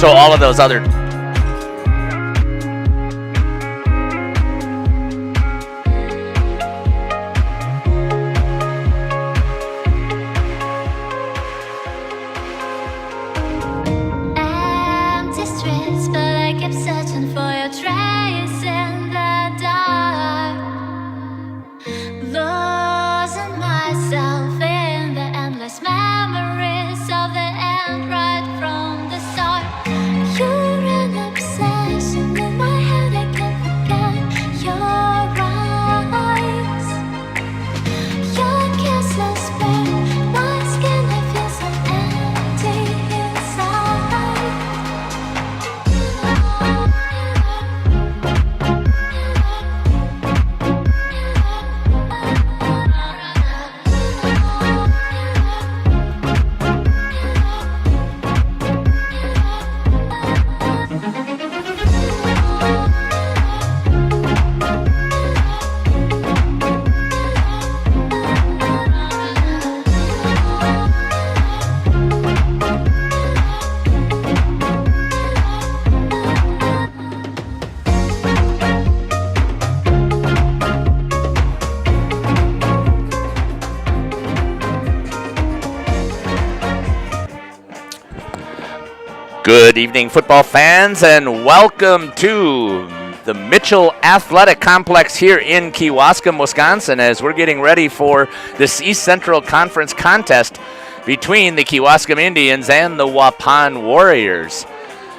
So all of those other Good evening, football fans, and welcome to the Mitchell Athletic Complex here in Kewaskum, Wisconsin, as we're getting ready for this East Central Conference contest between the Kewaskum Indians and the Waupun Warriors.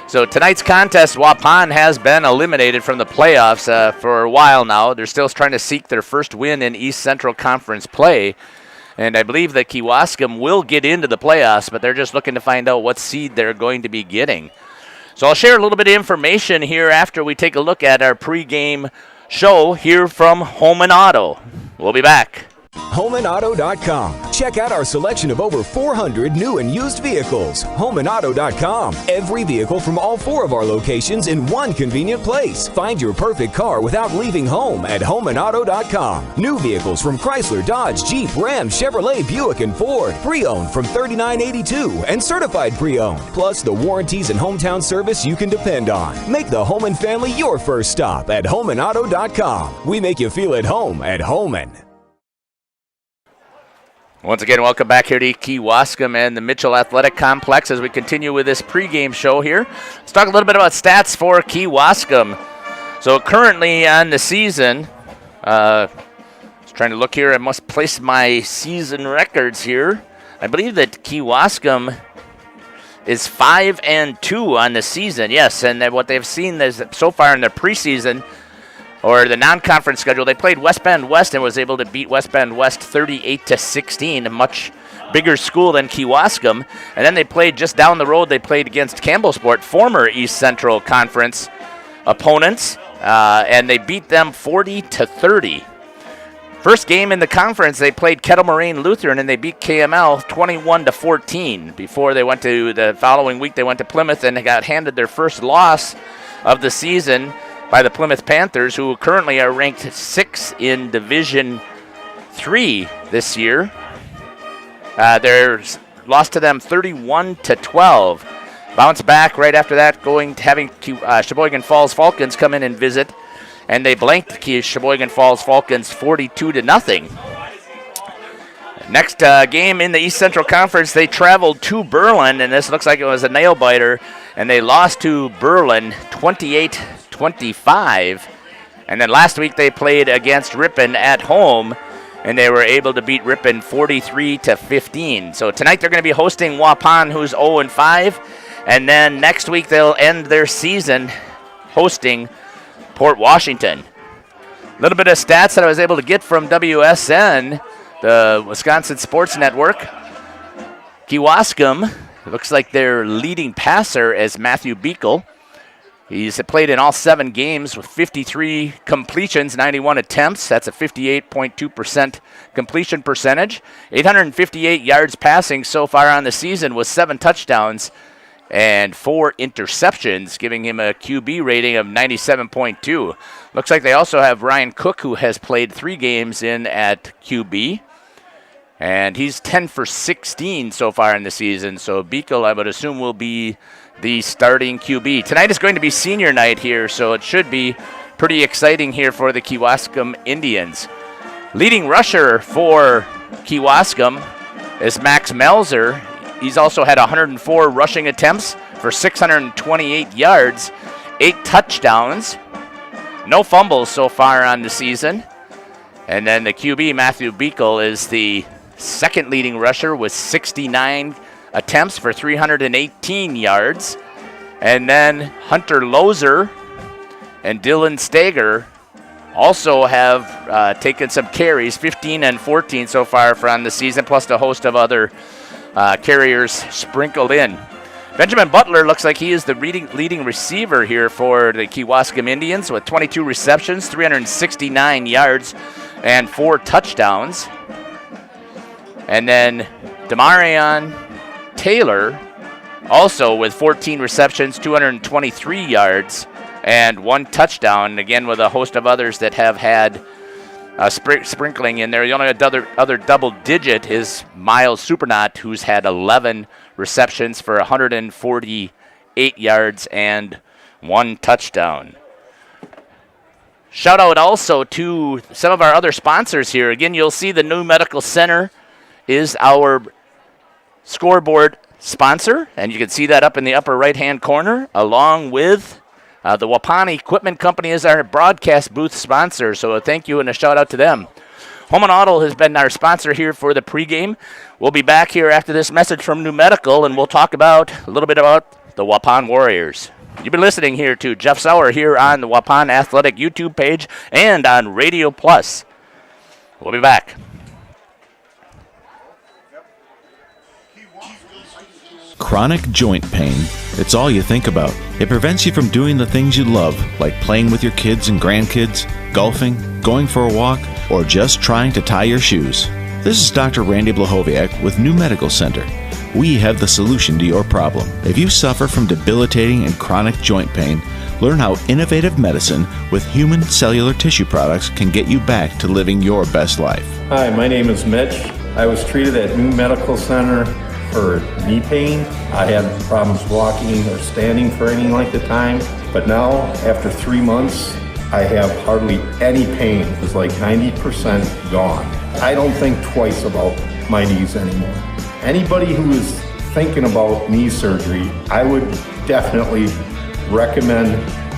So tonight's contest, Waupun has been eliminated from the playoffs for a while now. They're still trying to seek their first win in East Central Conference play. And I believe that Kewaskum will get into the playoffs, but they're just looking to find out what seed they're going to be getting. So I'll share a little bit of information here after we take a look at our pregame show here from Home and Auto. We'll be back. HomeandAuto.com. Check out our selection of over 400 new and used vehicles. HomeandAuto.com. Every vehicle from all 4 of our locations in one convenient place. Find your perfect car without leaving home at HomeandAuto.com. New vehicles from Chrysler, Dodge, Jeep, Ram, Chevrolet, Buick, and Ford. Pre-owned from $39.82 and certified pre-owned. Plus the warranties and hometown service you can depend on. Make the Homan family your first stop at HomeandAuto.com. We make you feel at home at Homan. Once again, welcome back here to Kewaskum and the Mitchell Athletic Complex as we continue with this pregame show here. Let's talk a little bit about stats for Kewaskum. So currently on the season, I was trying to look here. I must place my season records here. I believe that Kewaskum is 5-2 on the season. Yes, and what they've seen is that so far in the preseason, or the non-conference schedule, they played West Bend West and was able to beat West Bend West 38-16, a much bigger school than Kewaskum. And then they played just down the road, they played against Campbellsport, former East Central Conference opponents, and they beat them 40-30. First game in the conference, they played Kettle Moraine Lutheran, and they beat KML 21-14. Before they went to the following week, they went to Plymouth and they got handed their first loss of the season by the Plymouth Panthers, who currently are ranked 6th in Division III this year. They're lost to them 31-12. Bounce back right after that, having Sheboygan Falls Falcons come in and visit, and they blanked Sheboygan Falls Falcons 42-0. Next game in the East Central Conference, they traveled to Berlin, and this looks like it was a nail-biter, and they lost to Berlin 28-25. And then last week they played against Ripon at home, and they were able to beat Ripon 43-15. So tonight they're going to be hosting Waupun, who's 0-5, and then next week they'll end their season hosting Port Washington. A little bit of stats that I was able to get from WSN, the Wisconsin Sports Network. Kewaskum, looks like their leading passer is Matthew Beekle. He's played in all 7 games with 53 completions, 91 attempts. That's a 58.2% completion percentage. 858 yards passing so far on the season with 7 touchdowns and 4 interceptions, giving him a QB rating of 97.2. Looks like they also have Ryan Cook, who has played 3 games in at QB. And he's 10 for 16 so far in the season. So Beekle, I would assume, will be the starting QB. Tonight is going to be senior night here, so it should be pretty exciting here for the Kewaskum Indians. Leading rusher for Kewaskum is Max Melzer. He's also had 104 rushing attempts for 628 yards, 8 touchdowns, no fumbles so far on the season. And then the QB, Matthew Beekle, is the second leading rusher with 69 attempts for 318 yards. And then Hunter Lozer and Dylan Stager also have taken some carries, 15 and 14 so far from the season, plus a host of other carriers sprinkled in. Benjamin Butler looks like he is the leading receiver here for the Kewaskum Indians with 22 receptions, 369 yards, and 4 touchdowns. And then Demarion Taylor also with 14 receptions, 223 yards, and 1 touchdown, again with a host of others that have had sprinkling in there. The only other double digit is Miles Supernaut, who's had 11 receptions for 148 yards and 1 touchdown. Shout out also to some of our other sponsors here. Again, you'll see the New Medical Center is our scoreboard sponsor, and you can see that up in the upper right-hand corner, along with the Waupun Equipment Company is our broadcast booth sponsor, so a thank you and a shout out to them. Home and Auto has been our sponsor here for the pregame. We'll be back here after this message from New Medical, and we'll talk about a little bit about the Waupun Warriors. You've been listening here to Jeff Sauer here on the Waupun Athletic YouTube page and on Radio Plus. We'll be back. Chronic joint pain. It's all you think about. It prevents you from doing the things you love, like playing with your kids and grandkids, golfing, going for a walk, or just trying to tie your shoes. This is Dr. Randy Blahoviak with New Medical Center. We have the solution to your problem. If you suffer from debilitating and chronic joint pain, learn how innovative medicine with human cellular tissue products can get you back to living your best life. Hi, my name is Mitch. I was treated at New Medical Center for knee pain. I had problems walking or standing for any length of time, but now after 3 months, I have hardly any pain. It's like 90% gone. I don't think twice about my knees anymore. Anybody who is thinking about knee surgery, I would definitely recommend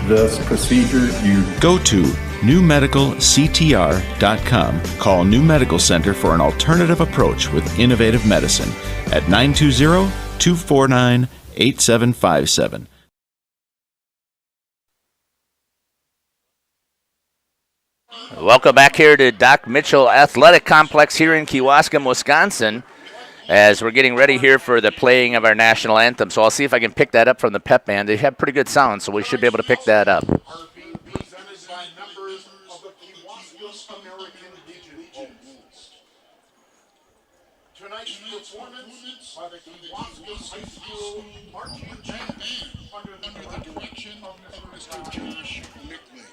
this procedure. You go to newmedicalctr.com. Call New Medical Center for an alternative approach with innovative medicine at 920-249-8757. Welcome back here to Doc Mitchell Athletic Complex here in Kewaskum, Wisconsin, as we're getting ready here for the playing of our national anthem. So I'll see if I can pick that up from the pep band. They have pretty good sound, so we should be able to pick that up. Tonight's performance by the Kewaskum High School Marching Band under the direction of Mr. Josh Nicklick.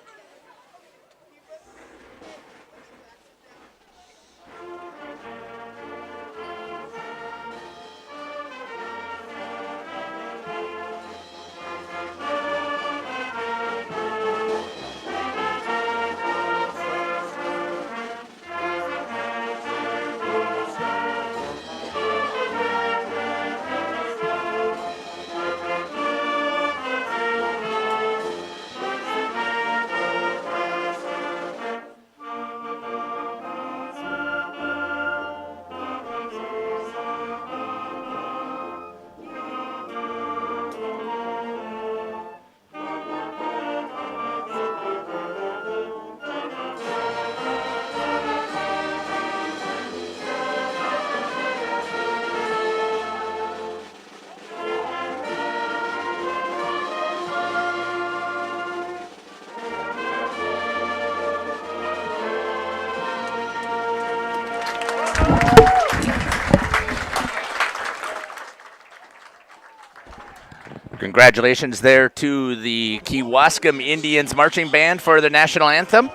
Congratulations there to the Kewaskum Indians Marching Band for the national anthem.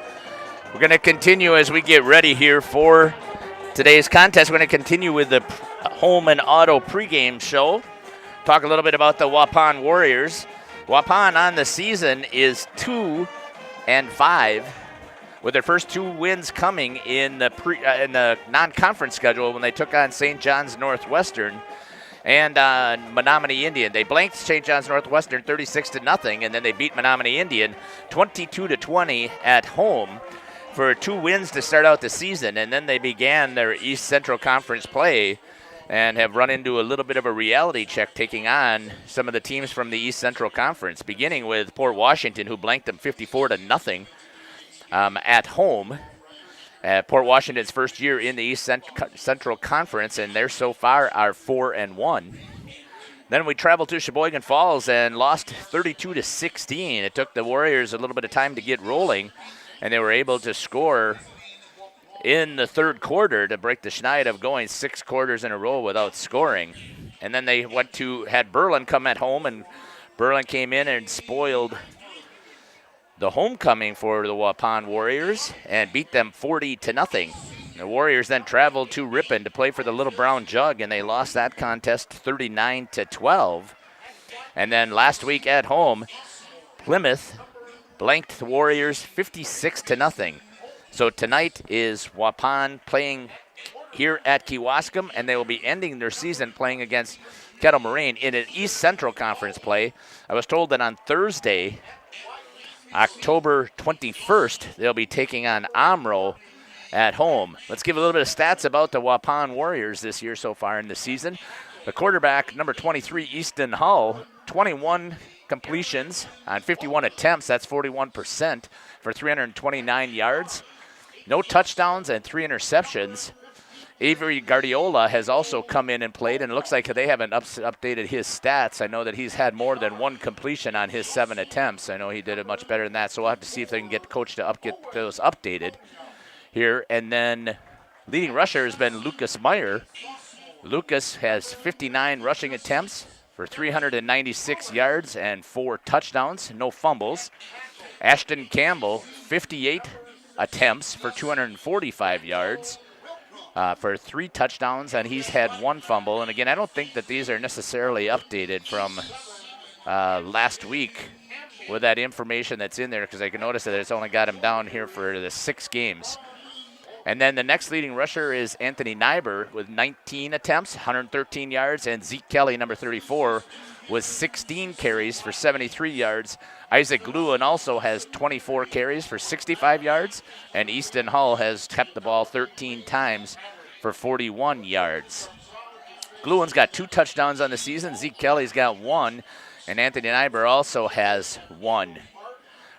We're going to continue as we get ready here for today's contest. We're going to continue with the Home and Auto pregame show. talk a little bit about the Waupun Warriors. Waupun on the season is 2-5, with their first 2 wins coming in the non-conference schedule when they took on St. John's Northwestern and Menominee Indian. They blanked St. John's Northwestern 36-0, and then they beat Menominee Indian 22-20 at home for 2 wins to start out the season. And then they began their East Central Conference play and have run into a little bit of a reality check, taking on some of the teams from the East Central Conference, beginning with Port Washington, who blanked them 54-0 at home. Port Washington's first year in the East Central Conference, and they're so far are 4-1. Then we traveled to Sheboygan Falls and lost 32-16. It took the Warriors a little bit of time to get rolling, and they were able to score in the third quarter to break the schneid of going 6 quarters in a row without scoring. And then they had Berlin come at home, and Berlin came in and spoiled the homecoming for the Waupun Warriors and beat them 40-0. The Warriors then traveled to Ripon to play for the Little Brown Jug, and they lost that contest 39-12. And then last week at home, Plymouth blanked the Warriors 56-0. So tonight is Waupun playing here at Kewaskum, and they will be ending their season playing against Kettle Moraine in an East Central Conference play. I was told that on Thursday, October 21st, they'll be taking on Omro at home. Let's give a little bit of stats about the Waupun Warriors this year so far in the season. The quarterback, number 23, Easton Hull, 21 completions on 51 attempts. That's 41% for 329 yards. No touchdowns and 3 interceptions. Avery Guardiola has also come in and played, and it looks like they haven't updated his stats. I know that he's had more than 1 completion on his 7 attempts. I know he did it much better than that, so we'll have to see if they can get coach to get those updated here. And then leading rusher has been Lucas Meyer. Lucas has 59 rushing attempts for 396 yards and 4 touchdowns, no fumbles. Ashton Campbell, 58 attempts for 245 yards for 3 touchdowns, and he's had 1 fumble. And again, I don't think that these are necessarily updated from last week with that information that's in there, because I can notice that it's only got him down here for the 6 games. And then the next leading rusher is Anthony Nyber with 19 attempts, 113 yards, and Zeke Kelly, number 34, with 16 carries for 73 yards. Isaac Lewin also has 24 carries for 65 yards, and Easton Hull has kept the ball 13 times for 41 yards. Lewin's got 2 touchdowns on the season. Zeke Kelly's got 1, and Anthony Nyber also has 1.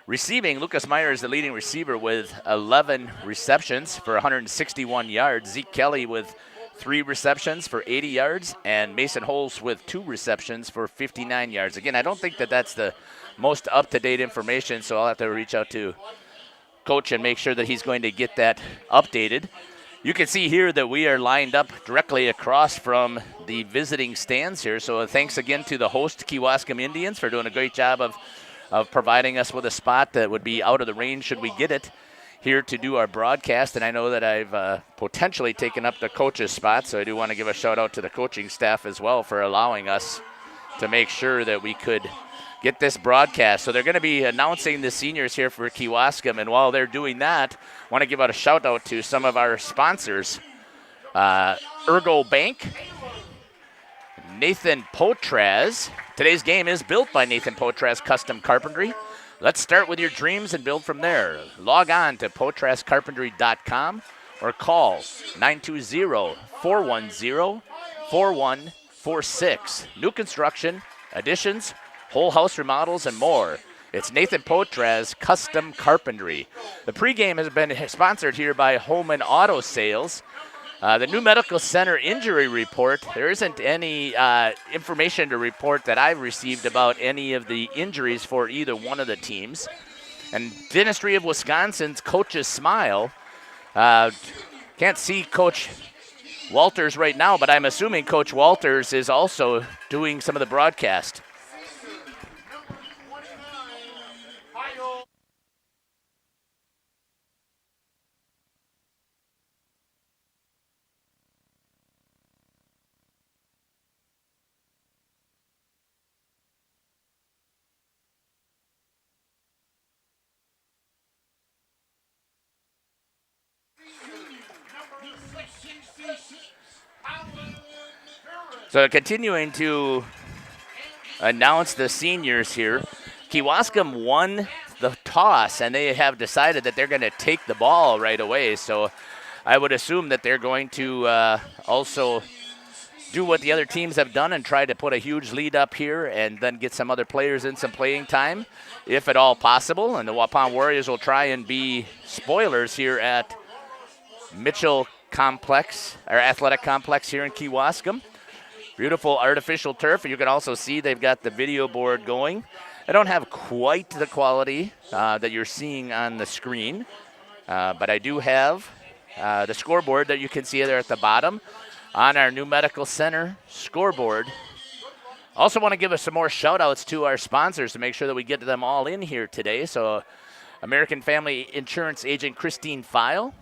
Receiving, Lucas Meyer is the leading receiver with 11 receptions for 161 yards. Zeke Kelly with 3 receptions for 80 yards, and Mason Holes with 2 receptions for 59 yards. Again, I don't think that that's the most up-to-date information, so I'll have to reach out to Coach and make sure that he's going to get that updated. You can see here that we are lined up directly across from the visiting stands here, so thanks again to the host, Kewaskum Indians, for doing a great job of providing us with a spot that would be out of the range should we get it here to do our broadcast. And I know that I've potentially taken up the coach's spot, so I do want to give a shout out to the coaching staff as well for allowing us to make sure that we could get this broadcast. So they're going to be announcing the seniors here for Kewaskum, and while they're doing that, I want to give out a shout out to some of our sponsors. Ergo Bank, Nathan Potraz. Today's game is built by Nathan Potraz Custom Carpentry. Let's start with your dreams and build from there. Log on to potrazcarpentry.com or call 920-410-4146. New construction, additions, whole house remodels, and more. It's Nathan Potraz Custom Carpentry. The pregame has been sponsored here by Holman Auto Sales. The new medical center injury report, there isn't any information to report that I've received about any of the injuries for either one of the teams. And Dentistry of Wisconsin's Coach's Smile. Can't see Coach Walters right now, but I'm assuming Coach Walters is also doing some of the broadcast. So continuing to announce the seniors here, Kewaskum won the toss, and they have decided that they're going to take the ball right away. So I would assume that they're going to also do what the other teams have done and try to put a huge lead up here and then get some other players in some playing time, if at all possible. And the Waupun Warriors will try and be spoilers here at Mitchell Complex, or Athletic Complex here in Kewaskum. Beautiful artificial turf. You can also see they've got the video board going. I don't have quite the quality that you're seeing on the screen, but I do have the scoreboard that you can see there at the bottom on our new medical center scoreboard. Also want to give us some more shout outs to our sponsors to make sure that we get them all in here today. So American Family Insurance agent Christine File,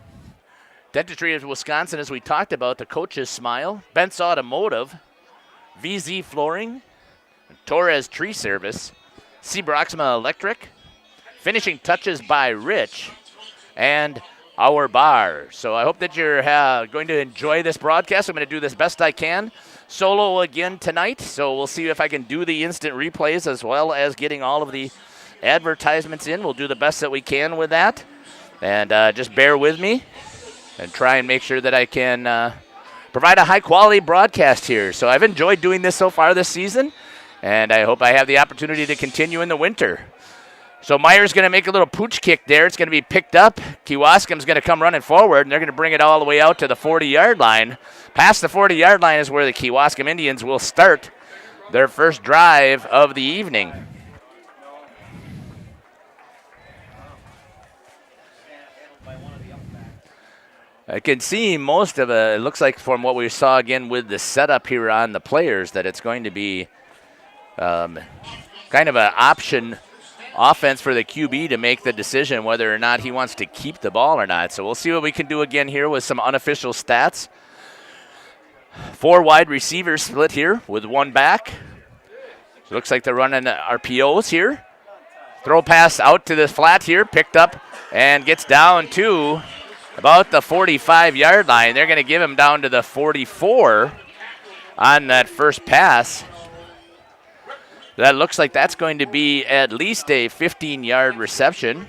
Dentistry of Wisconsin, as we talked about, the Coach's Smile, Bent's Automotive, VZ Flooring, Torres Tree Service, Sebroxima Electric, Finishing Touches by Rich, and Our Bar. So I hope that you're going to enjoy this broadcast. I'm going to do this best I can. Solo again tonight, so we'll see if I can do the instant replays as well as getting all of the advertisements in. We'll do the best that we can with that. And just bear with me and try and make sure that I can provide a high-quality broadcast here. So I've enjoyed doing this so far this season, and I hope I have the opportunity to continue in the winter. So Meyer's going to make a little pooch kick there. It's going to be picked up. Kewaskum's going to come running forward, and they're going to bring it all the way out to the 40-yard line. Past the 40-yard line is where the Kewaskum Indians will start their first drive of the evening. I can see most of it looks like from what we saw again with the setup here on the players that it's going to be kind of an option offense for the QB to make the decision whether or not he wants to keep the ball or not. So we'll see what we can do again here with some unofficial stats. 4 wide receivers split here with 1 back. So looks like they're running RPOs here. Throw pass out to the flat here, picked up and gets down to about the 45-yard line. They're going to give him down to the 44 on that first pass. That looks like that's going to be at least a 15-yard reception.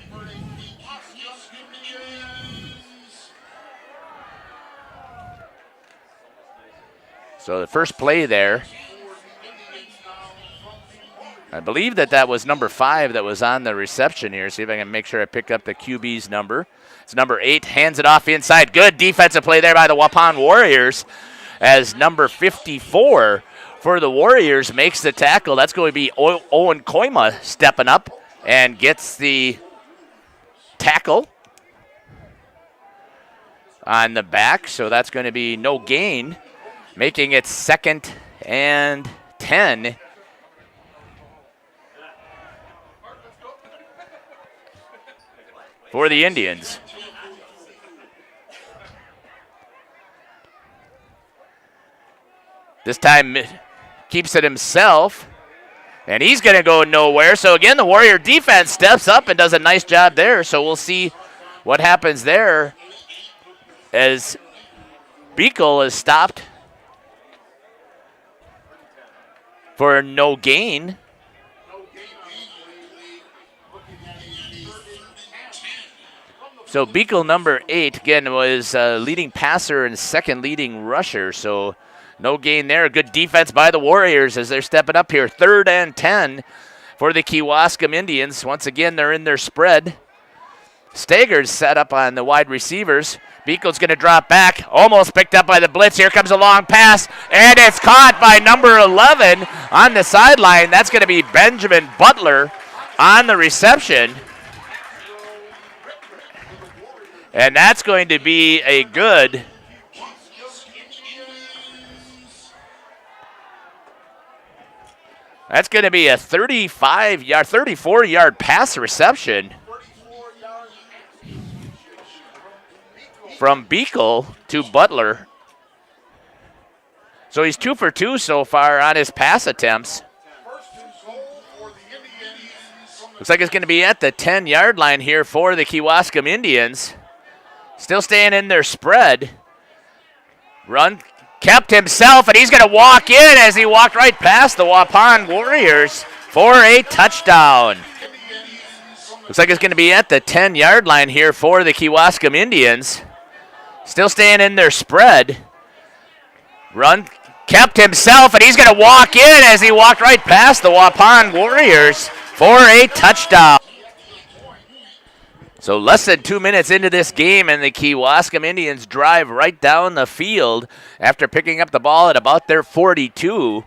So the first play there, I believe that was number 5 that was on the reception here. See if I can make sure I pick up the QB's number. It's number 8, hands it off inside. Good defensive play there by the Waupun Warriors as number 54 for the Warriors makes the tackle. That's going to be Owen Koima stepping up and gets the tackle on the back. So that's going to be no gain, making it 2nd and 10. For the Indians. This time keeps it himself, and he's going to go nowhere. So again, the Warrior defense steps up and does a nice job there. So we'll see what happens there as Beekle is stopped for no gain. So Beekle, number 8, again, was leading passer and 2nd leading rusher. So no gain there. Good defense by the Warriors as they're stepping up here. 3rd and 10 for the Kewaskum Indians. Once again, they're in their spread. Stager's set up on the wide receivers. Beekle's going to drop back. Almost picked up by the blitz. Here comes a long pass, and it's caught by number 11 on the sideline. That's going to be Benjamin Butler on the reception. And that's going to be a good That's going to be a 34-yard pass reception from Beekle to Butler. So he's 2 for 2 so far on his pass attempts. Looks like it's going to be at the 10-yard line here for the Kewaskum Indians. Still staying in their spread. Run kept himself, and he's going to walk in as he walked right past the Waupun Warriors for a touchdown. Looks like it's going to be at the 10-yard line here for the Kewaskum Indians. Still staying in their spread. Run kept himself, and he's going to walk in as he walked right past the Waupun Warriors for a touchdown. So less than 2 minutes into this game, and the Kewaskum Indians drive right down the field after picking up the ball at about their 42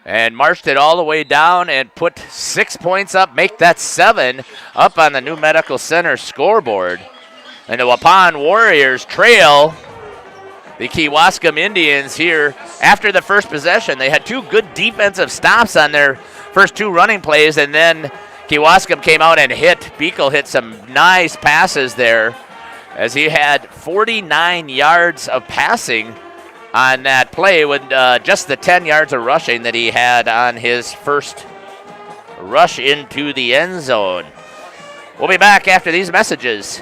and marched it all the way down and put 6 points up, make that 7 up on the New Medical Center scoreboard. And the Waupun Warriors trail the Kewaskum Indians here after the first possession. They had 2 good defensive stops on their first 2 running plays, and then Kewaskum came out and Beagle hit some nice passes there as he had 49 yards of passing on that play with just the 10 yards of rushing that he had on his first rush into the end zone. We'll be back after these messages.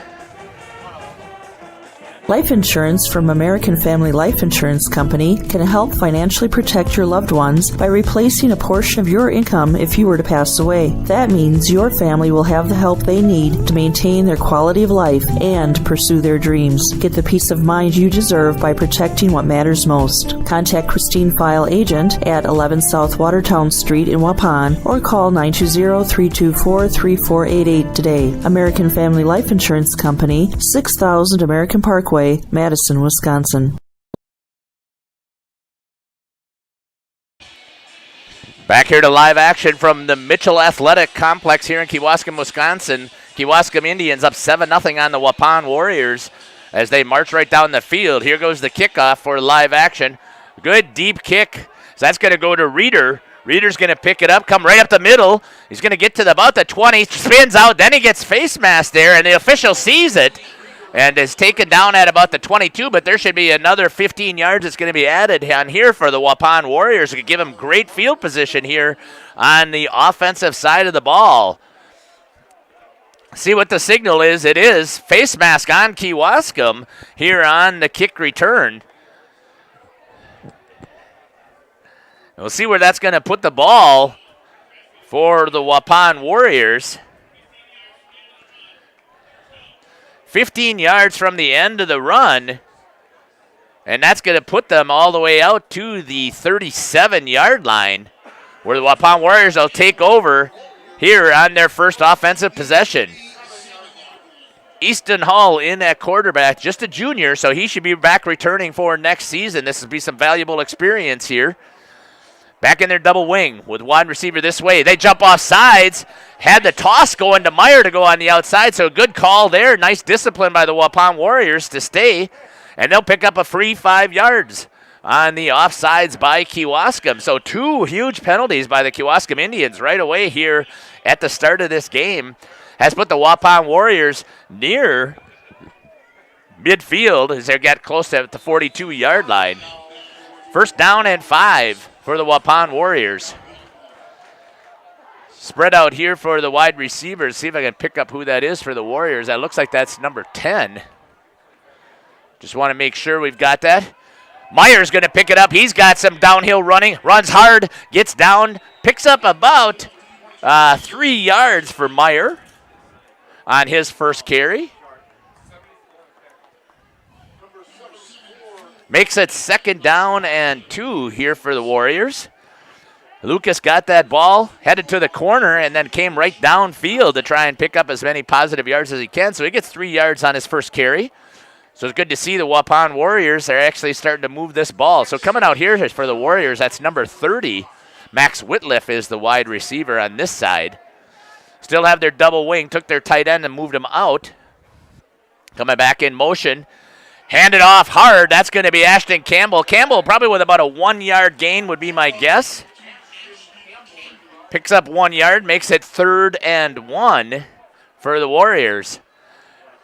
Life insurance from American Family Life Insurance Company can help financially protect your loved ones by replacing a portion of your income if you were to pass away. That means your family will have the help they need to maintain their quality of life and pursue their dreams. Get the peace of mind you deserve by protecting what matters most. Contact Christine File Agent at 11 South Watertown Street in Waupun or call 920-324-3488 today. American Family Life Insurance Company, 6000 American Parkway, Madison, Wisconsin. Back here to live action from the Mitchell Athletic Complex here in Kewaskum, Wisconsin. Kewaskum Indians up 7-0 on the Waupun Warriors as they march right down the field. Here goes the kickoff for live action. Good deep kick. So that's going to go to Reeder. Reeder's going to pick it up, come right up the middle. He's going to get to about the 20, spins out, then he gets face masked there, and the official sees it and is taken down at about the 22, but there should be another 15 yards that's going to be added on here for the Waupun Warriors. It could give them great field position here on the offensive side of the ball. See what the signal is. It is face mask on Kewaskum here on the kick return. We'll see where that's going to put the ball for the Waupun Warriors. 15 yards from the end of the run, and that's going to put them all the way out to the 37-yard line, where the Waupun Warriors will take over here on their first offensive possession. Easton Hall in at quarterback, just a junior, so he should be back returning for next season. This will be some valuable experience here. Back in their double wing with wide receiver this way. They jump off sides. Had the toss going to Meyer to go on the outside, so good call there. Nice discipline by the Waupun Warriors to stay, and they'll pick up a free 5 yards on the offsides by Kewaskum. So 2 huge penalties by the Kewaskum Indians right away here at the start of this game has put the Waupun Warriors near midfield as they got close to the 42-yard line. First down and 5 for the Waupun Warriors. Spread out here for the wide receivers. See if I can pick up who that is for the Warriors. That looks like that's number 10. Just want to make sure we've got that. Meyer's going to pick it up. He's got some downhill running. Runs hard, gets down, picks up about 3 yards for Meyer on his first carry. Makes it 2nd down and 2 here for the Warriors. Lucas got that ball, headed to the corner, and then came right downfield to try and pick up as many positive yards as he can. So he gets 3 yards on his first carry. So it's good to see the Waupun Warriors. They're actually starting to move this ball. So coming out here for the Warriors, that's number 30. Max Whitliff is the wide receiver on this side. Still have their double wing, took their tight end and moved him out. Coming back in motion. Handed off hard. That's going to be Ashton Campbell. Campbell probably with about a 1-yard gain would be my guess. Picks up 1 yard, makes it 3rd and 1 for the Warriors.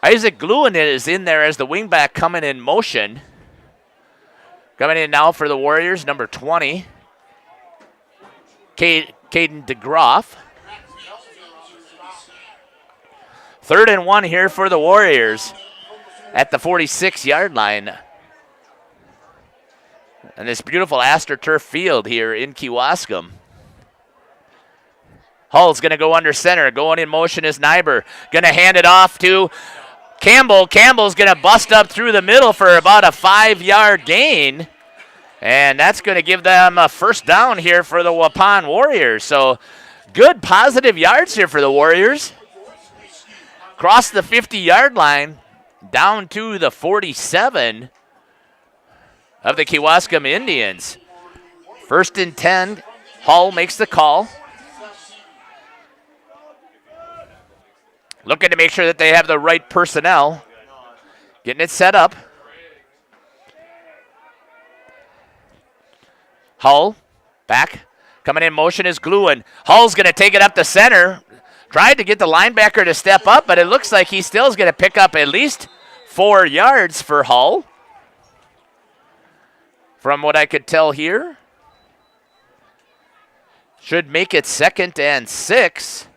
Isaac Gluen is in there as the wingback coming in motion. Coming in now for the Warriors, number 20. Caden DeGroff. 3rd and 1 here for the Warriors at the 46-yard line. And this beautiful AstroTurf field here in Kewaskum. Hull's going to go under center. Going in motion is Nyber. Going to hand it off to Campbell. Campbell's going to bust up through the middle for about a 5-yard gain. And that's going to give them a first down here for the Waupun Warriors. So good positive yards here for the Warriors. Cross the 50-yard line down to the 47 of the Kewaskum Indians. 1st and 10. Hull makes the call. Looking to make sure that they have the right personnel. Getting it set up. Hull back. Coming in motion is Gluin. Hull's going to take it up the center. Tried to get the linebacker to step up, but it looks like he still is going to pick up at least 4 yards for Hull. From what I could tell here. Should make it 2nd and 6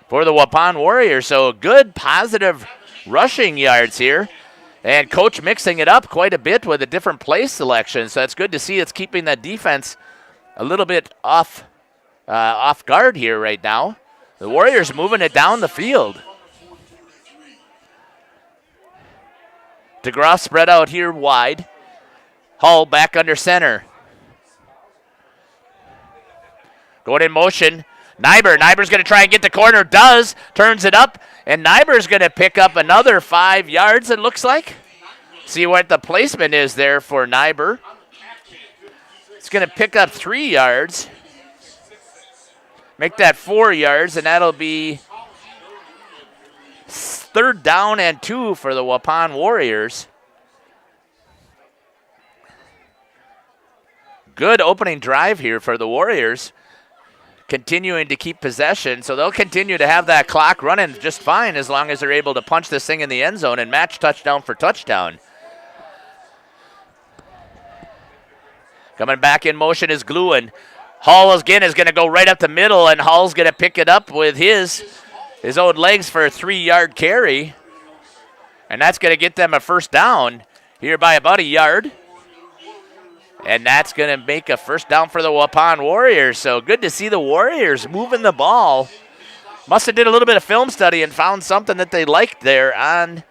for the Waupun Warriors. So good positive rushing yards here. And coach mixing it up quite a bit with a different play selection. So it's good to see it's keeping that defense a little bit off guard here right now. The Warriors moving it down the field. DeGroff spread out here wide. Hull back under center. Going in motion. Nyber's going to try and get the corner. Does. Turns it up. And Nyber's going to pick up another 5 yards, it looks like. See what the placement is there for Nyber. It's going to pick up 3 yards. Make that 4 yards, and that'll be 3rd down and 2 for the Waupun Warriors. Good opening drive here for the Warriors. Continuing to keep possession, so they'll continue to have that clock running just fine as long as they're able to punch this thing in the end zone and match touchdown for touchdown. Coming back in motion is Gluin. Hull again is going to go right up the middle, and Hull's going to pick it up with his own legs for a 3-yard carry. And that's going to get them a first down here by about a yard. And that's going to make a first down for the Waupun Warriors. So good to see the Warriors moving the ball. Must have did a little bit of film study and found something that they liked there on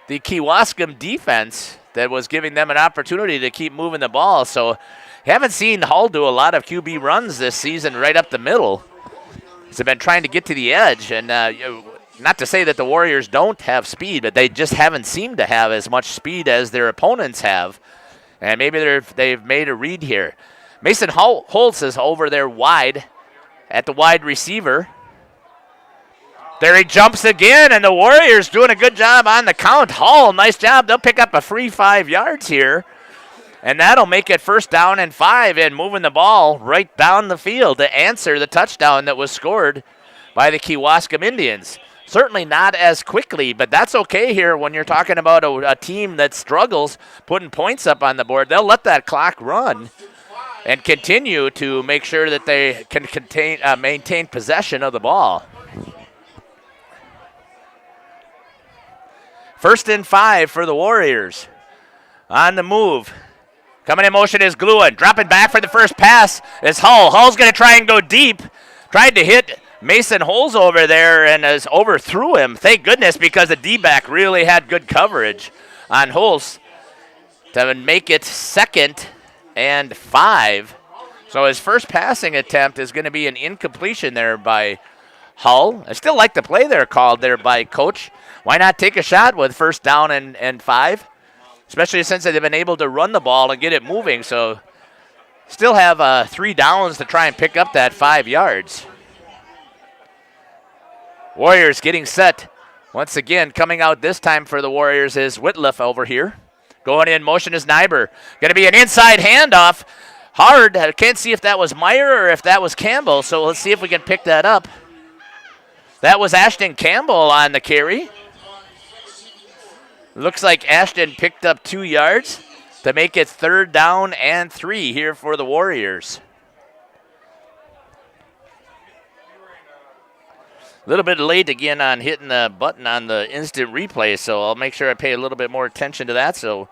the Kewaskum defense that was giving them an opportunity to keep moving the ball. So haven't seen Hull do a lot of QB runs this season right up the middle. They've been trying to get to the edge. And not to say that the Warriors don't have speed, but they just haven't seemed to have as much speed as their opponents have. And maybe they've made a read here. Mason Holtz is over there wide at the wide receiver. There he jumps again, and the Warriors doing a good job on the count. Hull, nice job. They'll pick up a free 5 yards here. And that'll make it first down and 5 and moving the ball right down the field to answer the touchdown that was scored by the Kewaskum Indians. Certainly not as quickly, but that's okay here when you're talking about a team that struggles putting points up on the board. They'll let that clock run and continue to make sure that they can maintain possession of the ball. 1st and 5 for the Warriors. On the move. Coming in motion is Gluin. Dropping back for the first pass is Hull. Hull's going to try and go deep. Tried to hit Mason Holes over there and has overthrew him. Thank goodness, because the D-back really had good coverage on Holes to make it 2nd and 5. So his first passing attempt is going to be an incompletion there by Hull. I still like the play there called there by Coach. Why not take a shot with 1st down and 5? Especially since they've been able to run the ball and get it moving. So still have 3 downs to try and pick up that 5 yards. Warriors getting set. Once again, coming out this time for the Warriors is Whitliff over here. Going in motion is Nyber. Going to be an inside handoff. Hard. I can't see if that was Meyer or if that was Campbell, so let's see if we can pick that up. That was Ashton Campbell on the carry. Looks like Ashton picked up 2 yards to make it 3rd down and 3 here for the Warriors. A little bit late again on hitting the button on the instant replay, so I'll make sure I pay a little bit more attention to that. So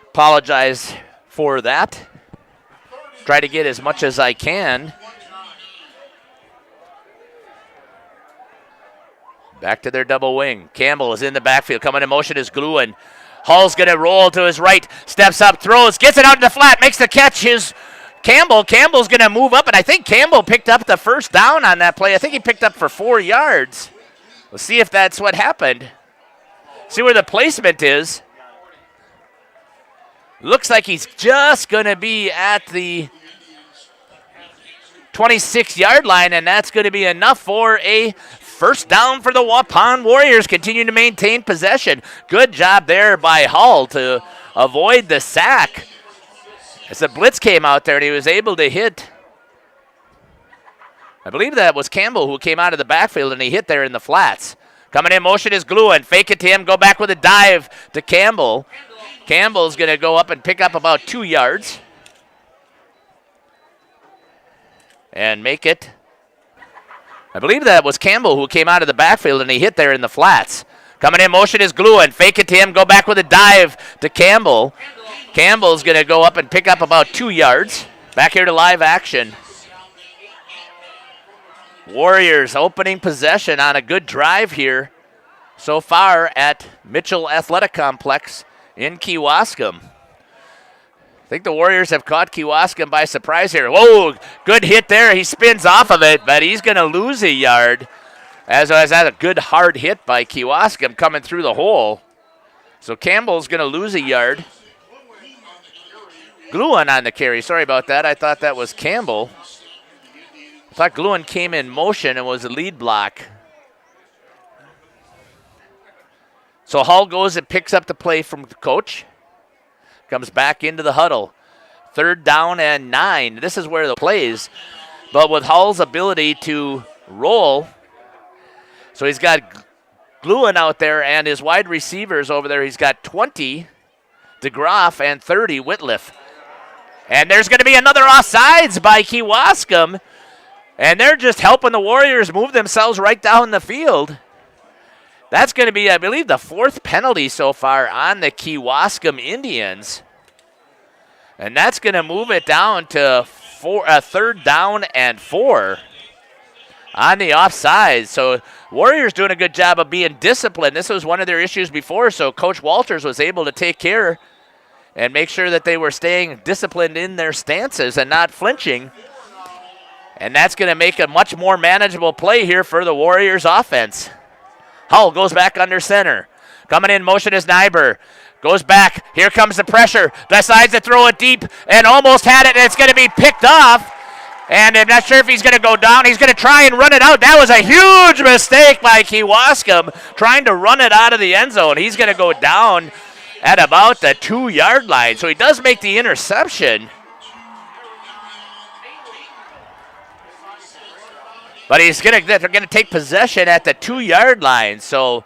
apologize for that. Try to get as much as I can. Back to their double wing. Campbell is in the backfield. Coming in motion is Gluin. Hall's going to roll to his right. Steps up, throws, gets it out to the flat, makes the catch. Campbell. Campbell's going to move up, and I think Campbell picked up the first down on that play. I think he picked up for 4 yards. We'll see if that's what happened. See where the placement is. Looks like he's just going to be at the 26-yard line, and that's going to be enough for a first down for the Waupun Warriors. Continue to maintain possession. Good job there by Hull to avoid the sack. As the blitz came out there and he was able to hit, I believe that was Campbell who came out of the backfield and he hit there in the flats. Coming in motion is Gluin. Fake it to him, go back with a dive to Campbell. Campbell's going to go up and pick up about 2 yards. And make it, I believe that was Campbell who came out of the backfield and he hit there in the flats. Coming in motion is Gluin. Fake it to him, go back with a dive to Campbell. Campbell's going to go up and pick up about 2 yards. Back here to live action. Warriors opening possession on a good drive here so far at Mitchell Athletic Complex in Kewaskum. I think the Warriors have caught Kewaskum by surprise here. Whoa, good hit there. He spins off of it, but he's going to lose a yard. As that a good hard hit by Kewaskum coming through the hole. So Campbell's going to lose a yard. Gluin on the carry. Sorry about that. I thought that was Campbell. I thought Gluin came in motion and was the lead block. So Hull goes and picks up the play from the coach. Comes back into the huddle. 3rd down and 9. This is where the plays. But with Hull's ability to roll, so he's got Gluin out there and his wide receivers over there. He's got 20 DeGroff and 30 Whitliff. And there's going to be another offsides by Kewaskum. And they're just helping the Warriors move themselves right down the field. That's going to be, I believe, the 4th penalty so far on the Kewaskum Indians. And that's going to move it down to 3rd down and 4 on the offside. So Warriors doing a good job of being disciplined. This was one of their issues before, so Coach Walters was able to take care and make sure that they were staying disciplined in their stances and not flinching. And that's going to make a much more manageable play here for the Warriors offense. Hull goes back under center. Coming in motion is Nyber. Goes back. Here comes the pressure. Decides to throw it deep and almost had it, and it's going to be picked off. And I'm not sure if he's going to go down. He's going to try and run it out. That was a huge mistake by Kewaskum trying to run it out of the end zone. He's going to go down at about the 2-yard line. So he does make the interception. But they're going to take possession at the 2-yard line. So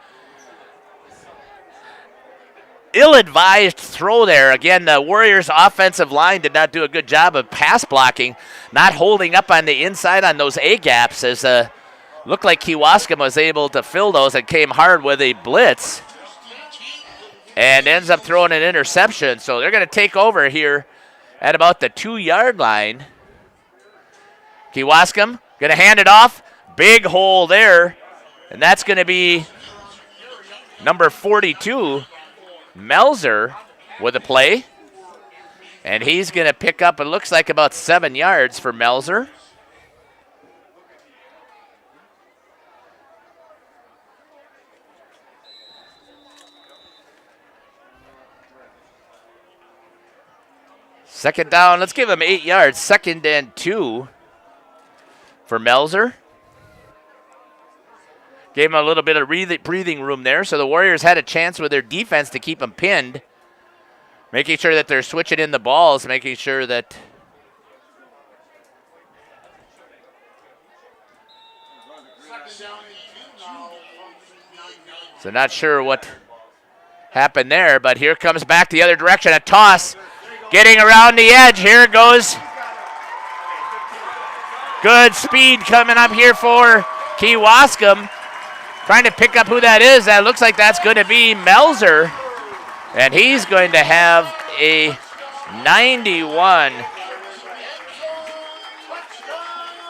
ill-advised throw there. Again, the Warriors' offensive line did not do a good job of pass blocking, not holding up on the inside on those A-gaps as looked like Kewaskum was able to fill those and came hard with a blitz and ends up throwing an interception. So they're going to take over here at about the 2-yard line. Kewaskum going to hand it off. Big hole there. And that's going to be number 42, Melzer, with a play. And he's going to pick up, it looks like, about 7 yards for Melzer. Second down, let's give him 8 yards. 2nd and 2 for Melzer. Gave him a little bit of breathing room there, so the Warriors had a chance with their defense to keep him pinned, making sure that they're switching in the balls, making sure that so not sure what happened there, but here comes back the other direction, a toss. Getting around the edge. Here it goes. Good speed coming up here for Kewaskum. Trying to pick up who that is. That looks like that's going to be Melzer. And he's going to have a 91.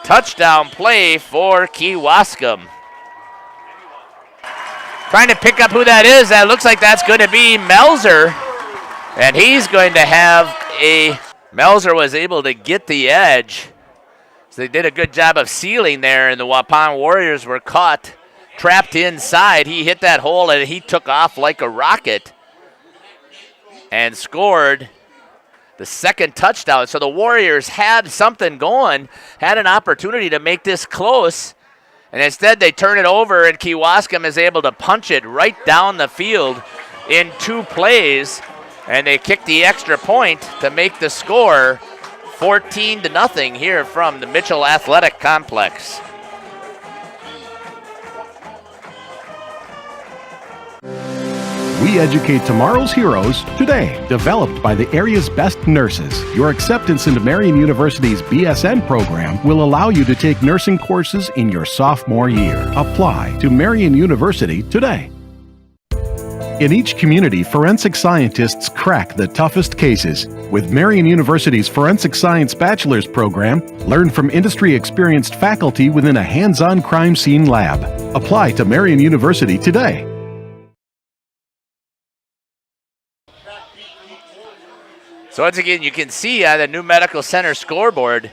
Touchdown play for Kewaskum. Trying to pick up who that is. That looks like that's going to be Melzer. And he's going to have a... Melzer was able to get the edge. So they did a good job of sealing there, and the Waupun Warriors were caught, trapped inside. He hit that hole, and he took off like a rocket and scored the second touchdown. So the Warriors had something going, had an opportunity to make this close, and instead they turn it over, and Kewaskum is able to punch it right down the field in 2 plays, and they kick the extra point to make the score 14-0 here from the Mitchell Athletic Complex. We educate tomorrow's heroes today. Developed by the area's best nurses, your acceptance into Marian University's BSN program will allow you to take nursing courses in your sophomore year. Apply to Marian University today. In each community, forensic scientists crack the toughest cases. With Marian University's Forensic Science Bachelor's program, learn from industry-experienced faculty within a hands-on crime scene lab. Apply to Marian University today. So once again, you can see on the New Medical Center scoreboard,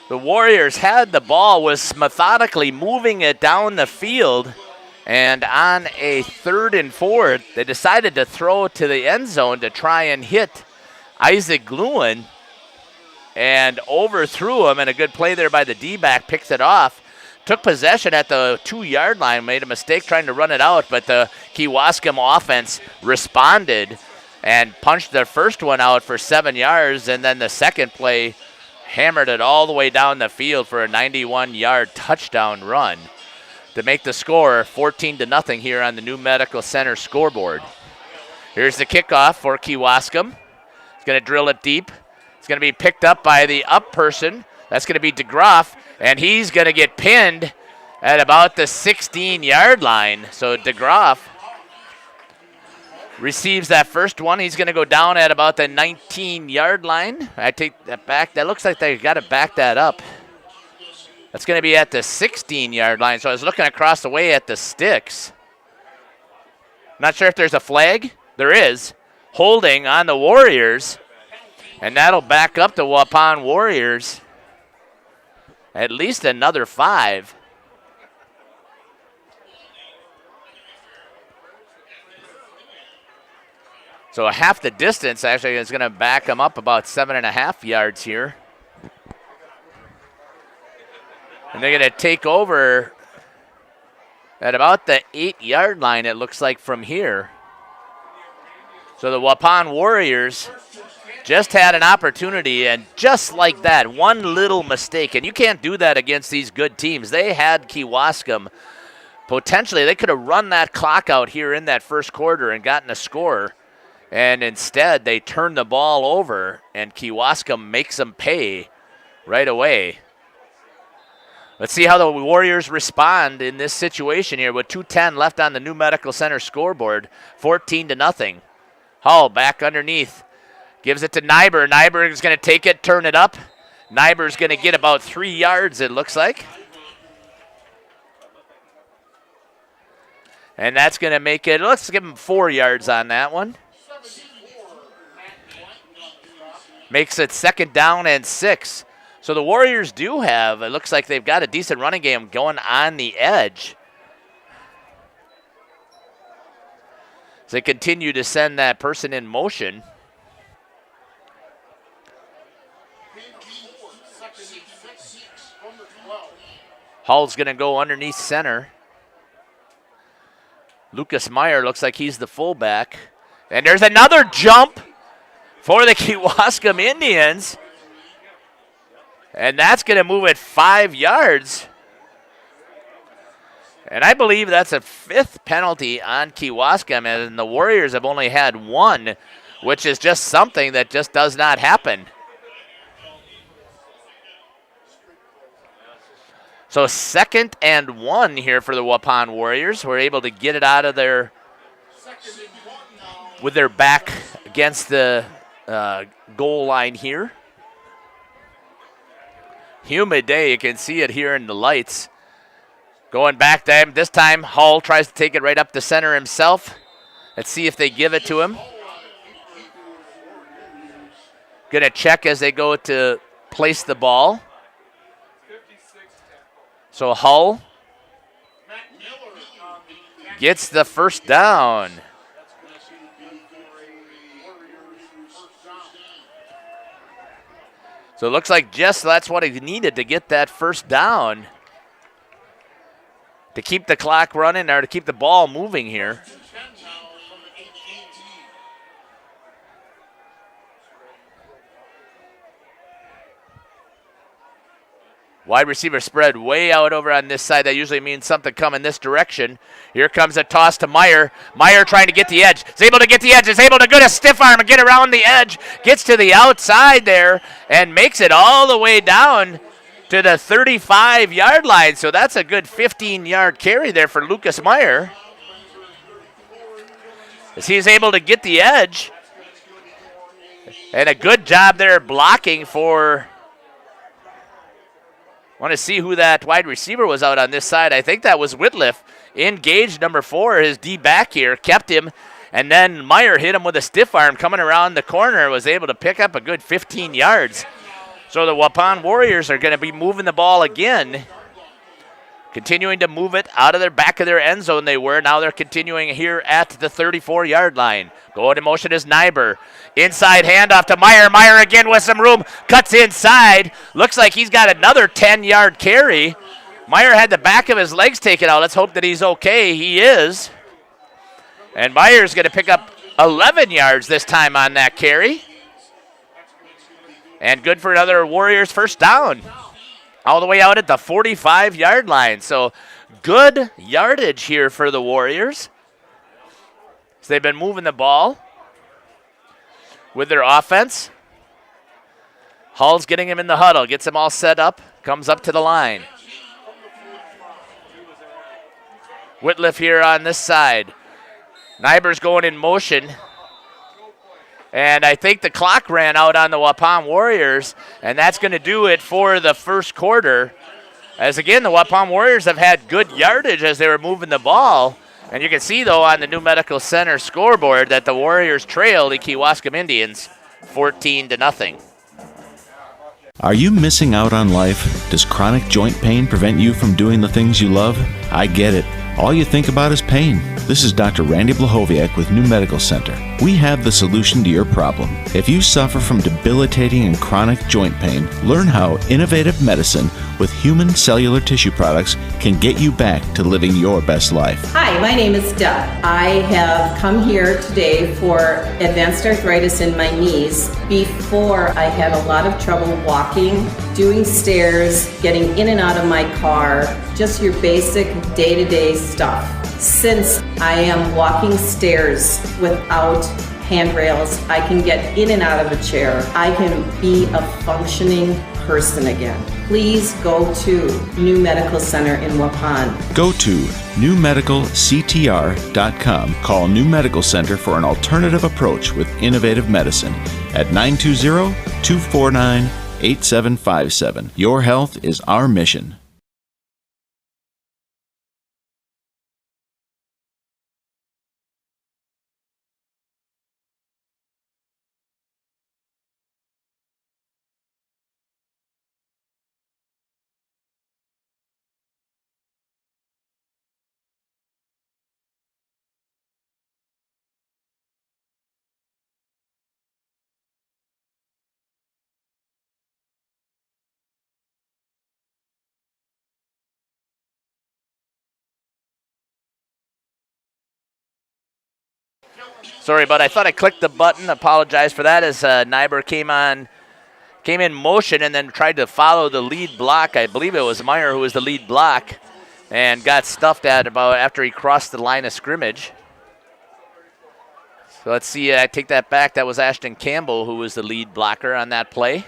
the Warriors had the ball, was methodically moving it down the field, and on a 3rd and 4, they decided to throw to the end zone to try and hit Isaac Gluen, and overthrew him, and a good play there by the D-back, picks it off. Took possession at the 2-yard line, made a mistake trying to run it out, but the Kewaskum offense responded and punched their first one out for 7 yards, and then the second play hammered it all the way down the field for a 91-yard touchdown run to make the score 14-0 here on the New Medical Center scoreboard. Here's the kickoff for Kewaskum. It's going to drill it deep. It's going to be picked up by the up person. That's going to be DeGroff, and he's going to get pinned at about the 16-yard line. So DeGroff receives that first one. He's going to go down at about the 19-yard line. I take that back. That looks like they got to back that up. That's going to be at the 16-yard line. So I was looking across the way at the sticks. Not sure if there's a flag. There is. Holding on the Warriors. And that'll back up the Waupun Warriors at least another 5. So half the distance actually is going to back them up about 7.5 yards here. And they're going to take over at about the 8-yard line, it looks like, from here. So the Waupun Warriors just had an opportunity, and just like that, one little mistake, and you can't do that against these good teams. They had Kewaskum. Potentially, they could have run that clock out here in that first quarter and gotten a score. And instead, they turn the ball over, and Kewaskum makes them pay right away. Let's see how the Warriors respond in this situation here with 2:10 left on the New Medical Center scoreboard, 14-0. Hull back underneath. Gives it to Nyber. Nyber is going to take it, turn it up. Nyber's going to get about 3 yards, it looks like. And that's going to make it, let's give him 4 yards on that one. Makes it 2nd down and 6. So the Warriors do have, it looks like they've got a decent running game going on the edge. As they continue to send that person in motion. Hull's going to go underneath center. Lucas Meyer looks like he's the fullback. And there's another jump for the Kewaskum Indians. And that's going to move it 5 yards. And I believe that's a 5th penalty on Kewaskum, and the Warriors have only had 1, which is just something that just does not happen. So 2nd and 1 here for the Waupun Warriors. We're able to get it out of there with their back against the goal line here. Humid day, you can see it here in the lights. Going back to him, this time Hull tries to take it right up the center himself. Let's see if they give it to him. Gonna check as they go to place the ball. So Hull gets the first down. So it looks like just that's what he needed to get that first down, to keep the clock running or to keep the ball moving here. Wide receiver spread way out over on this side. That usually means something coming this direction. Here comes a toss to Meyer. Meyer trying to get the edge. Is able to get the edge. Is able to get a stiff arm and get around the edge. Gets to the outside there and makes it all the way down to the 35-yard line. So that's a good 15-yard carry there for Lucas Meyer, as he's able to get the edge. And a good job there blocking for... Want to see who that wide receiver was out on this side. I think that was Whitliff. Engaged number 4, his D-back here, kept him. And then Meyer hit him with a stiff arm coming around the corner, was able to pick up a good 15 yards. So the Waupun Warriors are going to be moving the ball again. Continuing to move it out of their back of their end zone they were. Now they're continuing here at the 34-yard line. Going in motion is Nyber. Inside handoff to Meyer. Meyer again with some room. Cuts inside. Looks like he's got another 10-yard carry. Meyer had the back of his legs taken out. Let's hope that he's okay. He is. And Meyer's going to pick up 11 yards this time on that carry. And good for another Warriors first down. All the way out at the 45-yard line. So good yardage here for the Warriors. So they've been moving the ball with their offense. Hull's getting him in the huddle, gets him all set up, comes up to the line. Whitliff here on this side. Nyber's going in motion. And I think the clock ran out on the Waupun Warriors, and that's going to do it for the first quarter. As again, the Waupun Warriors have had good yardage as they were moving the ball. And you can see, though, on the New Medical Center scoreboard that the Warriors trail the Kewaskum Indians 14-0. Are you missing out on life? Does chronic joint pain prevent you from doing the things you love? I get it. All you think about is pain. This is Dr. Randy Blahoviak with New Medical Center. We have the solution to your problem. If you suffer from debilitating and chronic joint pain, learn how innovative medicine with human cellular tissue products can get you back to living your best life. Hi, my name is Deb. I have come here today for advanced arthritis in my knees. Before, I had a lot of trouble walking, doing stairs, getting in and out of my car, just your basic day-to-day stuff. Since I am walking stairs without handrails, I can get in and out of a chair. I can be a functioning person again. Please go to New Medical Center in Waupun. Go to newmedicalctr.com. Call New Medical Center for an alternative approach with innovative medicine at 920-249-8757. Your health is our mission. Sorry, but I thought I clicked the button. Apologize for that as Nyber came in motion and then tried to follow the lead block. I believe it was Meyer who was the lead block and got stuffed at about after he crossed the line of scrimmage. So let's see. I take that back. That was Ashton Campbell who was the lead blocker on that play.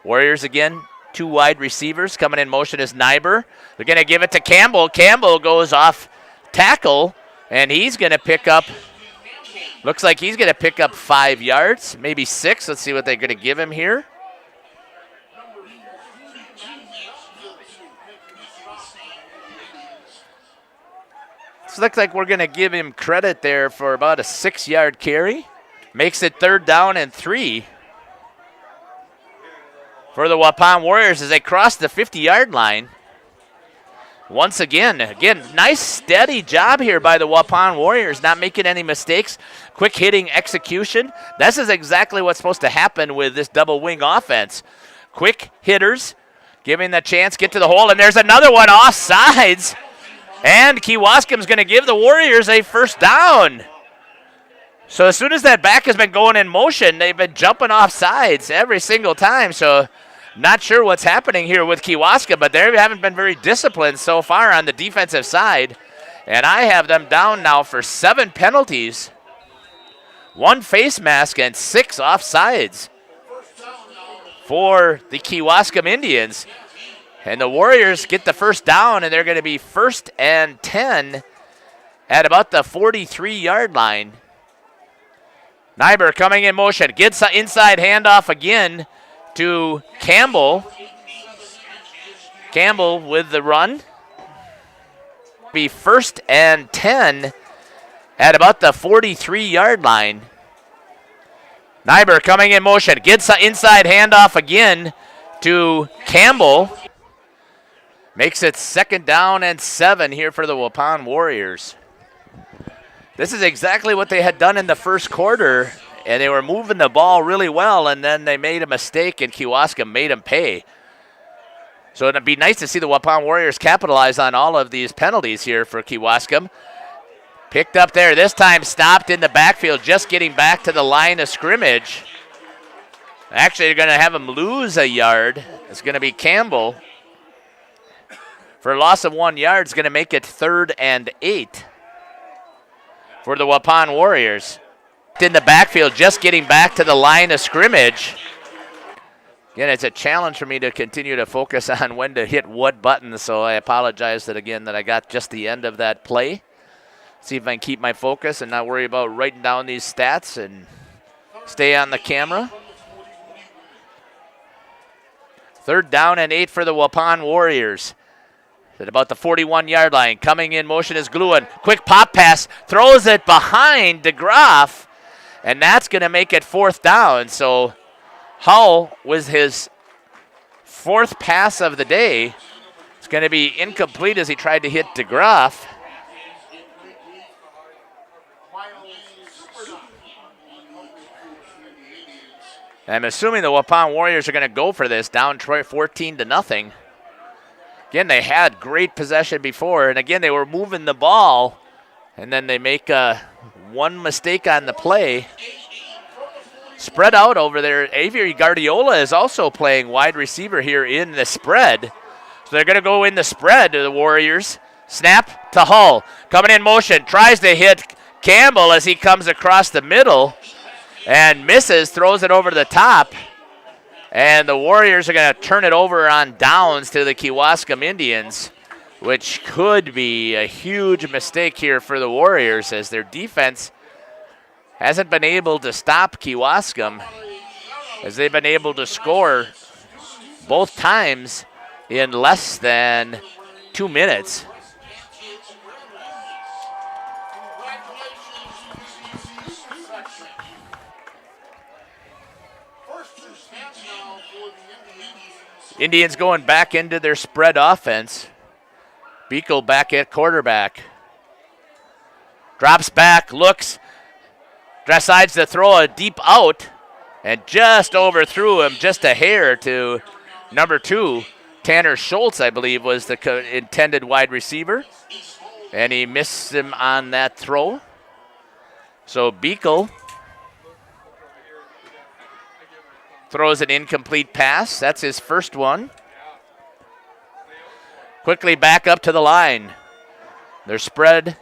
Warriors again, 2 wide receivers. Coming in motion is Nyber. They're going to give it to Campbell. Campbell goes off tackle, and he's going to pick up Looks like he's going to pick up 5 yards, maybe 6. Let's see what they're going to give him here. This looks like we're going to give him credit there for about a 6-yard carry. Makes it 3rd down and 3 for the Waupun Warriors as they cross the 50-yard line. Once again, nice steady job here by the Waupun Warriors, not making any mistakes. Quick hitting execution. This is exactly what's supposed to happen with this double wing offense. Quick hitters, giving the chance, get to the hole, and there's another one off sides. And Kewaskum's going to give the Warriors a 1st down. So as soon as that back has been going in motion, they've been jumping off sides every single time. So not sure what's happening here with Kewaskum, but they haven't been very disciplined so far on the defensive side. And I have them down now for 7 penalties, 1 face mask, and 6 offsides for the Kewaskum Indians. And the Warriors get the 1st down, and they're going to be 1st and 10 at about the 43-yard line. Nyberg coming in motion, gets an inside handoff again to Campbell. Campbell with the run. Be 1st and 10 at about the 43-yard line. Nyberg coming in motion, gets an inside handoff again to Campbell. Makes it 2nd down and 7 here for the Waupun Warriors. This is exactly what they had done in the 1st quarter, and they were moving the ball really well, and then they made a mistake, and Kewaskum made them pay. So it'd be nice to see the Waupun Warriors capitalize on all of these penalties here for Kewaskum. Picked up there, this time stopped in the backfield, just getting back to the line of scrimmage. Actually, they're going to have him lose a yard. It's going to be Campbell. For a loss of 1 yard, it's going to make it 3rd and 8 for the Waupun Warriors. In the backfield, just getting back to the line of scrimmage. Again, it's a challenge for me to continue to focus on when to hit what button, so I apologize that I got just the end of that play. See if I can keep my focus and not worry about writing down these stats and stay on the camera. 3rd down and 8 for the Waupun Warriors. At about the 41-yard line. Coming in motion is Gluin. Quick pop pass. Throws it behind DeGraff. And that's going to make it 4th down. So Hull, with his 4th pass of the day, it's going to be incomplete as he tried to hit DeGraff. I'm assuming the Waupun Warriors are going to go for this, down 14-0. Again, they had great possession before, and again, they were moving the ball, and then they make one mistake on the play. Spread out over there. Avery Guardiola is also playing wide receiver here in the spread. So they're going to go in the spread to the Warriors. Snap to Hull. Coming in motion, tries to hit Campbell as he comes across the middle and misses, throws it over the top. And the Warriors are going to turn it over on downs to the Kewaskum Indians, which could be a huge mistake here for the Warriors as their defense hasn't been able to stop Kewaskum, as they've been able to score both times in less than 2 minutes. Indians going back into their spread offense. Beekle back at quarterback. Drops back, looks, decides to throw a deep out, and just overthrew him just a hair to number 2. Tanner Schultz, I believe, was the intended wide receiver, and he missed him on that throw. So Beekle throws an incomplete pass. That's his first one. Quickly back up to the line. They're spread.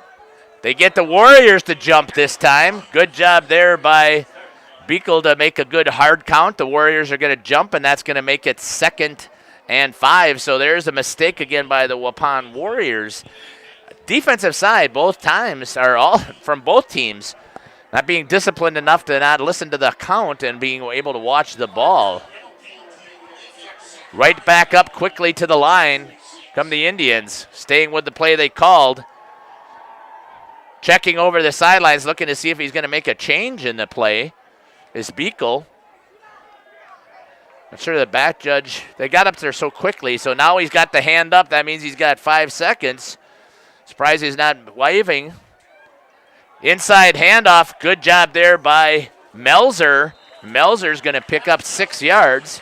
They get the Warriors to jump this time. Good job there by Beekle to make a good hard count. The Warriors are going to jump, and that's going to make it 2nd and 5. So there's a mistake again by the Waupun Warriors. Defensive side, both times, are all from both teams. Not being disciplined enough to not listen to the count and being able to watch the ball. Right back up quickly to the line come the Indians, staying with the play they called. Checking over the sidelines, looking to see if he's going to make a change in the play is Beekle. I'm sure the back judge, they got up there so quickly, so now he's got the hand up. That means he's got 5 seconds. Surprised he's not waving. Inside handoff, good job there by Melzer. Melzer's going to pick up 6 yards.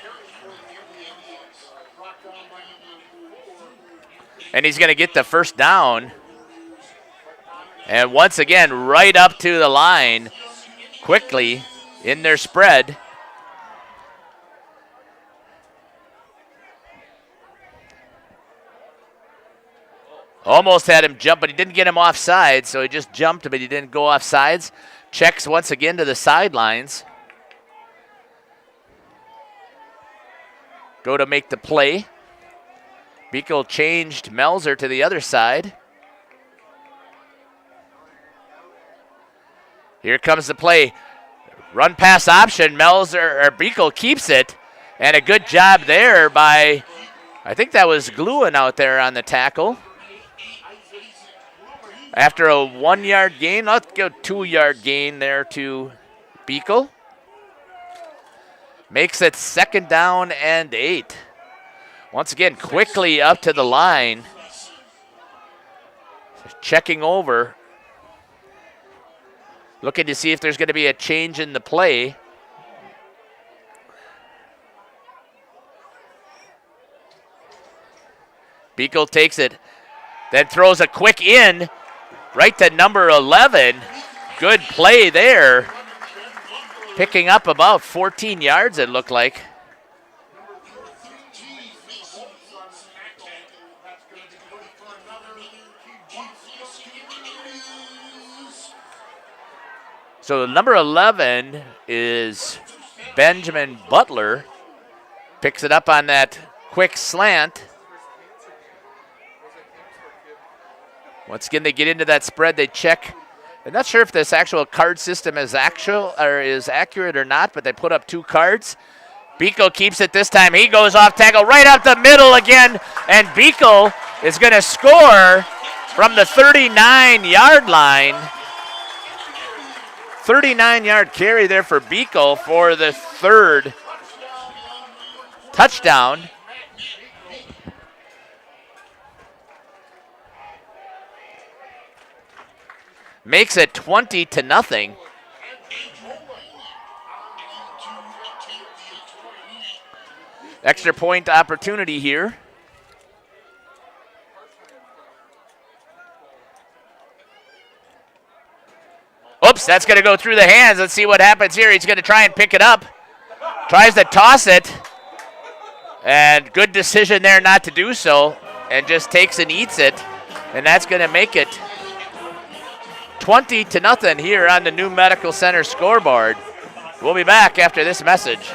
And he's going to get the first down. And once again, right up to the line, quickly in their spread. Almost had him jump, but he didn't get him offside, so he just jumped, but he didn't go off sides. Checks once again to the sidelines. Go to make the play. Beekle changed Melzer to the other side. Here comes the play. Run pass option. Beekle keeps it. And a good job there by, I think that was Gluin out there on the tackle. After a 1 yard gain, let's go 2 yard gain there to Beekle. Makes it 2nd down and 8. Once again, quickly up to the line. Checking over. Looking to see if there's going to be a change in the play. Beekle takes it, then throws a quick in right to number 11. Good play there. Picking up about 14 yards, it looked like. So number 11 is Benjamin Butler. Picks it up on that quick slant. Once again, they get into that spread. They check. I'm not sure if this actual card system is accurate or not, but they put up 2 cards. Beekle keeps it this time. He goes off tackle right up the middle again, and Beekle is going to score from the 39-yard line. 39-yard carry there for Beekle for the 3rd touchdown. Makes it 20-0. Extra point opportunity here. Oops, that's going to go through the hands. Let's see what happens here. He's going to try and pick it up. Tries to toss it. And good decision there not to do so. And just takes and eats it. And that's going to make it 20-0 here on the New Medical Center scoreboard. We'll be back after this message.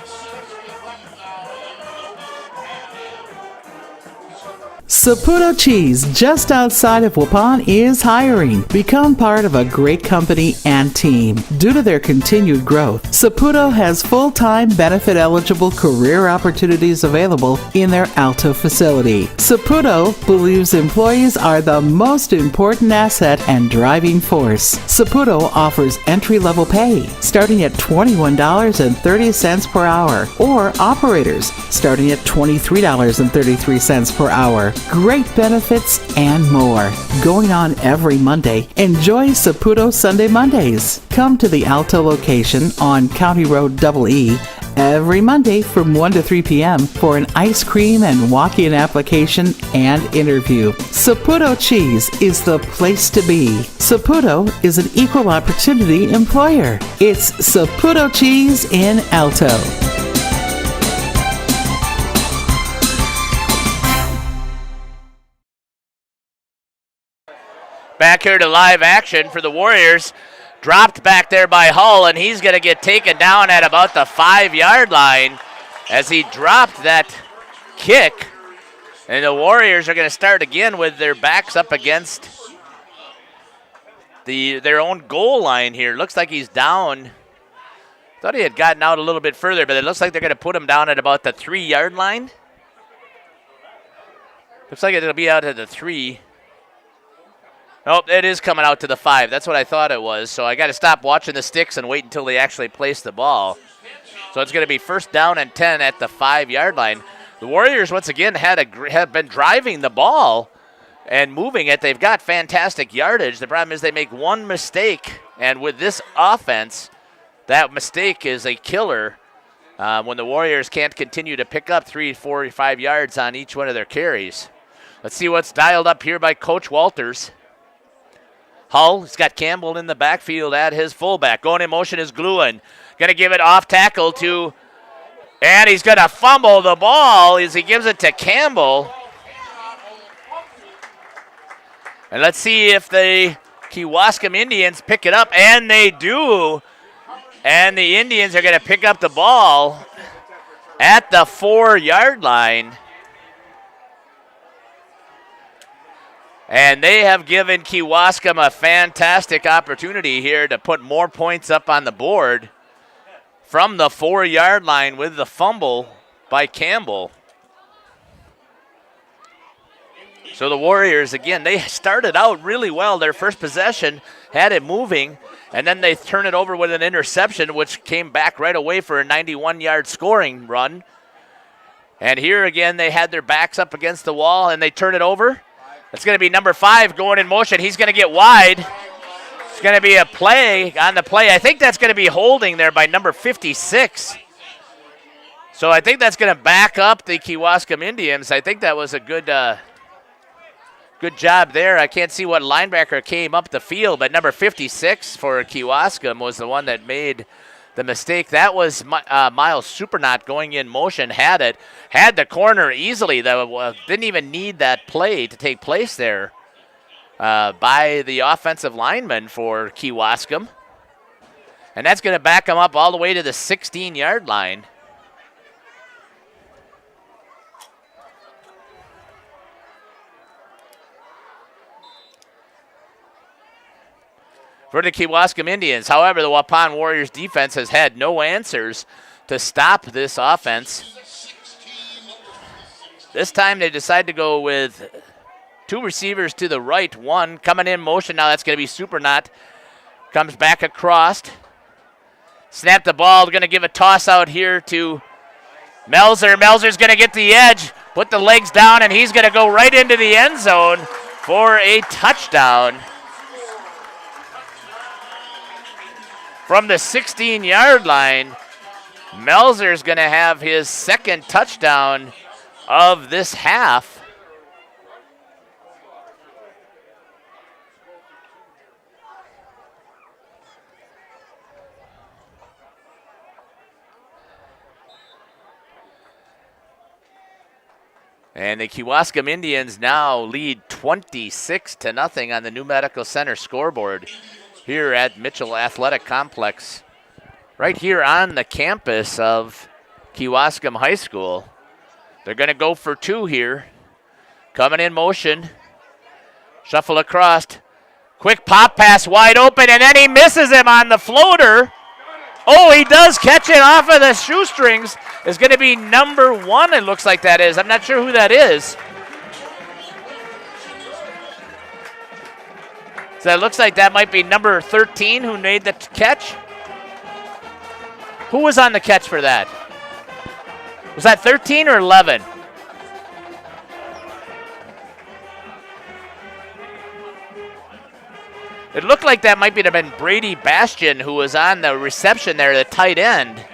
Saputo Cheese, just outside of Waupun, is hiring. Become part of a great company and team. Due to their continued growth, Saputo has full-time benefit-eligible career opportunities available in their Alto facility. Saputo believes employees are the most important asset and driving force. Saputo offers entry-level pay, starting at $21.30 per hour, or operators, starting at $23.33 per hour. Great benefits and more. Going on every Monday. Enjoy Saputo Sunday Mondays. Come to the Alto location on County Road EE every Monday from 1 to 3 p.m. for an ice cream and walk-in application and interview. Saputo Cheese is the place to be. Saputo is an equal opportunity employer. It's Saputo Cheese in Alto. Back here to live action for the Warriors. Dropped back there by Hull, and he's going to get taken down at about the 5-yard line as he dropped that kick. And the Warriors are going to start again with their backs up against their own goal line here. Looks like he's down. Thought he had gotten out a little bit further, but it looks like they're going to put him down at about the 3-yard line. Looks like it'll be out at the 3. Nope, it is coming out to the 5. That's what I thought it was. So I got to stop watching the sticks and wait until they actually place the ball. So it's going to be first down and 10 at the 5-yard line. The Warriors, once again, have been driving the ball and moving it. They've got fantastic yardage. The problem is they make one mistake, and with this offense, that mistake is a killer when the Warriors can't continue to pick up 3, 4, 5 yards on each one of their carries. Let's see what's dialed up here by Coach Walters. Hull has got Campbell in the backfield at his fullback. Going in motion is Gluen. Going to give it off tackle to, and he's going to fumble the ball as he gives it to Campbell. And let's see if the Kewaskum Indians pick it up, and they do. And the Indians are going to pick up the ball at the 4-yard line. And they have given Kewaskum a fantastic opportunity here to put more points up on the board from the 4-yard line with the fumble by Campbell. So the Warriors, again, they started out really well. Their first possession had it moving, and then they turn it over with an interception, which came back right away for a 91-yard scoring run. And here again, they had their backs up against the wall, and they turn it over. It's going to be number 5 going in motion. He's going to get wide. It's going to be a play on the play. I think that's going to be holding there by number 56. So I think that's going to back up the Kewaskum Indians. I think that was a good job there. I can't see what linebacker came up the field, but number 56 for Kewaskum was the one that made the mistake. That was Miles Supernaut going in motion, had the corner easily, though. Didn't even need that play to take place there by the offensive lineman for Kewaskum. And that's going to back him up all the way to the 16-yard line. For the Kewaskum Indians. However, the Waupun Warriors defense has had no answers to stop this offense. This time they decide to go with 2 receivers to the right, 1 coming in motion. Now that's going to be Supernaut. Comes back across. Snap the ball. Going to give a toss out here to Melzer. Melzer's going to get the edge, put the legs down, and he's going to go right into the end zone for a touchdown. From the 16-yard line, Melzer's going to have his second touchdown of this half. And the Kewaskum Indians now lead 26-0 on the New Medical Center scoreboard here at Mitchell Athletic Complex, right here on the campus of Kewaskum High School. They're going to go for 2 here. Coming in motion. Shuffle across. Quick pop pass wide open, and then he misses him on the floater. Oh, he does catch it off of the shoestrings. It's going to be number 1, it looks like that is. I'm not sure who that is. So it looks like that might be number 13 who made the catch. Who was on the catch for that? Was that 13 or 11? It looked like that might have been Brady Bastian who was on the reception there, the tight end.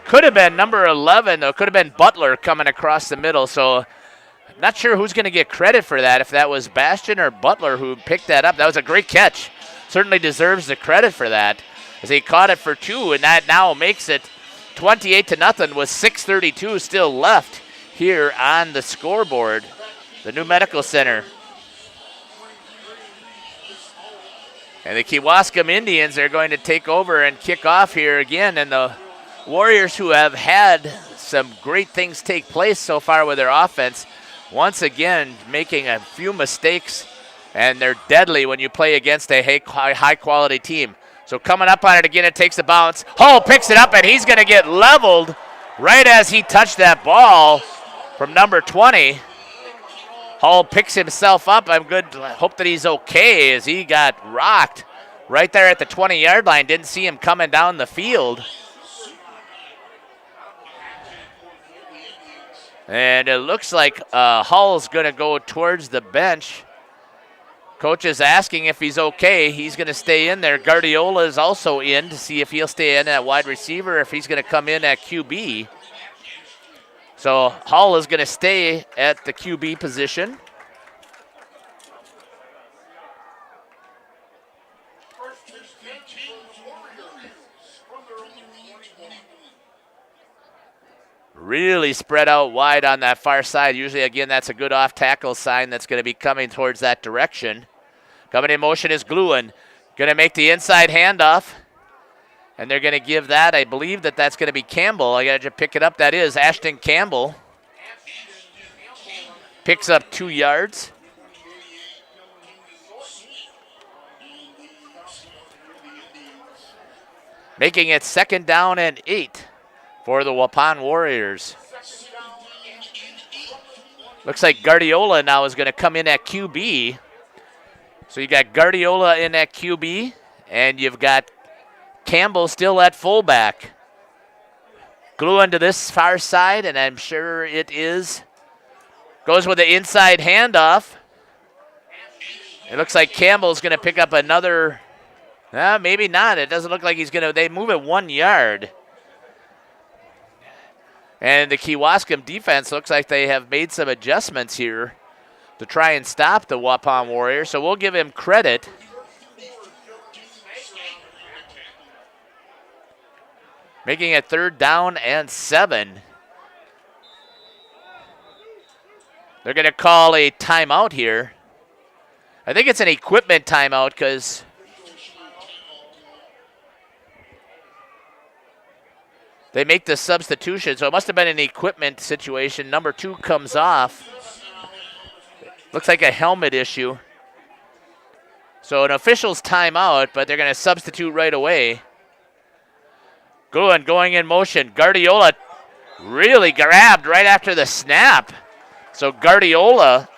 Could have been number 11, though. Could have been Butler coming across the middle. So not sure who's going to get credit for that, if that was Bastian or Butler who picked that up. That was a great catch. Certainly deserves the credit for that, as he caught it for 2, and that now makes it 28-0 with 6:32 still left here on the scoreboard. The New Medical Center. And the Kewaskum Indians are going to take over and kick off here again, and the Warriors, who have had some great things take place so far with their offense, once again making a few mistakes And they're deadly when you play against a high-quality team. So coming up on it again, it takes the bounce. Hull picks it up, and he's going to get leveled right as he touched that ball from number 20. Hull picks himself up. I'm good. Hope that he's okay as he got rocked right there at the 20-yard line. Didn't see him coming down the field. And it looks like Hull's going to go towards the bench. Coach is asking if he's okay. He's going to stay in there. Guardiola is also in to see if he'll stay in at wide receiver, if he's going to come in at QB. So Hull is going to stay at the QB position. Really spread out wide on that far side. Usually, again, that's a good off-tackle sign that's going to be coming towards that direction. Coming in motion is Gluin. Going to make the inside handoff. And they're going to give that, I believe that's going to be Campbell. I got to just pick it up. That is Ashton Campbell. Picks up 2 yards. Making it 2nd down and 8 for the Waupun Warriors. Looks like Guardiola now is going to come in at QB. So you got Guardiola in at QB, and you've got Campbell still at fullback. Gluin to this far side, and I'm sure it is. Goes with the inside handoff. It looks like Campbell's going to pick up another. Maybe not. It doesn't look like he's going to. They move it 1 yard. And the Kewaskum defense looks like they have made some adjustments here to try and stop the Waupun Warriors. So we'll give him credit. Making it 3rd down and 7. They're going to call a timeout here. I think it's an equipment timeout because they make the substitution, so it must have been an equipment situation. Number 2 comes off. Looks like a helmet issue. So an official's timeout, but they're going to substitute right away. Going in motion. Guardiola really grabbed right after the snap. So Guardiola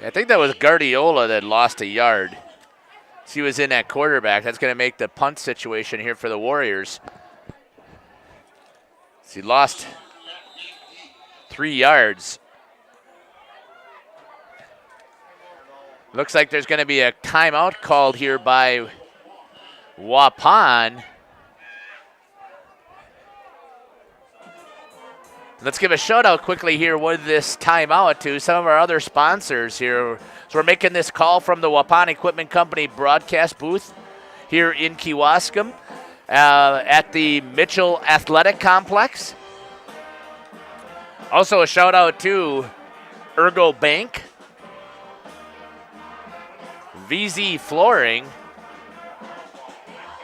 I think that was Guardiola that lost a yard. He was in at quarterback. That's going to make the punt situation here for the Warriors. So he lost 3 yards. Looks like there's going to be a timeout called here by Waupun. Let's give a shout out quickly here with this timeout to some of our other sponsors here. So we're making this call from the Waupun Equipment Company broadcast booth here in Kewaskum at the Mitchell Athletic Complex. Also a shout out to Ergo Bank, VZ Flooring,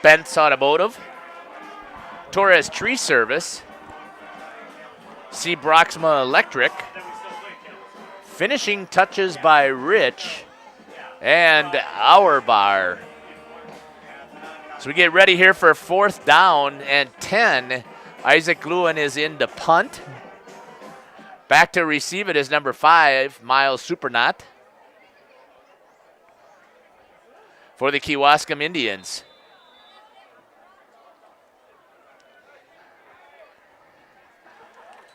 Bent's Automotive, Torres Tree Service, C. Broxma Electric, Finishing Touches by Rich, and Our Bar. So we get ready here for 4th down and 10. Isaac Gluin is in to punt. Back to receive it is number 5, Miles Supernaut, for the Kewaskum Indians.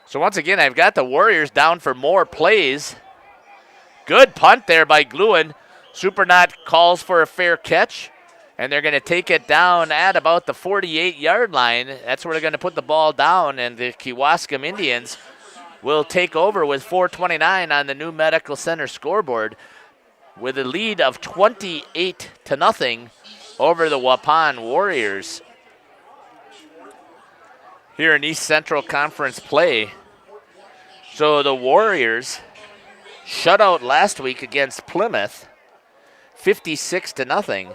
So once again, I've got the Warriors down for more plays. Good punt there by Gluin. Supernaut calls for a fair catch, and they're going to take it down at about the 48-yard line. That's where they're going to put the ball down, and the Kewaskum Indians will take over with 4:29 on the new Medical Center scoreboard with a lead of 28-0 over the Waupun Warriors here in East Central Conference play. So the Warriors shutout last week against Plymouth, 56-0.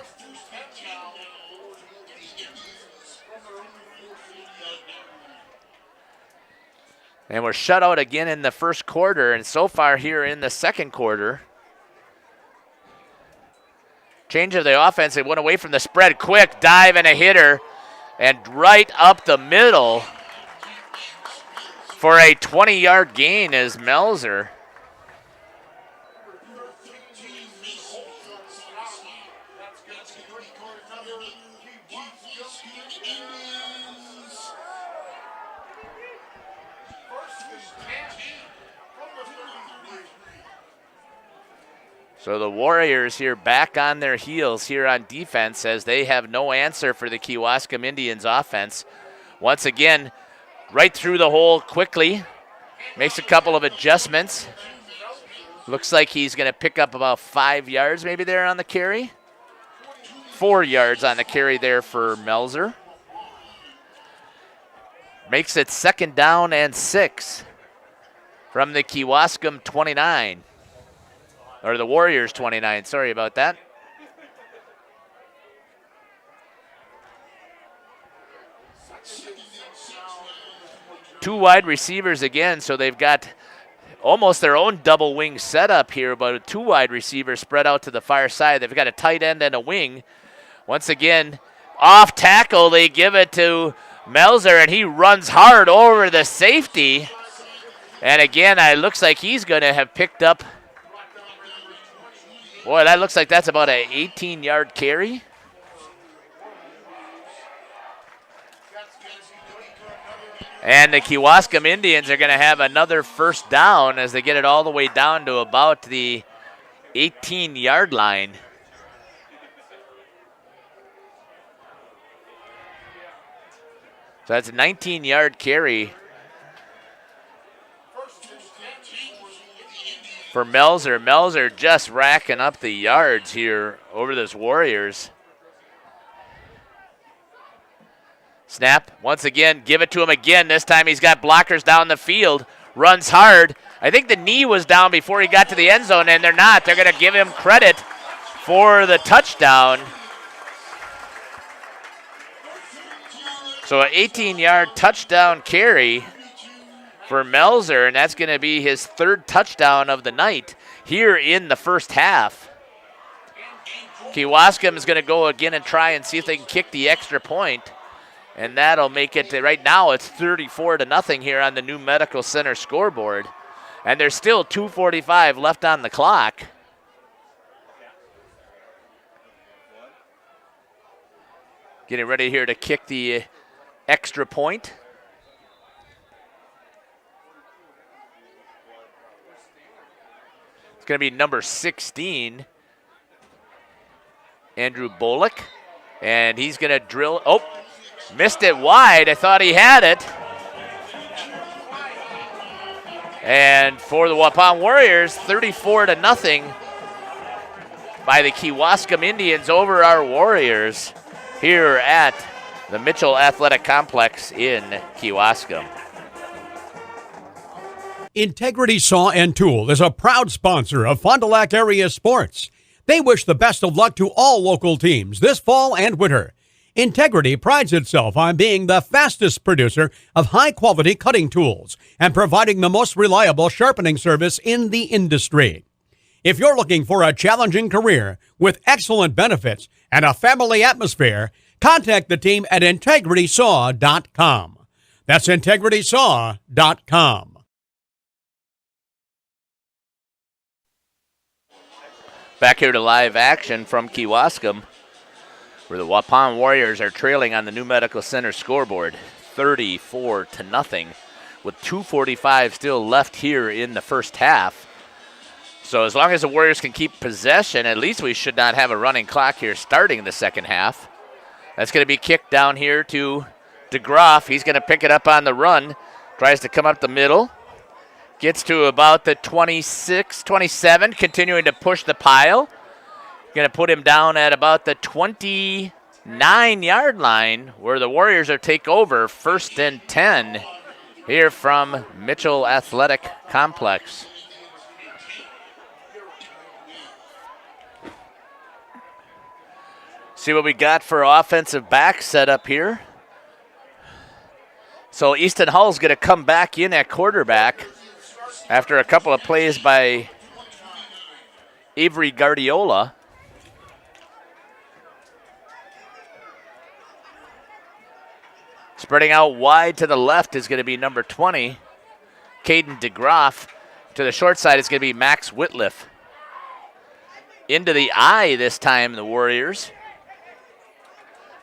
And we're shut out again in the first quarter, and so far here in the second quarter. Change of the offense, they went away from the spread. Quick dive and a hitter, and right up the middle for a 20-yard gain is Melzer. So the Warriors here back on their heels here on defense as they have no answer for the Kewaskum Indians offense. Once again, right through the hole quickly. Makes a couple of adjustments. Looks like he's going to pick up about 5 yards maybe there on the carry. 4 yards on the carry there for Melzer. Makes it 2nd down and 6 from the Kewaskum 29. Or the Warriors 29, sorry about that. Two wide receivers again, so they've got almost their own double wing setup here, but 2 wide receivers spread out to the far side. They've got a tight end and a wing. Once again, off tackle, they give it to Melzer, and he runs hard over the safety. And again, it looks like he's going to have picked up. Boy, that looks like that's about an 18-yard carry. And the Kewaskum Indians are going to have another first down as they get it all the way down to about the 18-yard line. So that's a 19-yard carry for Melzer. Melzer just racking up the yards here over this Warriors. Snap, once again, give it to him again. This time he's got blockers down the field, runs hard. I think the knee was down before he got to the end zone, and they're not. They're going to give him credit for the touchdown. So an 18-yard touchdown carry for Melzer, and that's going to be his 3rd touchdown of the night here in the first half. Kewaskum is going to go again and try and see if they can kick the extra point, and that'll make it, right now it's 34-0 here on the New Medical Center scoreboard, and there's still 2:45 left on the clock. Getting ready here to kick the extra point. It's going to be number 16, Andrew Bullock, and he's going to drill. Oh, missed it wide. I thought he had it. And for the Waupun Warriors, 34-0 by the Kewaskum Indians over our Warriors here at the Mitchell Athletic Complex in Kewaskum. Integrity Saw and Tool is a proud sponsor of Fond du Lac area sports. They wish the best of luck to all local teams this fall and winter. Integrity prides itself on being the fastest producer of high-quality cutting tools and providing the most reliable sharpening service in the industry. If you're looking for a challenging career with excellent benefits and a family atmosphere, contact the team at integritysaw.com. That's integritysaw.com. Back here to live action from Kewaskum, where the Waupun Warriors are trailing on the New Medical Center scoreboard, 34-0, with 2:45 still left here in the first half. So as long as the Warriors can keep possession, at least we should not have a running clock here starting the second half. That's going to be kicked down here to DeGroff. He's going to pick it up on the run, tries to come up the middle. Gets to about the 26, 27, continuing to push the pile. Going to put him down at about the 29-yard line where the Warriors are take over 1st and 10 here from Mitchell Athletic Complex. See what we got for offensive back setup here. So Easton Hull's going to come back in at quarterback after a couple of plays by Avery Guardiola. Spreading out wide to the left is going to be number 20, Caden DeGroff. To the short side is going to be Max Whitliff. Into the eye this time, the Warriors.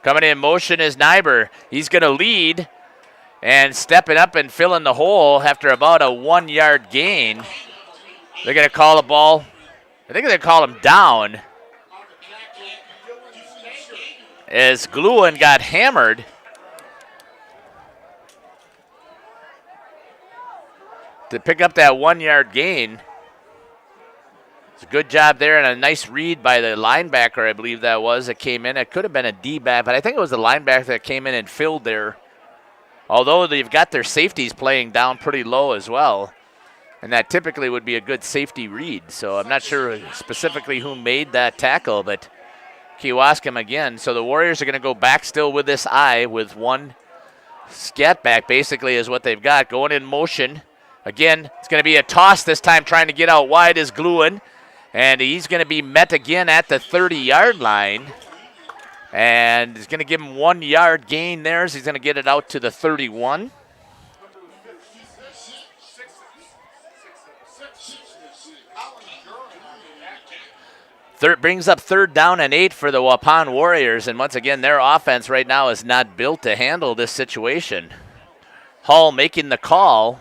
Coming in motion is Nyber. He's going to lead and stepping up and filling the hole after about a 1 yard gain. They're going to call the ball. I think they're going to call him down as Gluin got hammered. To pick up that 1 yard gain. It's a good job there and a nice read by the linebacker, I believe that was, that came in. It could have been a D-back, but I think it was the linebacker that came in and filled there. Although they've got their safeties playing down pretty low as well. And that typically would be a good safety read. So I'm not sure specifically who made that tackle, but Kewaskum again. So the Warriors are going to go back still with this eye with one scat back basically is what they've got. Going in motion. Again, it's going to be a toss this time, trying to get out wide is Gluin. And he's going to be met again at the 30-yard line. And he's going to give him 1 yard gain there, so he's going to get it out to the 31. Brings up 3rd down and 8 for the Waupun Warriors. And once again, their offense right now is not built to handle this situation. Hall making the call.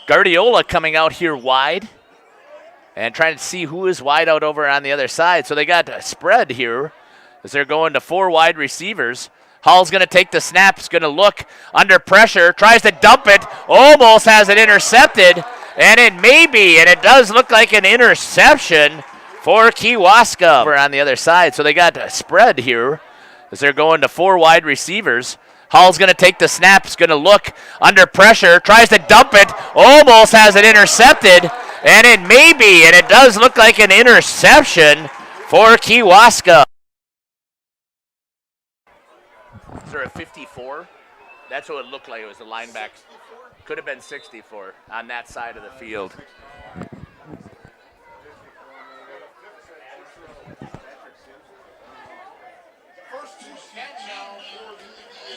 Guardiola coming out here wide and trying to see who is wide out over on the other side. So they got a spread here as they're going to 4 wide receivers. Hall's going to take the snap. He's going to look under pressure, tries to dump it, almost has it intercepted, and it may be, and it does look like an interception for Kewaskum over on the other side. So they got a spread here as they're going to 4 wide receivers. Hall's going to take the snap. He's going to look under pressure, tries to dump it, almost has it intercepted, and it may be, and it does look like an interception for Kewaskum. Is there a 54? That's what it looked like. It was the linebacker. Could have been 64 on that side of the field.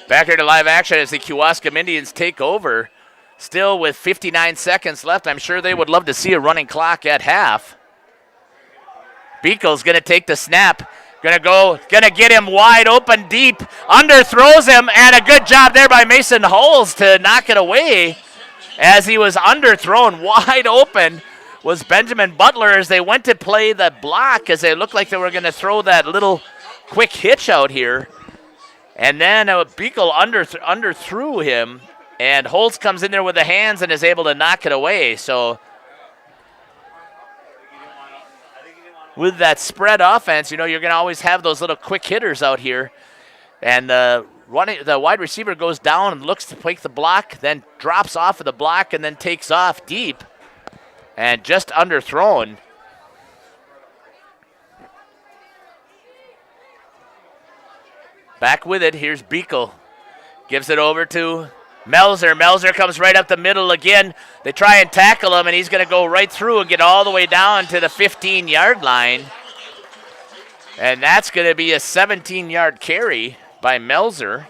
Back here to live action as the Kewaskum Indians take over. Still with 59 seconds left. I'm sure they would love to see a running clock at half. Beekle's going to take the snap. Going to get him wide open deep. Underthrows him, and a good job there by Mason Holes to knock it away as he was underthrown wide open was Benjamin Butler as they went to play the block as they looked like they were going to throw that little quick hitch out here. And then Beekle underthrew him, and Holtz comes in there with the hands and is able to knock it away. So with that spread offense, you're going to always have those little quick hitters out here. And the wide receiver goes down and looks to take the block, then drops off of the block and then takes off deep and just underthrown. Back with it, here's Beekle. Gives it over to Melzer. Melzer comes right up the middle again. They try and tackle him, and he's going to go right through and get all the way down to the 15-yard line. And that's going to be a 17-yard carry by Melzer.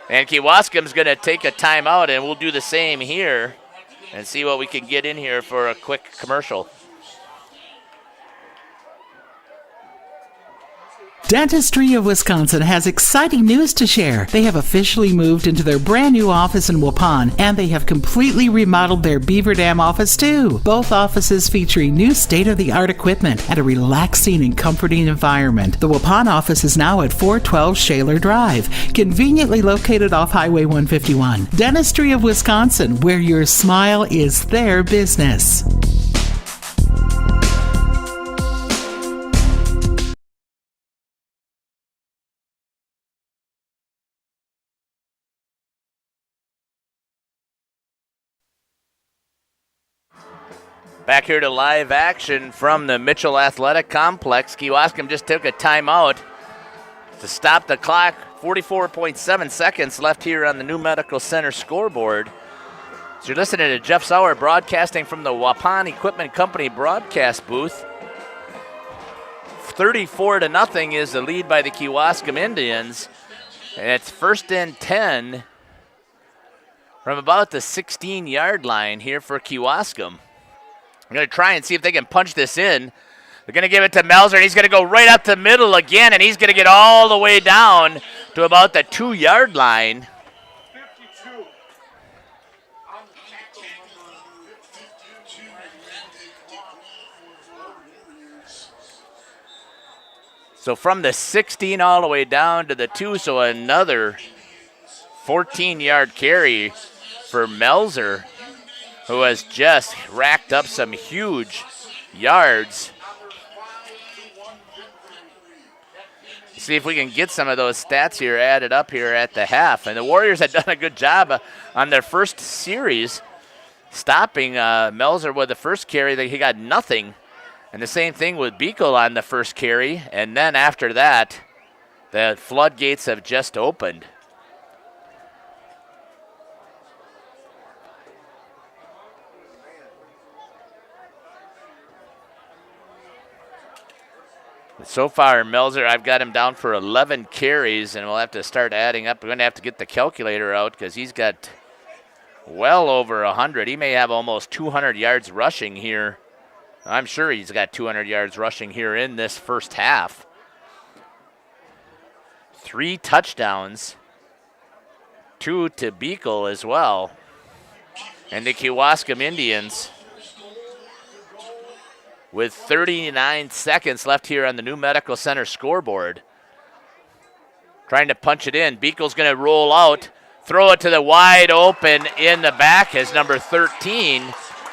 And Kewaskum's going to take a timeout, and we'll do the same here and see what we can get in here for a quick commercial. Dentistry of Wisconsin has exciting news to share. They have officially moved into their brand new office in Waupun, and they have completely remodeled their Beaver Dam office too. Both offices featuring new state-of-the-art equipment and a relaxing and comforting environment. The Waupun office is now at 412 Shaler Drive, conveniently located off Highway 151. Dentistry of Wisconsin, where your smile is their business. Back here to live action from the Mitchell Athletic Complex. Kewaskum just took a timeout to stop the clock. 44.7 seconds left here on the New Medical Center scoreboard. So you're listening to Jeff Sauer broadcasting from the Waupun Equipment Company broadcast booth. 34-0 is the lead by the Kewaskum Indians. And it's 1st and 10 from about the 16-yard line here for Kewaskum. I'm going to try and see if they can punch this in. They're going to give it to Melzer, and he's going to go right up the middle again, and he's going to get all the way down to about the 2-yard line. 52. On the tackle number 52. So from the 16 all the way down to the 2, so another 14-yard carry for Melzer, who has just racked up some huge yards. See if we can get some of those stats here added up here at the half. And the Warriors had done a good job on their first series, stopping Melzer with the first carry. He got nothing. And the same thing with Beekle on the first carry. And then after that, the floodgates have just opened. So far, Melzer, I've got him down for 11 carries, and we'll have to start adding up. We're going to have to get the calculator out because he's got well over 100. He may have almost 200 yards rushing here. I'm sure he's got 200 yards rushing here in this first half. 3 touchdowns, 2 to Beekle as well. And the Kewaskum Indians, with 39 seconds left here on the New Medical Center scoreboard, trying to punch it in. Beekle's going to roll out, throw it to the wide open in the back as number 13,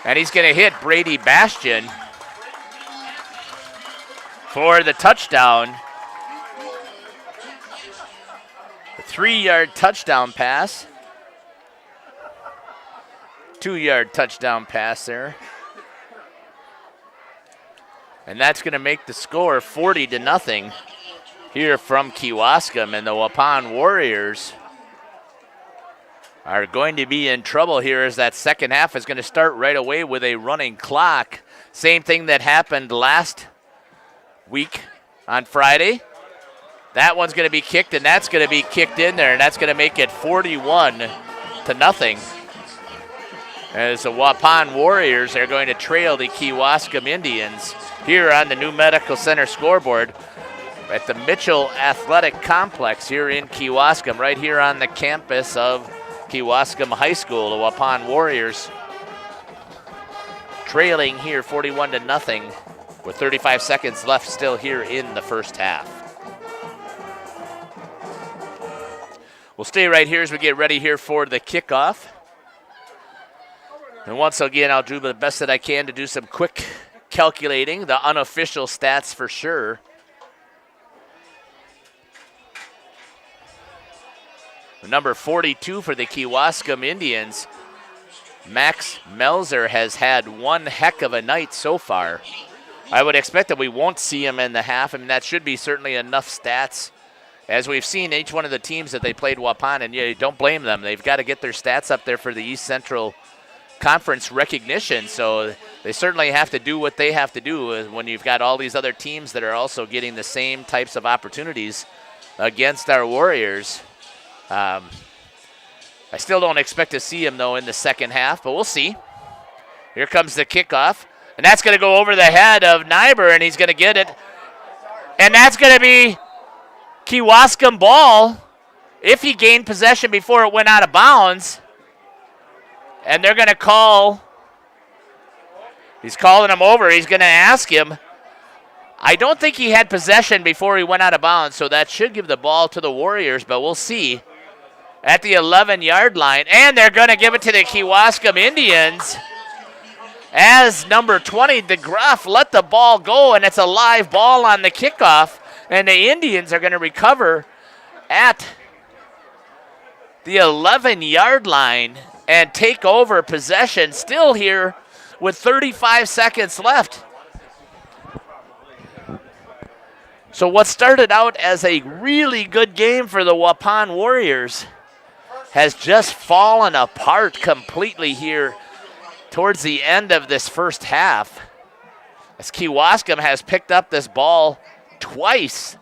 and he's going to hit Brady Bastian for the touchdown. A 3-yard touchdown pass. 2-yard touchdown pass there. And that's going to make the score 40-0 here from Kewaskum. And the Waupun Warriors are going to be in trouble here as that second half is going to start right away with a running clock. Same thing that happened last week on Friday. That one's going to be kicked, and that's going to be kicked in there, and that's going to make it 41-0. As the Waupun Warriors are going to trail the Kewaskum Indians here on the New Medical Center scoreboard at the Mitchell Athletic Complex here in Kewaskum, right here on the campus of Kewaskum High School. The Waupun Warriors trailing here 41-0 with 35 seconds left still here in the first half. We'll stay right here as we get ready here for the kickoff. And once again, I'll do the best that I can to do some quick calculating, the unofficial stats for sure. Number 42 for the Kewaskum Indians, Max Melzer, has had one heck of a night so far. I would expect that we won't see him in the half. I mean, that should be certainly enough stats. As we've seen each one of the teams that they played Waupun, and yeah, don't blame them. They've got to get their stats up there for the East Central Conference recognition, so they certainly have to do what they have to do when you've got all these other teams that are also getting the same types of opportunities against our Warriors. I still don't expect to see him, though, in the second half, but we'll see. Here comes the kickoff, and that's going to go over the head of Nyber, and he's going to get it. And that's going to be Kewaskum ball if he gained possession before it went out of bounds. And they're going to call, he's calling him over. He's going to ask him. I don't think he had possession before he went out of bounds, so that should give the ball to the Warriors, but we'll see. At the 11-yard line, and they're going to give it to the Kewaskum Indians as number 20, DeGruff, let the ball go, and it's a live ball on the kickoff, and the Indians are going to recover at the 11-yard line and take over possession. Still here with 35 seconds left. So what started out as a really good game for the Waupun Warriors has just fallen apart completely here towards the end of this first half, as Kewaskum has picked up this ball twice.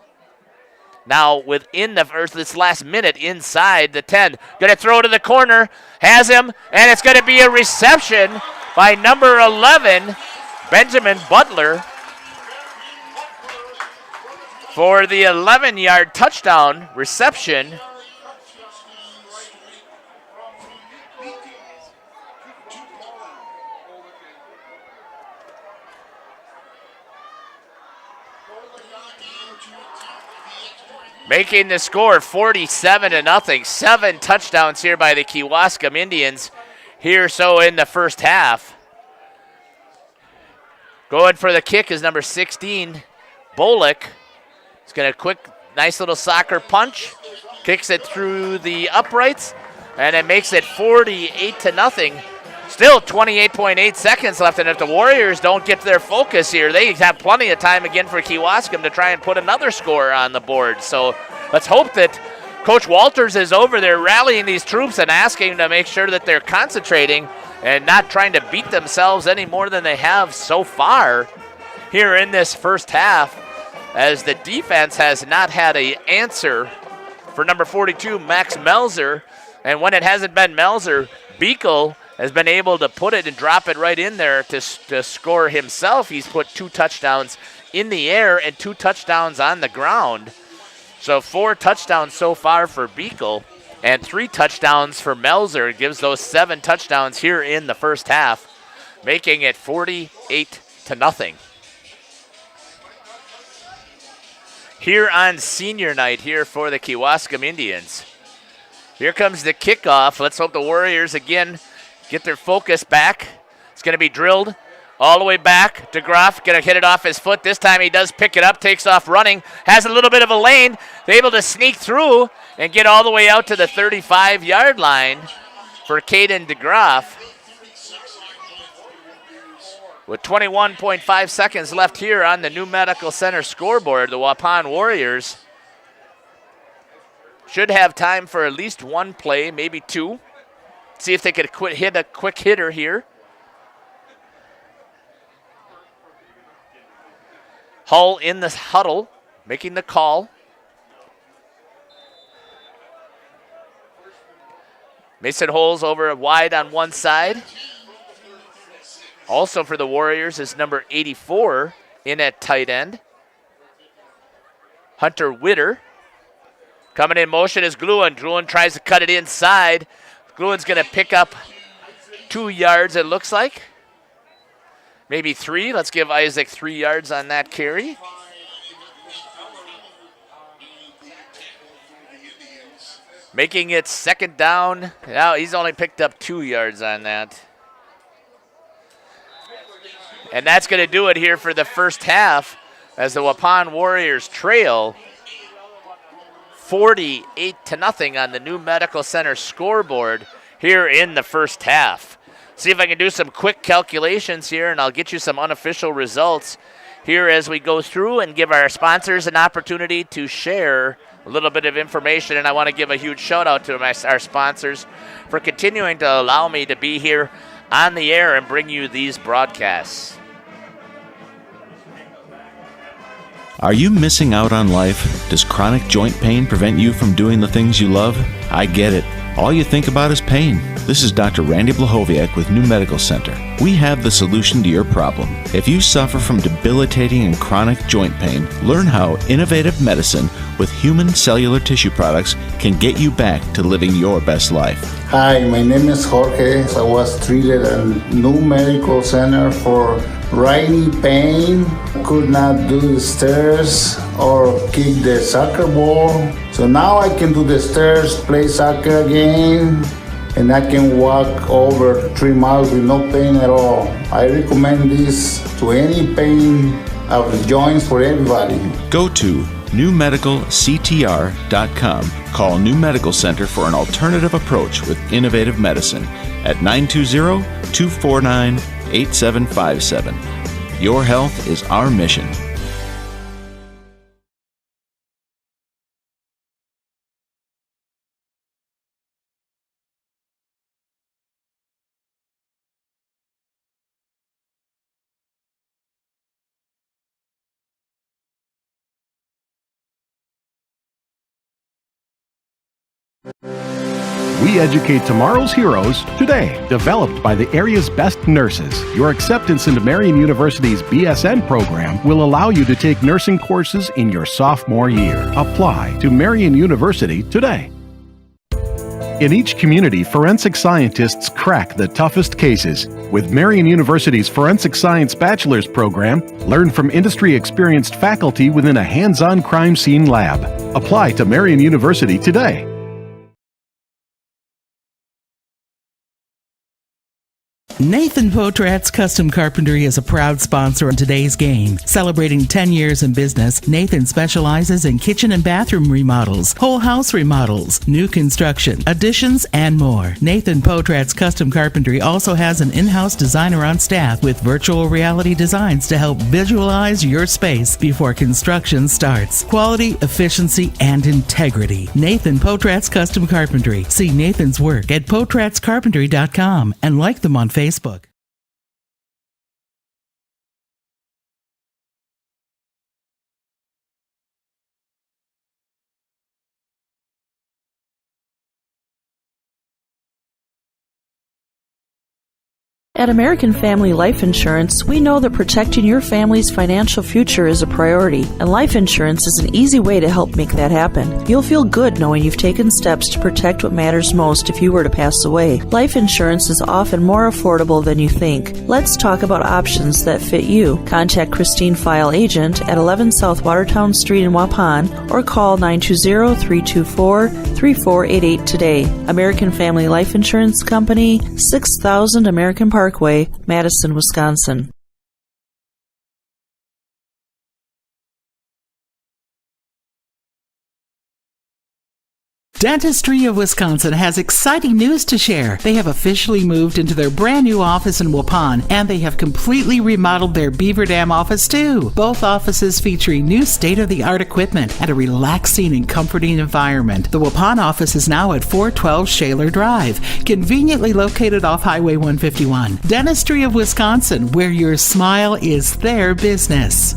Now within this last minute inside the 10. Going to throw to the corner, has him, and it's going to be a reception by number 11, Benjamin Butler, for the 11-yard touchdown reception. Making the score 47-0. 7 touchdowns here by the Kewaskum Indians here so in the first half. Going for the kick is number 16, Bolick. He's going to nice little soccer punch. Kicks it through the uprights, and it makes it 48-0. Still 28.8 seconds left, and if the Warriors don't get their focus here, they have plenty of time again for Kewaskum to try and put another score on the board. So let's hope that Coach Walters is over there rallying these troops and asking them to make sure that they're concentrating and not trying to beat themselves any more than they have so far here in this first half, as the defense has not had an answer for number 42, Max Melzer. And when it hasn't been Melzer, Beekle has been able to put it and drop it right in there to score himself. He's put 2 touchdowns in the air and 2 touchdowns on the ground. So 4 touchdowns so far for Beekle and 3 touchdowns for Melzer. It gives those 7 touchdowns here in the first half, making it 48-0. Here on senior night here for the Kewaskum Indians. Here comes the kickoff. Let's hope the Warriors again get their focus back. It's going to be drilled all the way back. DeGroff going to hit it off his foot. This time he does pick it up, takes off running, has a little bit of a lane. They're able to sneak through and get all the way out to the 35-yard line for Caden DeGroff. With 21.5 seconds left here on the New Medical Center scoreboard, the Waupun Warriors should have time for at least 1 play, maybe 2. See if they could hit a quick hitter here. Hull in the huddle, making the call. Mason Holes over wide on one side. Also for the Warriors is number 84 in at tight end, Hunter Witter. Coming in motion is Gluin. Gluin tries to cut it inside. Gluin's going to pick up 2 yards, it looks like. Maybe 3. Let's give Isaac 3 yards on that carry. Making it second down. Now he's only picked up 2 yards on that. And that's going to do it here for the first half as the Waupun Warriors trail 48-0 on the New Medical Center scoreboard here in the first half. See if I can do some quick calculations here, and I'll get you some unofficial results here as we go through and give our sponsors an opportunity to share a little bit of information. And I want to give a huge shout out to our sponsors for continuing to allow me to be here on the air and bring you these broadcasts. Are you missing out on life? Does chronic joint pain prevent you from doing the things you love? I get it. All you think about is pain. This is Dr. Randy Blahoviak with New Medical Center. We have the solution to your problem. If you suffer from debilitating and chronic joint pain, learn how innovative medicine with human cellular tissue products can get you back to living your best life. Hi, my name is Jorge. I was treated at New Medical Center for riding pain. Could not do the stairs or kick the soccer ball. So now I can do the stairs, play soccer again, and I can walk over 3 miles with no pain at all. I recommend this to any pain of the joints for everybody. Go to newmedicalctr.com. Call New Medical Center for an alternative approach with innovative medicine at 920-249-4600. 8757. Your health is our mission. We educate tomorrow's heroes today. Developed by the area's best nurses, your acceptance into Marian University's BSN program will allow you to take nursing courses in your sophomore year. Apply to Marian University today. In each community, forensic scientists crack the toughest cases. With Marian University's Forensic Science Bachelor's program, learn from industry-experienced faculty within a hands-on crime scene lab. Apply to Marian University today. Nathan Potrat's Custom Carpentry is a proud sponsor of today's game. Celebrating 10 years in business, Nathan specializes in kitchen and bathroom remodels, whole house remodels, new construction, additions, and more. Nathan Potrat's Custom Carpentry also has an in-house designer on staff with virtual reality designs to help visualize your space before construction starts. Quality, efficiency, and integrity. Nathan Potrat's Custom Carpentry. See Nathan's work at potratscarpentry.com and like them on Facebook. At American Family Life Insurance, we know that protecting your family's financial future is a priority, and life insurance is an easy way to help make that happen. You'll feel good knowing you've taken steps to protect what matters most if you were to pass away. Life insurance is often more affordable than you think. Let's talk about options that fit you. Contact Christine File Agent at 11 South Watertown Street in Waupun or call 920-324-3488 today. American Family Life Insurance Company, 6000 American Parkway, Madison, Wisconsin. Dentistry of Wisconsin has exciting news to share. They have officially moved into their brand new office in Waupun, and they have completely remodeled their Beaver Dam office too. Both offices featuring new state-of-the-art equipment and a relaxing and comforting environment. The Waupun office is now at 412 Shaler Drive, conveniently located off Highway 151. Dentistry of Wisconsin, where your smile is their business.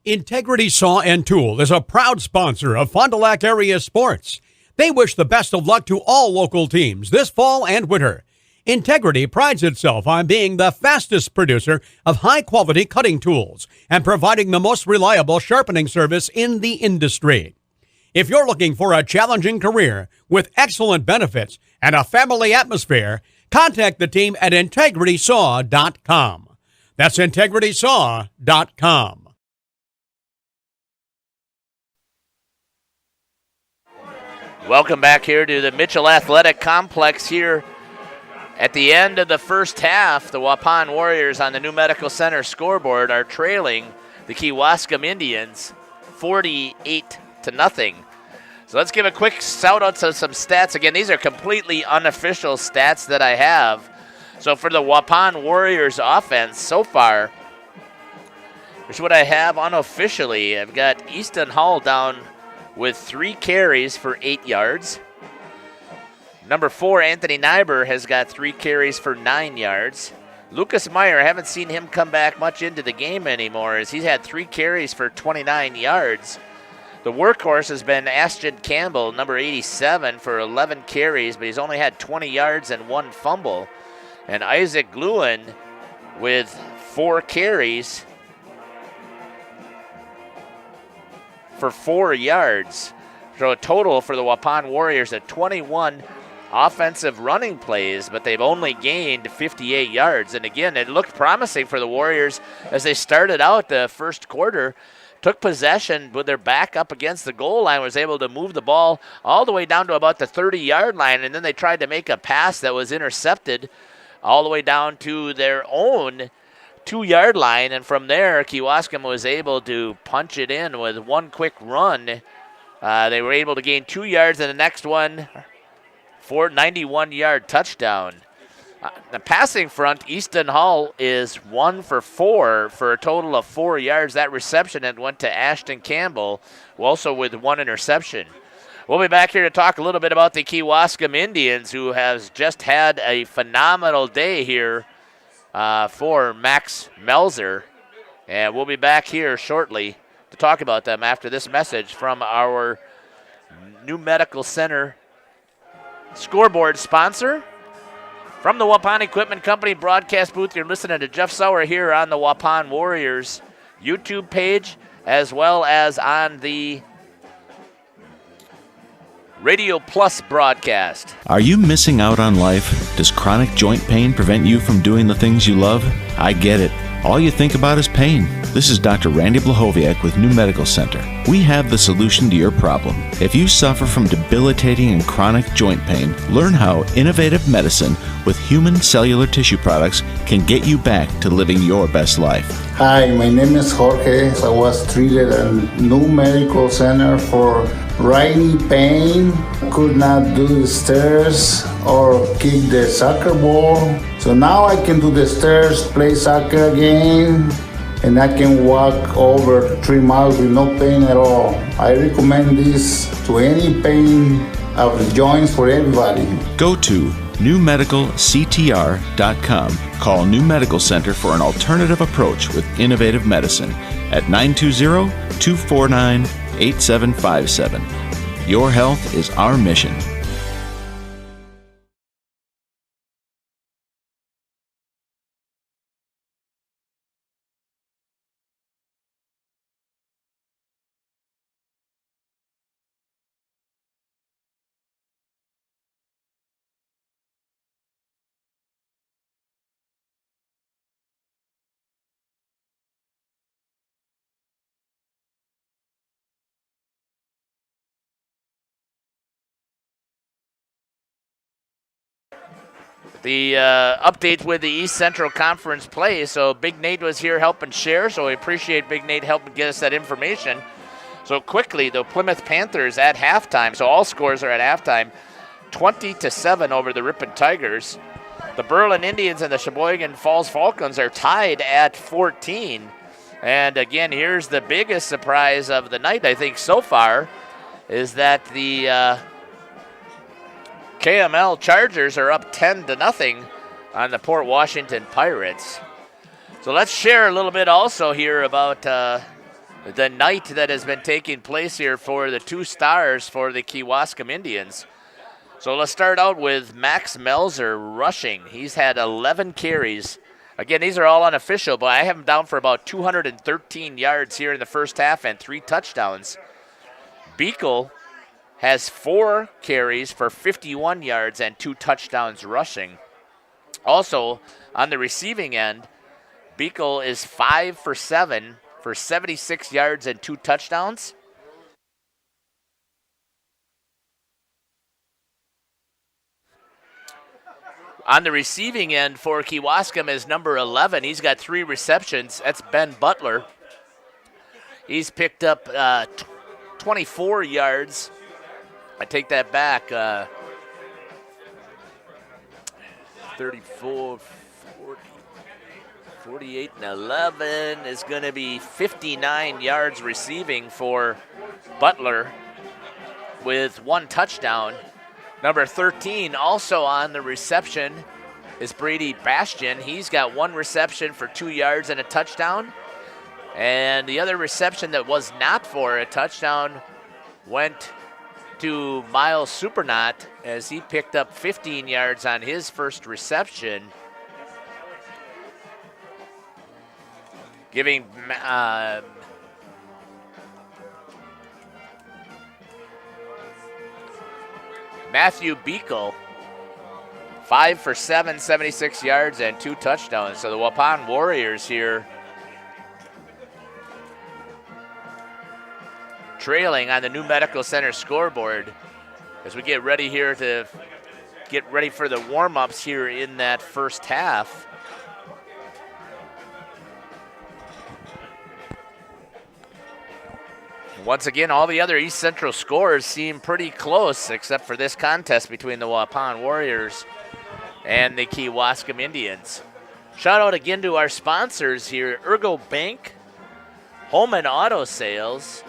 Integrity Saw and Tool is a proud sponsor of Fond du Lac area sports. They wish the best of luck to all local teams this fall and winter. Integrity prides itself on being the fastest producer of high-quality cutting tools and providing the most reliable sharpening service in the industry. If you're looking for a challenging career with excellent benefits and a family atmosphere, contact the team at integritysaw.com. That's integritysaw.com. Welcome back here to the Mitchell Athletic Complex here at the end of the first half. The Waupun Warriors on the New Medical Center scoreboard are trailing the Kewaskum Indians 48-0. So let's give a quick shout out to some stats. Again, these are completely unofficial stats that I have. So for the Waupun Warriors offense so far, here's what I have unofficially. I've got Easton Hall down with 3 carries for 8 yards. Number 4, Anthony Nyber, has got 3 carries for 9 yards. Lucas Meyer, I haven't seen him come back much into the game anymore, as he's had 3 carries for 29 yards. The workhorse has been Ashton Campbell, number 87, for 11 carries, but he's only had 20 yards and 1 fumble. And Isaac Gluen with 4 carries for 4 yards. So a total for the Waupun Warriors at 21 offensive running plays, but they've only gained 58 yards. And again, it looked promising for the Warriors as they started out the first quarter, took possession with their back up against the goal line, was able to move the ball all the way down to about the 30-yard line, and then they tried to make a pass that was intercepted all the way down to their own 2-yard line, and from there, Kewaskum was able to punch it in with one quick run. They were able to gain 2 yards, and the next one, 91-yard touchdown. The passing front, Easton Hall is 1 for 4 for a total of 4 yards. That reception that went to Ashton Campbell, also with 1 interception. We'll be back here to talk a little bit about the Kewaskum Indians, who has just had a phenomenal day here for Max Melzer. And we'll be back here shortly to talk about them after this message from our New Medical Center scoreboard sponsor. From the Waupun Equipment Company broadcast booth, you're listening to Jeff Sauer here on the Waupun Warriors YouTube page, as well as on the Radio Plus broadcast. Are you missing out on life? Does chronic joint pain prevent you from doing the things you love? I get it. All you think about is pain. This is Dr. Randy Blahoviak with New Medical Center. We have the solution to your problem. If you suffer from debilitating and chronic joint pain, learn how innovative medicine with human cellular tissue products can get you back to living your best life. Hi, my name is Jorge. I was treated at New Medical Center for rainy pain. Could not do the stairs or kick the soccer ball. So now I can do the stairs, play soccer again, and I can walk over 3 miles with no pain at all. I recommend this to any pain of the joints for everybody. Go to newmedicalctr.com. Call New Medical Center for an alternative approach with innovative medicine at 920-249-8757. Your health is our mission. The updates with the East Central Conference play. So Big Nate was here helping share, so we appreciate Big Nate helping get us that information. So quickly, the Plymouth Panthers at halftime, so all scores are at halftime, 20-7 over the Ripon Tigers. The Berlin Indians and the Sheboygan Falls Falcons are tied at 14. And again, here's the biggest surprise of the night, I think, so far, is that the KML Chargers are up 10-0 on the Port Washington Pirates. So let's share a little bit also here about the night that has been taking place here for the 2 stars for the Kewaskum Indians. So let's start out with Max Melzer rushing. He's had 11 carries. Again, these are all unofficial, but I have him down for about 213 yards here in the first half and 3 touchdowns. Beekle has 4 carries for 51 yards and 2 touchdowns rushing. Also, on the receiving end, Beekle is 5 for 7 for 76 yards and 2 touchdowns. On the receiving end for Kewaskum is number 11. He's got 3 receptions. That's Ben Butler. He's picked up 24 yards. I take that back. 34, 40, 48, and 11 is going to be 59 yards receiving for Butler with 1 touchdown. Number 13 also on the reception is Brady Bastian. He's got 1 reception for 2 yards and a touchdown. And the other reception that was not for a touchdown went to Miles Supernaut as he picked up 15 yards on his first reception, giving Matthew Beekle 5 for 7, 76 yards and 2 touchdowns. So the Waupun Warriors here trailing on the New Medical Center scoreboard as we get ready here to get ready for the warm-ups here in that first half. Once again, all the other East Central scores seem pretty close, except for this contest between the Waupun Warriors and the Kewaskum Indians. Shout out again to our sponsors here, Ergo Bank, Home and Auto Sales,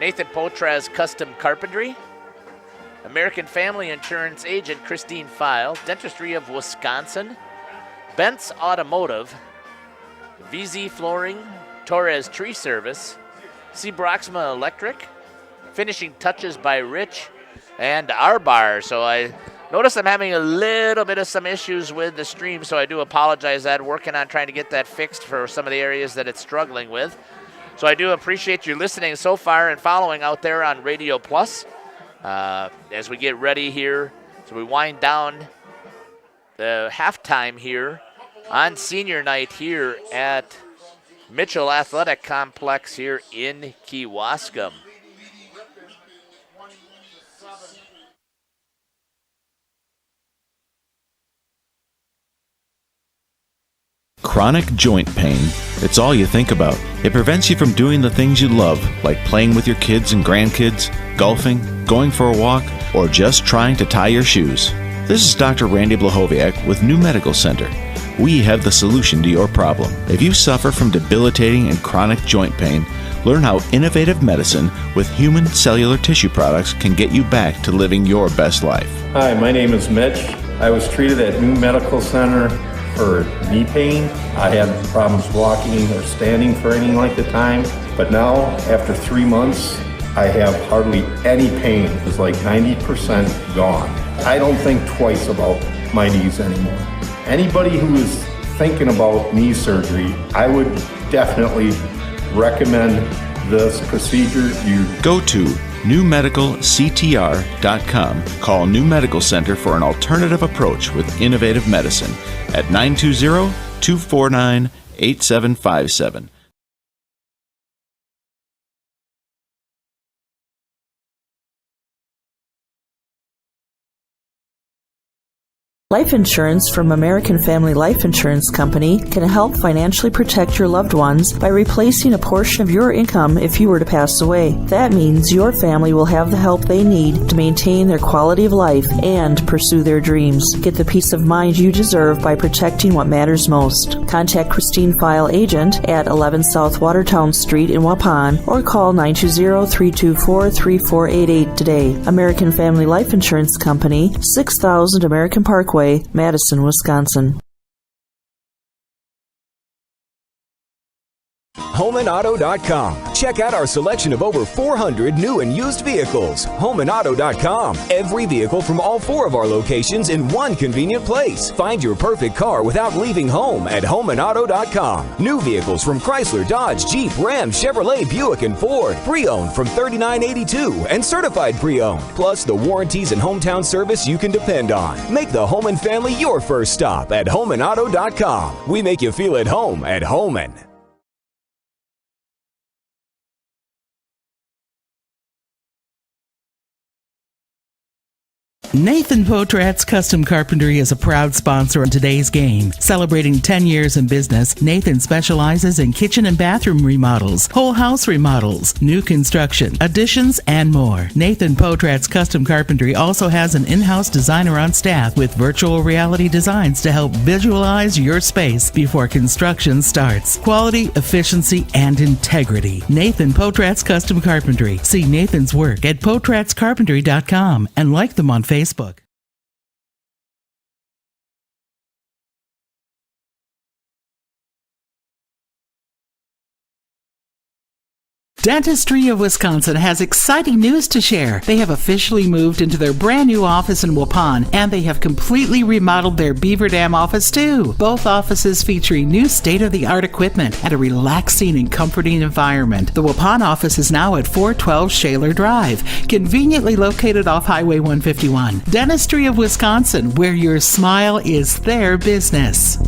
Nathan Potraz Custom Carpentry, American Family Insurance Agent Christine File, Dentistry of Wisconsin, Bent's Automotive, VZ Flooring, Torres Tree Service, C. Broxma Electric, Finishing Touches by Rich, and our bar. So I notice I'm having a little bit of some issues with the stream, so I do apologize that. Working on trying to get that fixed for some of the areas that it's struggling with. So I do appreciate you listening so far and following out there on Radio Plus. As we get ready here, so we wind down the halftime here on senior night here at Mitchell Athletic Complex here in Kewaskum. Chronic joint pain. It's all you think about. It prevents you from doing the things you love, like playing with your kids and grandkids, golfing, going for a walk, or just trying to tie your shoes. This is Dr. Randy Blahoviak with New Medical Center. We have the solution to your problem. If you suffer from debilitating and chronic joint pain, learn how innovative medicine with human cellular tissue products can get you back to living your best life. Hi, my name is Mitch. I was treated at New Medical Center for knee pain. I had problems walking or standing for any length of time, but now after 3 months, I have hardly any pain. It's like 90% gone. I don't think twice about my knees anymore. Anybody who is thinking about knee surgery, I would definitely recommend this procedure. You go to newmedicalctr.com. Call New Medical Center for an alternative approach with innovative medicine at 920-249-8757. Life insurance from American Family Life Insurance Company can help financially protect your loved ones by replacing a portion of your income if you were to pass away. That means your family will have the help they need to maintain their quality of life and pursue their dreams. Get the peace of mind you deserve by protecting what matters most. Contact Christine File Agent at 11 South Watertown Street in Waupun or call 920-324-3488 today. American Family Life Insurance Company, 6000 American Parkway, Madison, Wisconsin. HomeandAuto.com. Check out our selection of over 400 new and used vehicles. HomeandAuto.com. Every vehicle from all 4 of our locations in one convenient place. Find your perfect car without leaving home at HomeandAuto.com. New vehicles from Chrysler, Dodge, Jeep, Ram, Chevrolet, Buick, and Ford. Pre-owned from $39.82 and certified pre-owned. Plus the warranties and hometown service you can depend on. Make the home and family your first stop at HomeandAuto.com. We make you feel at home at Homan. Nathan Potrat's Custom Carpentry is a proud sponsor in today's game. Celebrating 10 years in business, Nathan specializes in kitchen and bathroom remodels, whole house remodels, new construction, additions, and more. Nathan Potrat's Custom Carpentry also has an in-house designer on staff with virtual reality designs to help visualize your space before construction starts. Quality, efficiency, and integrity. Nathan Potrat's Custom Carpentry. See Nathan's work at potratscarpentry.com and like them on Facebook. Dentistry of Wisconsin has exciting news to share. They have officially moved into their brand new office in Waupun, and they have completely remodeled their Beaver Dam office too. Both offices featuring new state-of-the-art equipment and a relaxing and comforting environment. The Waupun office is now at 412 Shaler Drive, conveniently located off Highway 151. Dentistry of Wisconsin, where your smile is their business.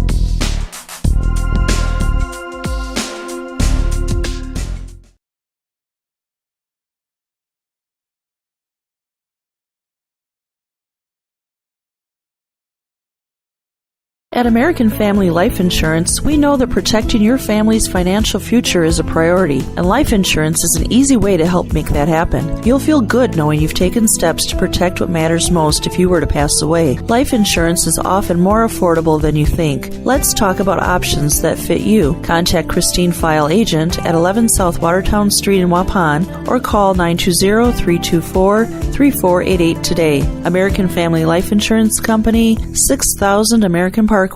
At American Family Life Insurance, we know that protecting your family's financial future is a priority, and life insurance is an easy way to help make that happen. You'll feel good knowing you've taken steps to protect what matters most if you were to pass away. Life insurance is often more affordable than you think. Let's talk about options that fit you. Contact Christine File Agent at 11 South Watertown Street in Waupun or call 920-324-3488 today. American Family Life Insurance Company, 6000 American Parkway,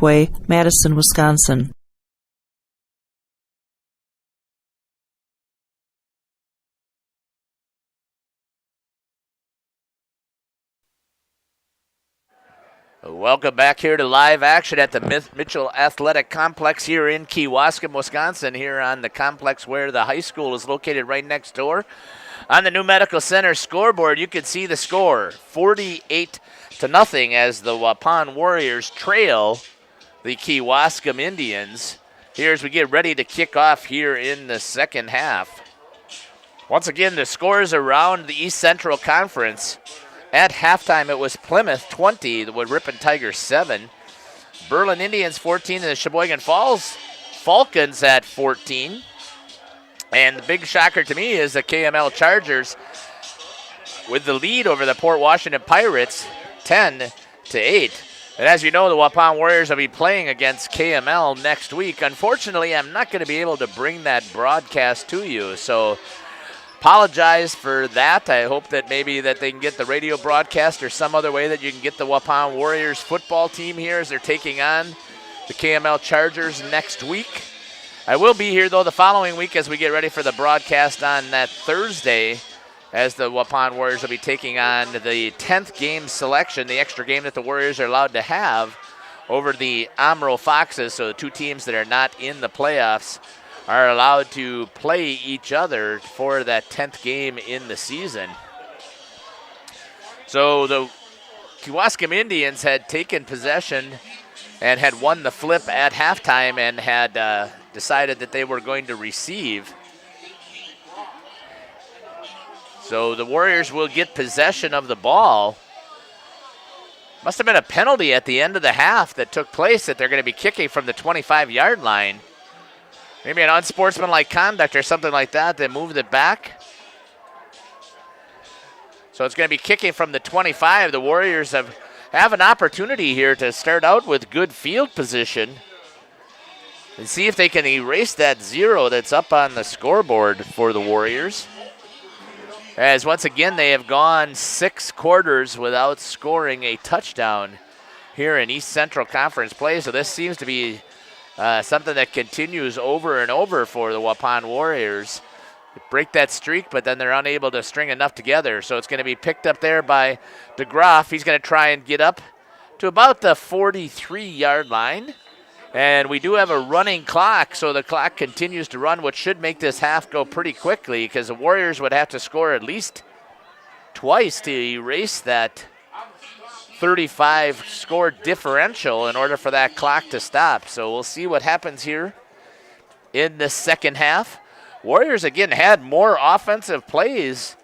Madison, Wisconsin. Welcome back here to live action at the Mitchell Athletic Complex here in Kewaskum, Wisconsin, here on the complex where the high school is located right next door. On the New Medical Center scoreboard, you can see the score, 48-0 as the Waupun Warriors trail the Kewaskum Indians here as we get ready to kick off here in the second half. Once again, the scores around the East Central Conference. At halftime, it was Plymouth 20, the Ripon Tigers 7. Berlin Indians 14, and the Sheboygan Falls Falcons at 14. And the big shocker to me is the KML Chargers with the lead over the Port Washington Pirates, 10-8. And as you know, the Waupun Warriors will be playing against KML next week. Unfortunately, I'm not going to be able to bring that broadcast to you, so apologize for that. I hope that maybe that they can get the radio broadcast or some other way that you can get the Waupun Warriors football team here as they're taking on the KML Chargers next week. I will be here, though, the following week as we get ready for the broadcast on that Thursday as the Waupun Warriors will be taking on the 10th game selection, the extra game that the Warriors are allowed to have over the Amro Foxes, so the two teams that are not in the playoffs are allowed to play each other for that 10th game in the season. So the Kewaskum Indians had taken possession and had won the flip at halftime and had decided that they were going to receive. So the Warriors will get possession of the ball. Must have been a penalty at the end of the half that took place that they're going to be kicking from the 25-yard line. Maybe an unsportsmanlike conduct or something like that. They moved it back. So it's going to be kicking from the 25. The Warriors have an opportunity here to start out with good field position and see if they can erase that 0 that's up on the scoreboard for the Warriors. As once again, they have gone 6 quarters without scoring a touchdown here in East Central Conference play. So this seems to be something that continues over and over for the Waupun Warriors. They break that streak, but then they're unable to string enough together. So it's going to be picked up there by DeGroff. He's going to try and get up to about the 43-yard line. And we do have a running clock, so the clock continues to run, which should make this half go pretty quickly because the Warriors would have to score at least twice to erase that 35 score differential in order for that clock to stop. So we'll see what happens here in the second half. Warriors, again, had more offensive plays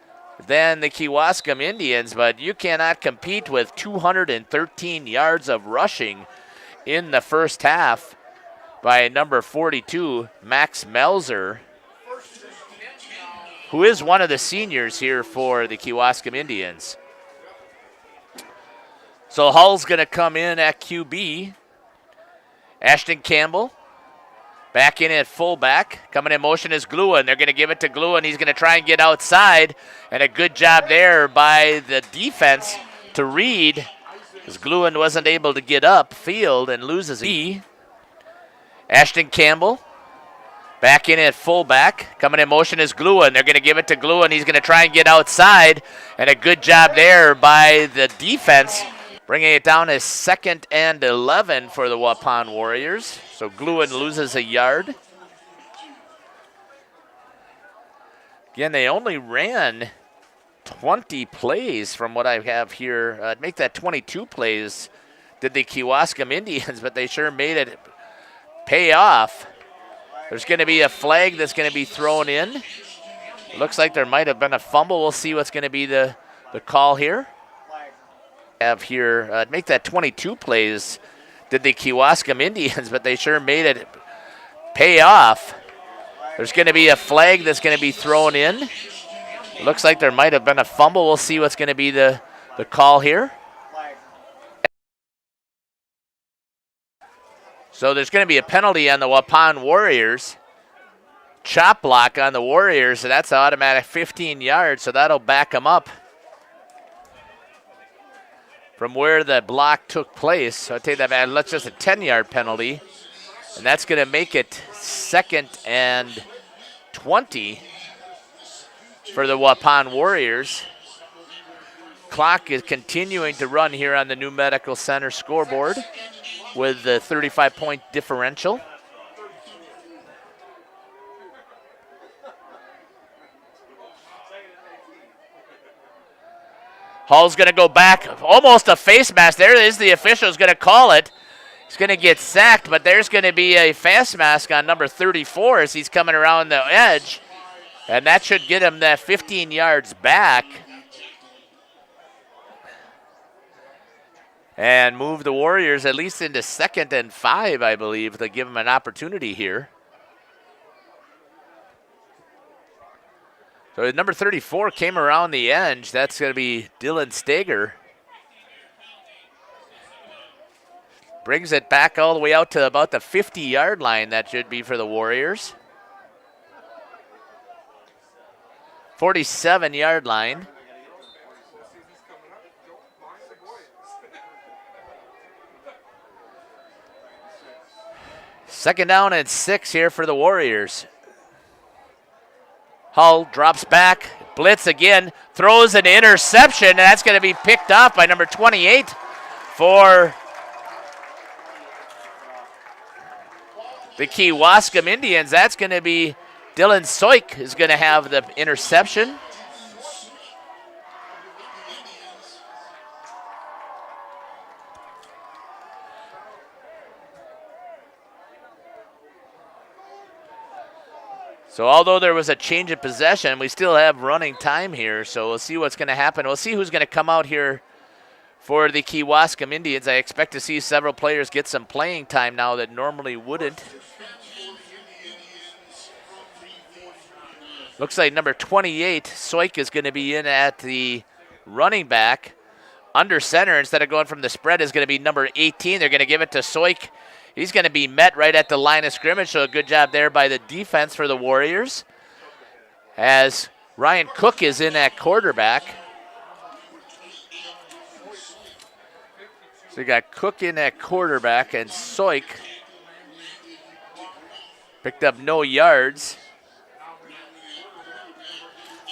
than the Kewaskum Indians, but you cannot compete with 213 yards of rushing in the first half by number 42, Max Melzer, who is one of the seniors here for the Kewaskum Indians. So Hull's going to come in at QB. Ashton Campbell back in at fullback. Coming in motion is Gluin. They're going to give it to Gluin. He's going to try and get outside. And a good job there by the defense to read, because Gluin wasn't able to get up field and loses E. Ashton Campbell back in at fullback. Coming in motion is Gluin. They're going to give it to Gluin. He's going to try and get outside. And a good job there by the defense, bringing it down as 2nd and 11 for the Waupun Warriors. So Gluin loses a yard. Again, they only ran 20 plays from what I have here. Make that 22 plays did the Kewaskum Indians, but they sure made it pay off. There's going to be a flag that's going to be thrown in. Looks like there might have been a fumble. We'll see what's going to be the call here. Have here, make that 22 plays did the Kewaskum Indians, but they sure made it pay off. There's going to be a flag that's going to be thrown in. Looks like there might have been a fumble. We'll see what's going to be the call here. So there's going to be a penalty on the Waupun Warriors. Chop block on the Warriors, so that's an automatic 15 yards, so that'll back them up from where the block took place. So I'll take that back. That's just a 10-yard penalty, and that's going to make it 2nd and 20 for the Waupun Warriors. Clock is continuing to run here on the New Medical Center scoreboard with the 35-point differential. Hall's going to go back, almost a face mask. There is the official is going to call it. He's going to get sacked, but there's going to be a face mask on number 34 as he's coming around the edge, and that should get him that 15 yards back and move the Warriors at least into 2nd and 5, I believe, to give them an opportunity here. So number 34 came around the edge. That's going to be Dylan Steger. Brings it back all the way out to about the 50-yard line. That should be for the Warriors. 47-yard line. Second down and 6 here for the Warriors. Hull drops back, blitz again, throws an interception, and that's going to be picked off by number 28 for the Kewaskum Indians. That's going to be Dylan Soik is going to have the interception. So although there was a change of possession, we still have running time here, so we'll see what's going to happen. We'll see who's going to come out here for the Kewaskum Indians. I expect to see several players get some playing time now that normally wouldn't. Looks like number 28, Soik, is going to be in at the running back. Under center, instead of going from the spread, is going to be number 18. They're going to give it to Soik. He's going to be met right at the line of scrimmage, so a good job there by the defense for the Warriors. As Ryan Cook is in at quarterback. So you got Cook in at quarterback, and Soik picked up no yards.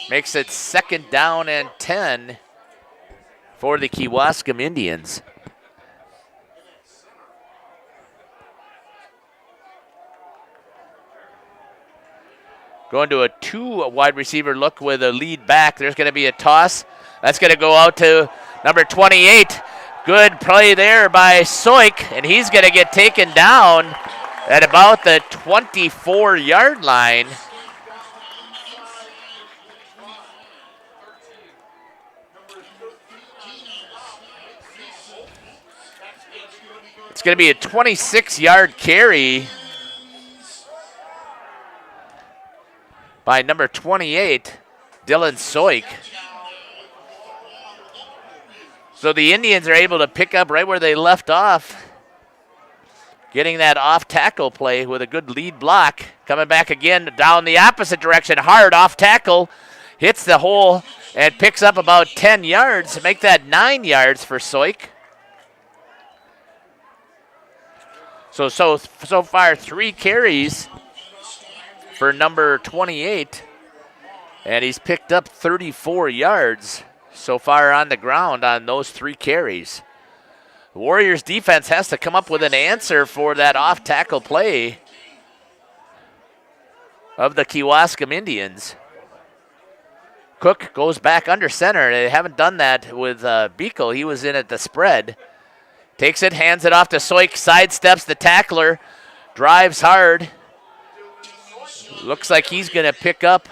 Makes it 2nd down and 10 for the Kewaskum Indians. Going to a 2 wide receiver look with a lead back. There's going to be a toss. That's going to go out to number 28. Good play there by Soik, and he's going to get taken down at about the 24-yard line. It's going to be a 26-yard carry by number 28, Dylan Soik. So the Indians are able to pick up right where they left off, getting that off tackle play with a good lead block. Coming back again down the opposite direction, hard off tackle, hits the hole and picks up about 10 yards, make that 9 yards for Soik. So far 3 carries for number 28, and he's picked up 34 yards so far on the ground on those 3 carries. The Warriors defense has to come up with an answer for that off-tackle play of the Kewaskum Indians. Cook goes back under center. They haven't done that with Beekle. He was in at the spread. Takes it, hands it off to Soik, sidesteps the tackler, drives hard. Looks like he's going to pick up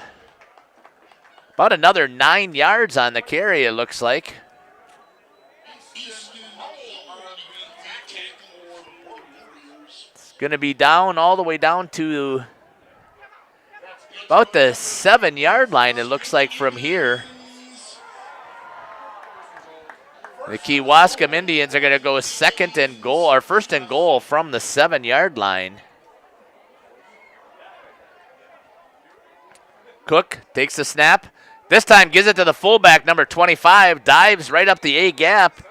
about another 9 yards on the carry, it looks like. Going to be down all the way down to about the 7-yard line, it looks like, from here. The Kewaskum Indians are going to go first and goal from the 7-yard line. Cook takes the snap. This time gives it to the fullback, number 25, dives right up the A gap,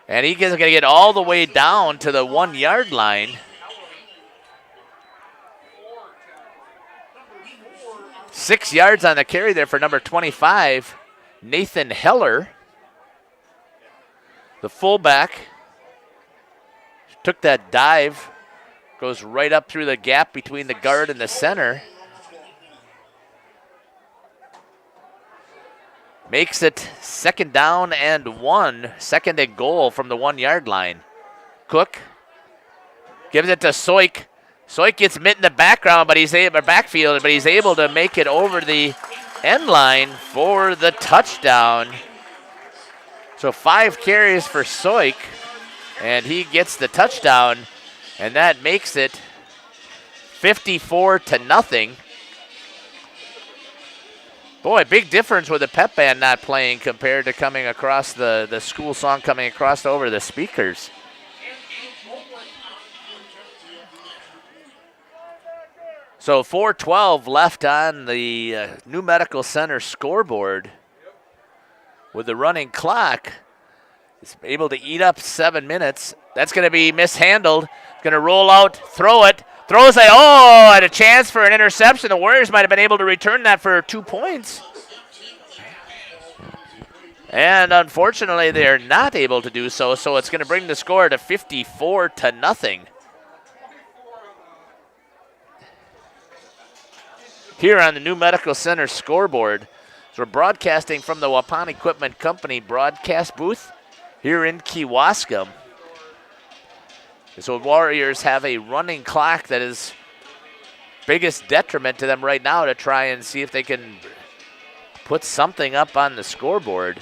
and he's going to get all the way down to the 1-yard line. 6 yards on the carry there for number 25, Nathan Heller. The fullback took that dive, goes right up through the gap between the guard and the center. Makes it 2nd down and 1, 2nd and goal from the 1-yard line. Cook gives it to Soik. Soik gets met in the backfield, but he's able to make it over the end line for the touchdown. So 5 carries for Soik, and he gets the touchdown, and that makes it 54-0. Boy, big difference with the pep band not playing compared to coming across the school song coming across over the speakers. So 4:12 left on the New Medical Center scoreboard. With the running clock, it's able to eat up 7 minutes. That's going to be mishandled. Going to roll out, throw it. Throws it, and a chance for an interception. The Warriors might have been able to return that for 2 points. And unfortunately, they're not able to do so, so it's going to bring the score to 54-0. Here on the New Medical Center scoreboard, so we're broadcasting from the Waupun Equipment Company broadcast booth here in Kewaskum. So Warriors have a running clock that is biggest detriment to them right now to try and see if they can put something up on the scoreboard.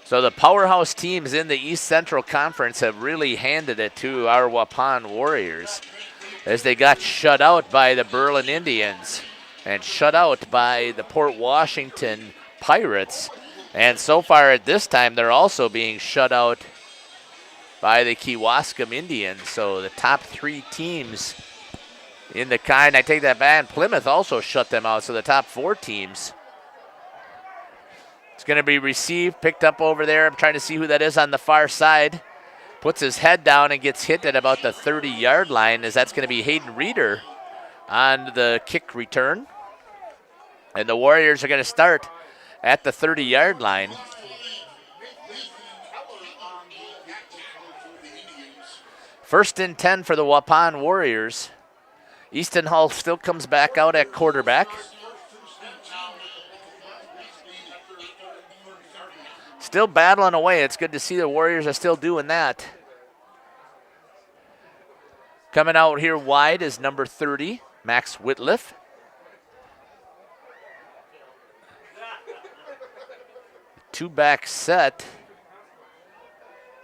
So the powerhouse teams in the East Central Conference have really handed it to our Waupun Warriors as they got shut out by the Berlin Indians and shut out by the Port Washington Pirates. And so far at this time, they're also being shut out by the Kewaskum Indians. So the top 3 teams in the kind, I take that back, Plymouth also shut them out. So the top 4 teams. It's going to be received, picked up over there. I'm trying to see who that is on the far side. Puts his head down and gets hit at about the 30-yard line, as that's going to be Hayden Reeder on the kick return. And the Warriors are going to start at the 30-yard line. First and 10 for the Waupun Warriors. Easton Hall still comes back out at quarterback. Still battling away. It's good to see the Warriors are still doing that. Coming out here wide is number 30, Max Whitliff. Two-back set.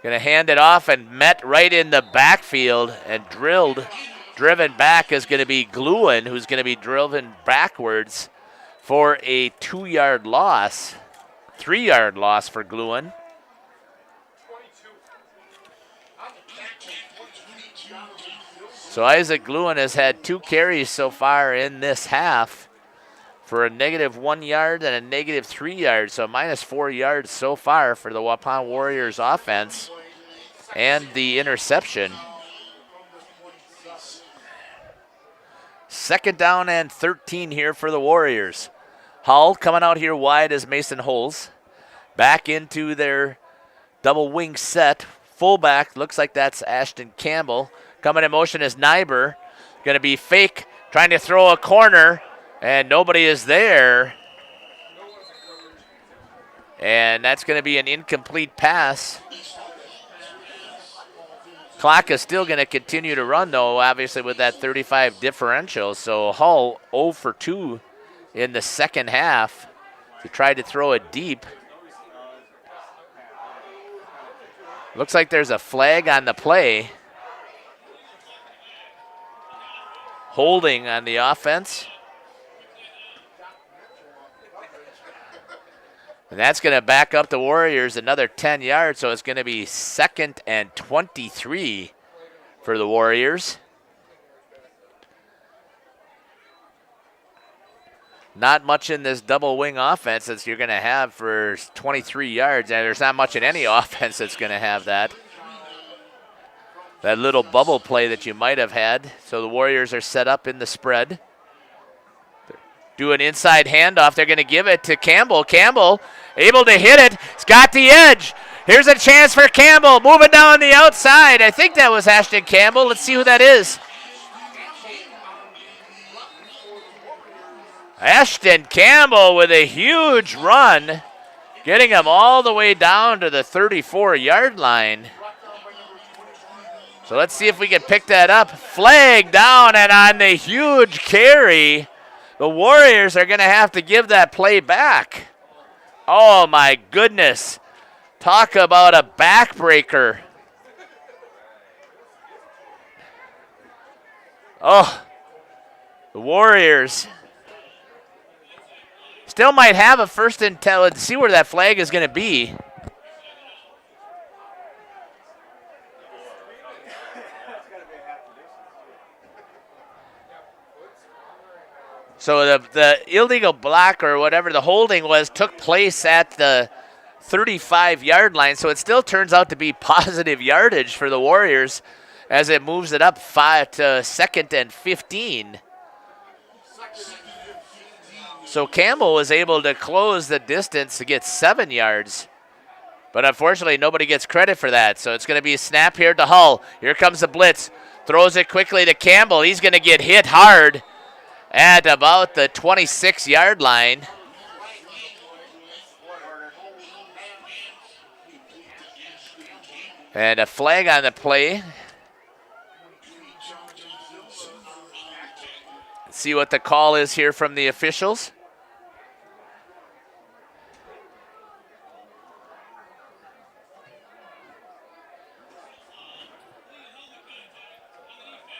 Going to hand it off and met right in the backfield and driven back is going to be Gluin, who's going to be driven backwards for a 2-yard loss. 3-yard loss for Gluin. So Isaac Gluin has had 2 carries so far in this half for a -1 yard and a -3 yards. So -4 yards so far for the Waupun Warriors offense and the interception. 2nd down and 13 here for the Warriors. Hull coming out here wide as Mason Holes. Back into their double wing set. Fullback, looks like that's Ashton Campbell. Coming in motion is Nyber. Going to be fake, trying to throw a corner, and nobody is there. And that's going to be an incomplete pass. Clock is still going to continue to run, though, obviously with that 35 differential. So Hull 0 for 2 in the second half. He tried to throw it deep. Looks like there's a flag on the play. Holding on the offense. And that's going to back up the Warriors another 10 yards, so it's going to be 2nd and 23 for the Warriors. Not much in this double wing offense that you're going to have for 23 yards, and there's not much in any offense that's going to have that. That little bubble play that you might have had. So the Warriors are set up in the spread. Do an inside handoff. They're going to give it to Campbell. Campbell able to hit it. He's got the edge. Here's a chance for Campbell. Moving down the outside. I think that was Ashton Campbell. Let's see who that is. Ashton Campbell with a huge run, getting him all the way down to the 34-yard line. So let's see if we can pick that up. Flag down, and on the huge carry, the Warriors are going to have to give that play back. Oh, my goodness. Talk about a backbreaker. Oh, the Warriors still might have a 1st and 10. Let's see where that flag is going to be. So the illegal block or whatever the holding was took place at the 35-yard line, so it still turns out to be positive yardage for the Warriors as it moves it up 5 to 2nd and 15. So Campbell was able to close the distance to get 7 yards. But unfortunately, nobody gets credit for that. So it's going to be a snap here to Hull. Here comes the blitz. Throws it quickly to Campbell. He's going to get hit hard at about the 26-yard line. And a flag on the play. Let's see what the call is here from the officials.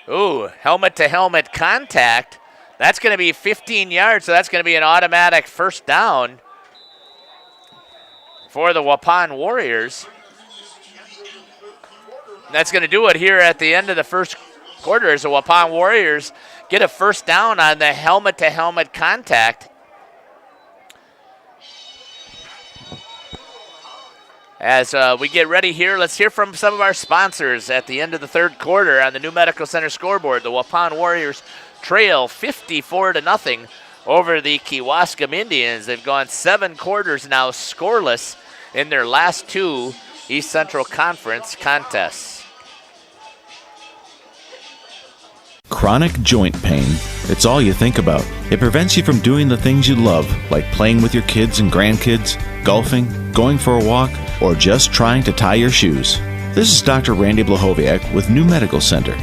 Ooh, helmet-to-helmet contact. That's going to be 15 yards, so that's going to be an automatic 1st down for the Waupun Warriors. That's going to do it here at the end of the first quarter as the Waupun Warriors get a 1st down on the helmet-to-helmet contact. As we get ready here, let's hear from some of our sponsors at the end of the 3rd quarter on the New Medical Center scoreboard. The Waupun Warriors trail 54-0 over the Kewaskum Indians. They've gone 7 quarters now scoreless in their last 2 East Central Conference contests. Chronic joint pain. It's all you think about. It prevents you from doing the things you love, like playing with your kids and grandkids, golfing, going for a walk, or just trying to tie your shoes. This is Dr. Randy Blahoviak with New Medical Center.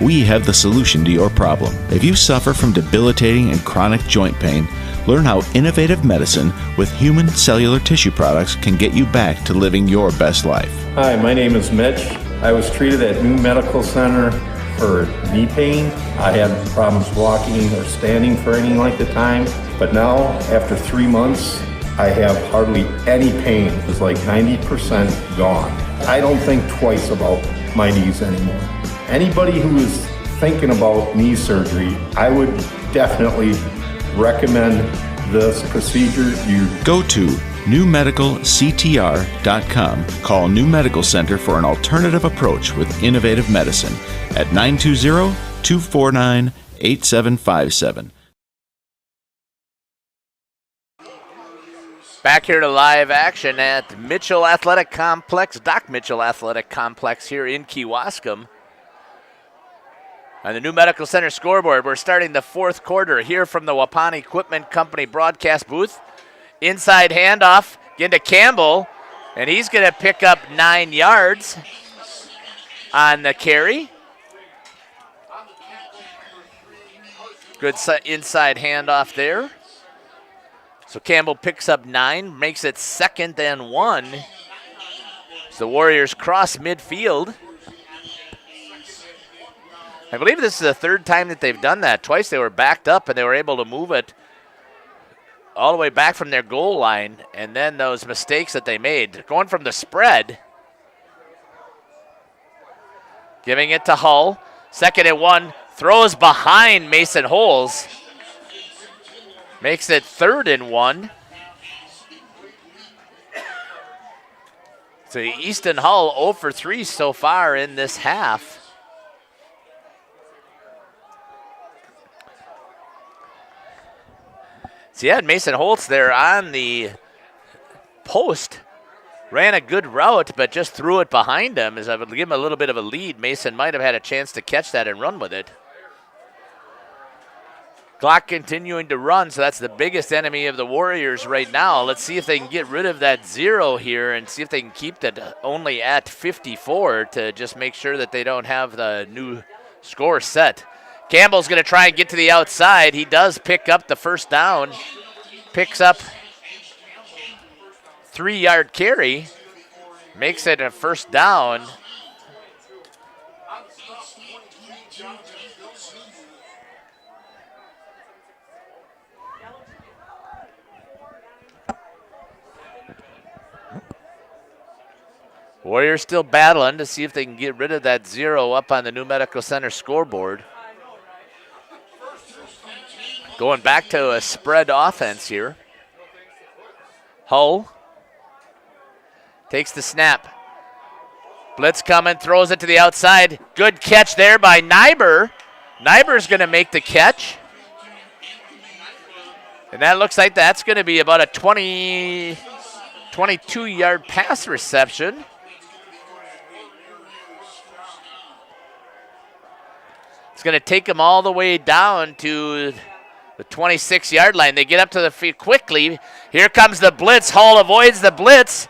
We have the solution to your problem. If you suffer from debilitating and chronic joint pain, learn how innovative medicine with human cellular tissue products can get you back to living your best life. Hi, my name is Mitch. I was treated at New Medical Center for knee pain. I had problems walking or standing for any length of time, but now after 3 months, I have hardly any pain. It's like 90% gone. I don't think twice about my knees anymore. Anybody who is thinking about knee surgery, I would definitely recommend this procedure. You go to newmedicalctr.com. Call New Medical Center for an alternative approach with innovative medicine at 920-249-8757. Back here to live action at Mitchell Athletic Complex, Doc Mitchell Athletic Complex here in Kewaskum. On the New Medical Center scoreboard, we're starting the 4th quarter here from the Waupun Equipment Company broadcast booth. Inside handoff, again to Campbell, and he's going to pick up 9 yards. on the carry. Good inside handoff there. So Campbell picks up 9, makes it 2nd and 1. So the Warriors cross midfield. I believe this is the 3rd time that they've done that. Twice they were backed up and they were able to move it all the way back from their goal line, and then those mistakes that they made. Going from the spread, giving it to Hull. 2nd and 1, throws behind Mason Holes. Makes it 3rd and 1. So Easton Hull 0 for 3 so far in this half. So you had Mason Holtz there on the post. Ran a good route, but just threw it behind him. As I would give him a little bit of a lead, Mason might have had a chance to catch that and run with it. Clock continuing to run, so that's the biggest enemy of the Warriors right now. Let's see if they can get rid of that 0 here and see if they can keep that only at 54 to just make sure that they don't have the new score set. Campbell's going to try and get to the outside. He does pick up the first down. Picks up 3-yard carry. Makes it a first down. Warriors still battling to see if they can get rid of that 0 up on the New Medical Center scoreboard. Going back to a spread offense here. Hull takes the snap. Blitz coming, throws it to the outside. Good catch there by Nyber. Nyber's going to make the catch. And that looks like that's going to be about a 22-yard pass reception. It's going to take them all the way down to the 26-yard line. They get up to the field quickly. Here comes the blitz. Hull avoids the blitz.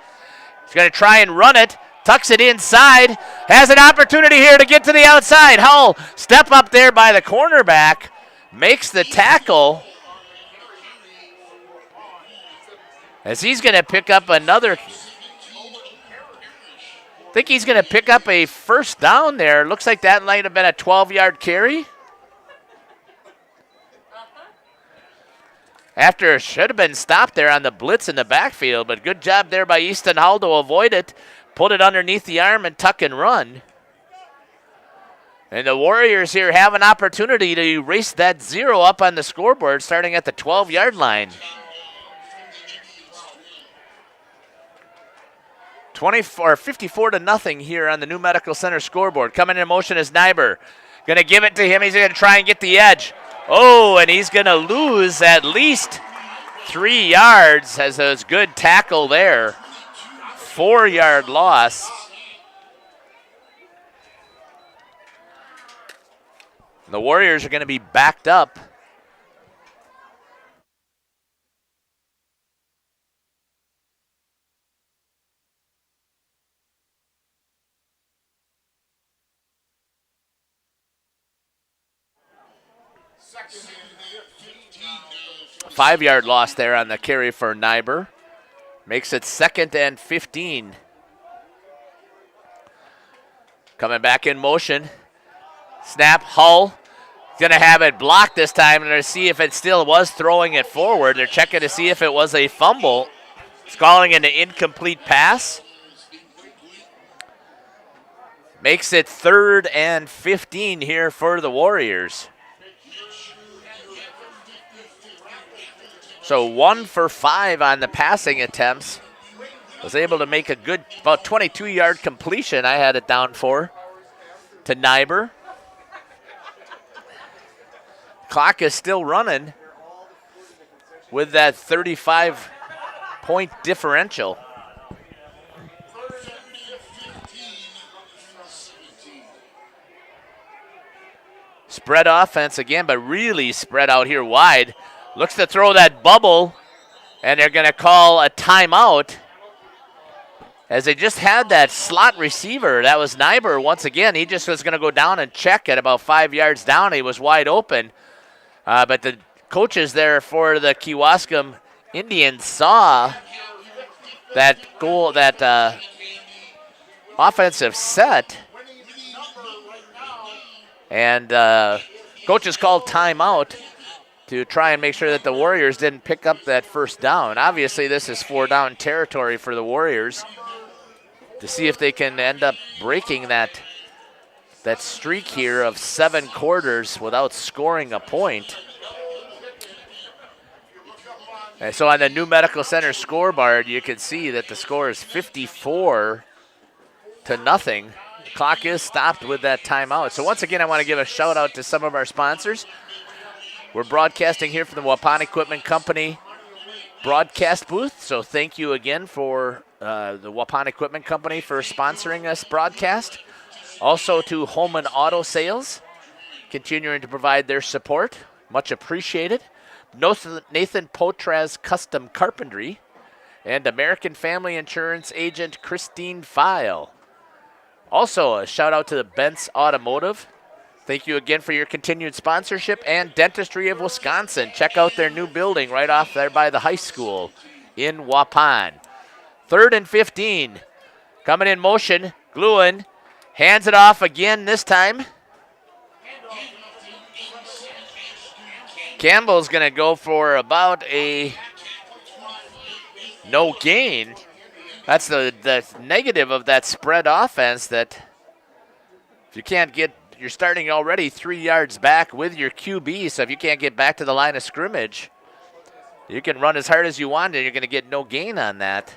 He's going to try and run it. Tucks it inside. Has an opportunity here to get to the outside. Hull, step up there by the cornerback. Makes the tackle. As he's going to pick up another. I think he's going to pick up a first down there. Looks like that might have been a 12-yard carry. After it should have been stopped there on the blitz in the backfield, but good job there by Easton Hull to avoid it. Put it underneath the arm and tuck and run. And the Warriors here have an opportunity to erase that 0 up on the scoreboard starting at the 12-yard line. 54-0 here on the New Medical Center scoreboard. Coming in motion is Nyber. Going to give it to him. He's going to try and get the edge. Oh, and he's going to lose at least 3 yards. Has a good tackle there. 4-yard loss. The Warriors are going to be backed up. A 5-yard loss there on the carry for Nyber. Makes it 2nd and 15. Coming back in motion. Snap, Hull. Going to have it blocked this time. And to see if it still was throwing it forward. They're checking to see if it was a fumble. It's calling an incomplete pass. Makes it 3rd and 15 here for the Warriors. So 1 for 5 on the passing attempts. Was able to make a good, about 22-yard completion, I had it down for, to Nyber. Clock is still running with that 35-point differential. Spread offense again, but really spread out here wide. Looks to throw that bubble, and they're going to call a timeout. as they just had that slot receiver. That was Nyber once again. He just was going to go down and check at about 5 yards down. He was wide open. But the coaches there for the Kewaskum Indians saw that goal, that offensive set, and coaches called timeout to try and make sure that the Warriors didn't pick up that first down. Obviously, this is 4-down territory for the Warriors to see if they can end up breaking that streak here of 7 quarters without scoring a point. And so on the New Medical Center scoreboard, you can see that the score is 54-0. The clock is stopped with that timeout. So once again, I want to give a shout out to some of our sponsors. We're broadcasting here from the Waupun Equipment Company broadcast booth. So thank you again for the Waupun Equipment Company for sponsoring this broadcast. Also to Home and Auto Sales, continuing to provide their support. Much appreciated. Nathan Potraz Custom Carpentry, and American Family Insurance agent Christine File. Also, a shout out to the Bentz Automotive. Thank you again for your continued sponsorship, and Dentistry of Wisconsin. Check out their new building right off there by the high school in Waupun. 3rd and 15. Coming in motion, Gluin hands it off again this time. Campbell's going to go for about a no gain. That's the negative of that spread offense, that if you can't get, you're starting already 3 yards back with your QB, so if you can't get back to the line of scrimmage, you can run as hard as you want and you're going to get no gain on that.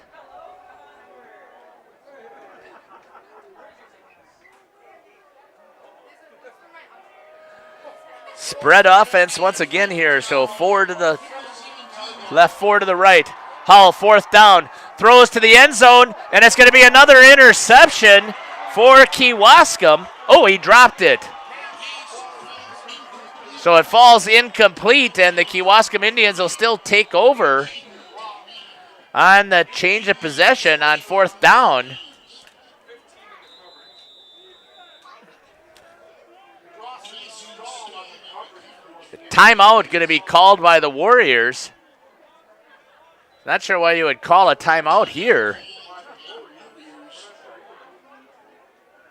Spread offense once again here, so 4 to the left, 4 to the right. Hull, 4th down, throws to the end zone, and it's going to be another interception for Kewaskum. Oh, he dropped it. So it falls incomplete, and the Kewaskum Indians will still take over on the change of possession on 4th down. Timeout going to be called by the Warriors. Not sure why you would call a timeout here.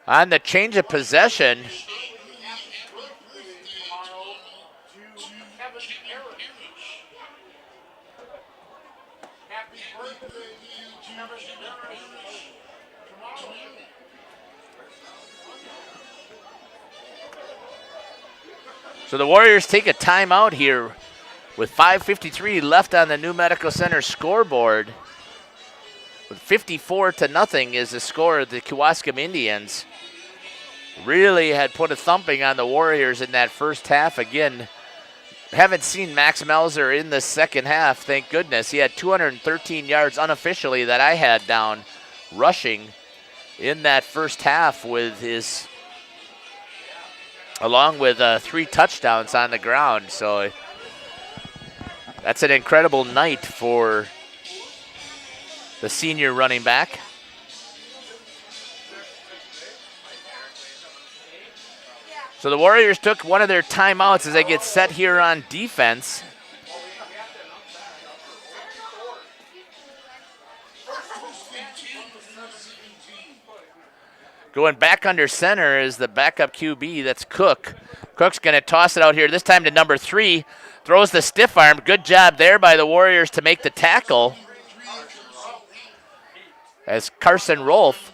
On the change of possession. So the Warriors take a timeout here with 5:53 left on the New Medical Center scoreboard. With 54-0 is the score of the Kewaskum Indians. Really had put a thumping on the Warriors in that first half. Again, haven't seen Max Melzer in the second half, thank goodness. He had 213 yards unofficially that I had down rushing in that first half, with his, along with 3 touchdowns on the ground. So that's an incredible night for the senior running back. So the Warriors took one of their timeouts as they get set here on defense. Going back under center is the backup QB, that's Cook. Cook's going to toss it out here, this time to number 3. Throws the stiff arm. Good job there by the Warriors to make the tackle, as Carson Rolfe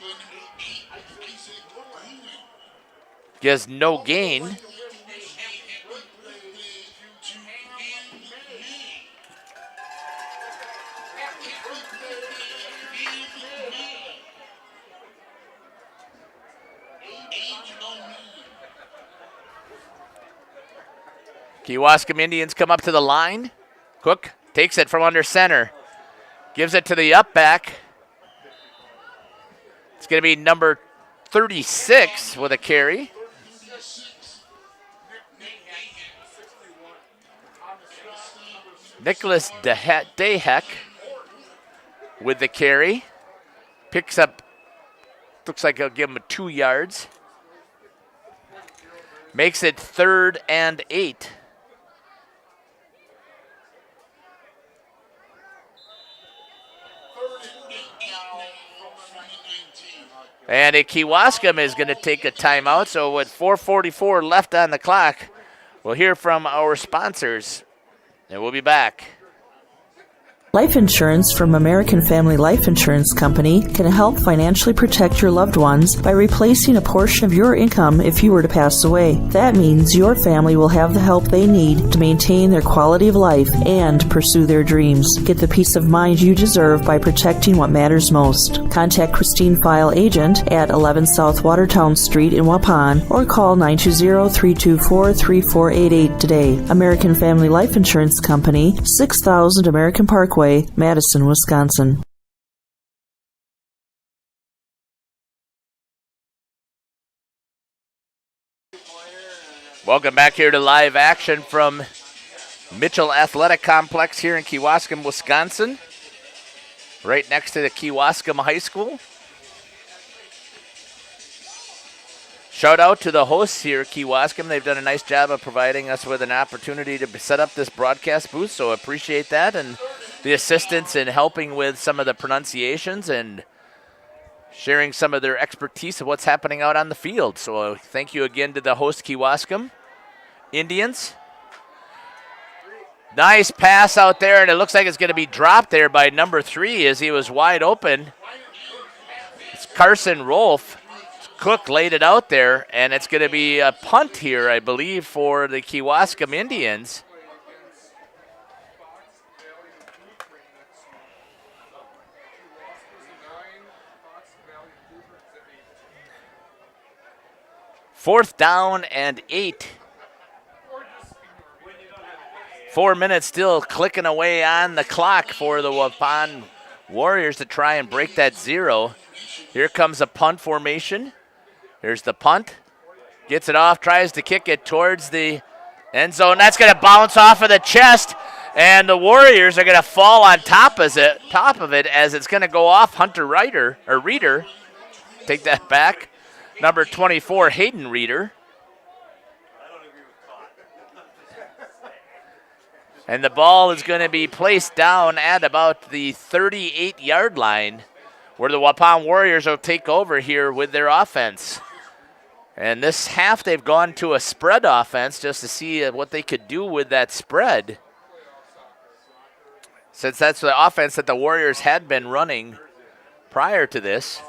gives no gain. Kewaskum Indians come up to the line. Cook takes it from under center. Gives it to the up back. It's going to be number 36 with a carry. Nicholas Dayheck with the carry. Picks up, looks like he'll give him 2 yards. Makes it 3rd and 8. And Kewaskum is going to take a timeout. So with 4:44 left on the clock, we'll hear from our sponsors, and we'll be back. Life insurance from American Family Life Insurance Company can help financially protect your loved ones by replacing a portion of your income if you were to pass away. That means your family will have the help they need to maintain their quality of life and pursue their dreams. Get the peace of mind you deserve by protecting what matters most. Contact Christine File Agent at 11 South Watertown Street in Waupun or call 920-324-3488 today. American Family Life Insurance Company, 6000 American Parkway, Madison, Wisconsin. Welcome back here to live action from Mitchell Athletic Complex here in Kewaskum, Wisconsin, right next to the Kewaskum High School. Shout out to the hosts here at Kewaskum. They've done a nice job of providing us with an opportunity to set up this broadcast booth, so appreciate that, and the assistance in helping with some of the pronunciations and sharing some of their expertise of what's happening out on the field. So thank you again to the host, Kewaskum Indians. Nice pass out there, and it looks like it's going to be dropped there by number 3 as he was wide open. It's Carson Rolfe. Cook laid it out there, and it's going to be a punt here, I believe, for the Kewaskum Indians. Fourth down and 8. 4 minutes still clicking away on the clock for the Waupun Warriors to try and break that 0. Here comes a punt formation. Here's the punt. Gets it off, tries to kick it towards the end zone. That's going to bounce off of the chest, and the Warriors are going to fall on top of it as it's going to go off Hunter Reeder. Take that back. Number 24, Hayden Reeder. And the ball is going to be placed down at about the 38-yard line, where the Waupun Warriors will take over here with their offense. And this half, they've gone to a spread offense just to see what they could do with that spread, since that's the offense that the Warriors had been running prior to this.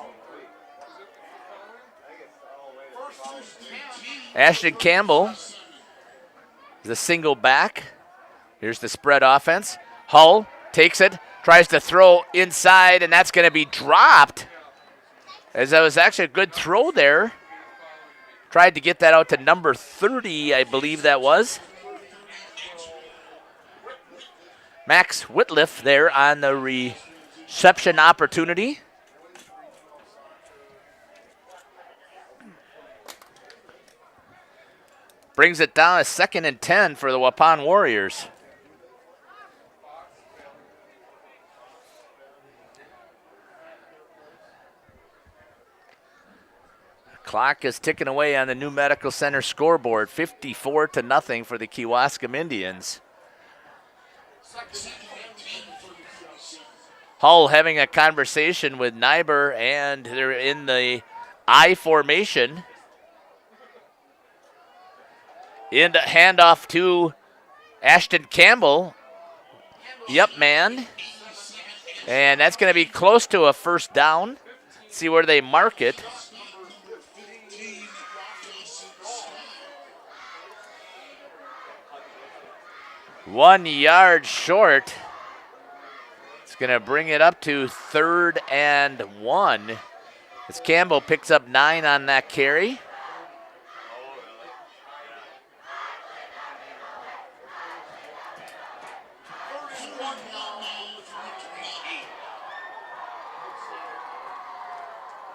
Ashton Campbell, the single back. Here's the spread offense. Hull takes it, tries to throw inside, and that's going to be dropped. As that was actually a good throw there. Tried to get that out to number 30, I believe that was. Max Whitliff there on the reception opportunity. Brings it down to 2nd and 10 for the Waupun Warriors. Clock is ticking away on the New Medical Center scoreboard, 54-0 for the Kewaskum Indians. Hull having a conversation with Nyber, and they're in the I formation. In the handoff to Ashton Campbell. Yep, man. And that's going to be close to a first down. See where they mark it. One yard short. It's going to bring it up to 3rd and 1. As Campbell picks up 9 on that carry.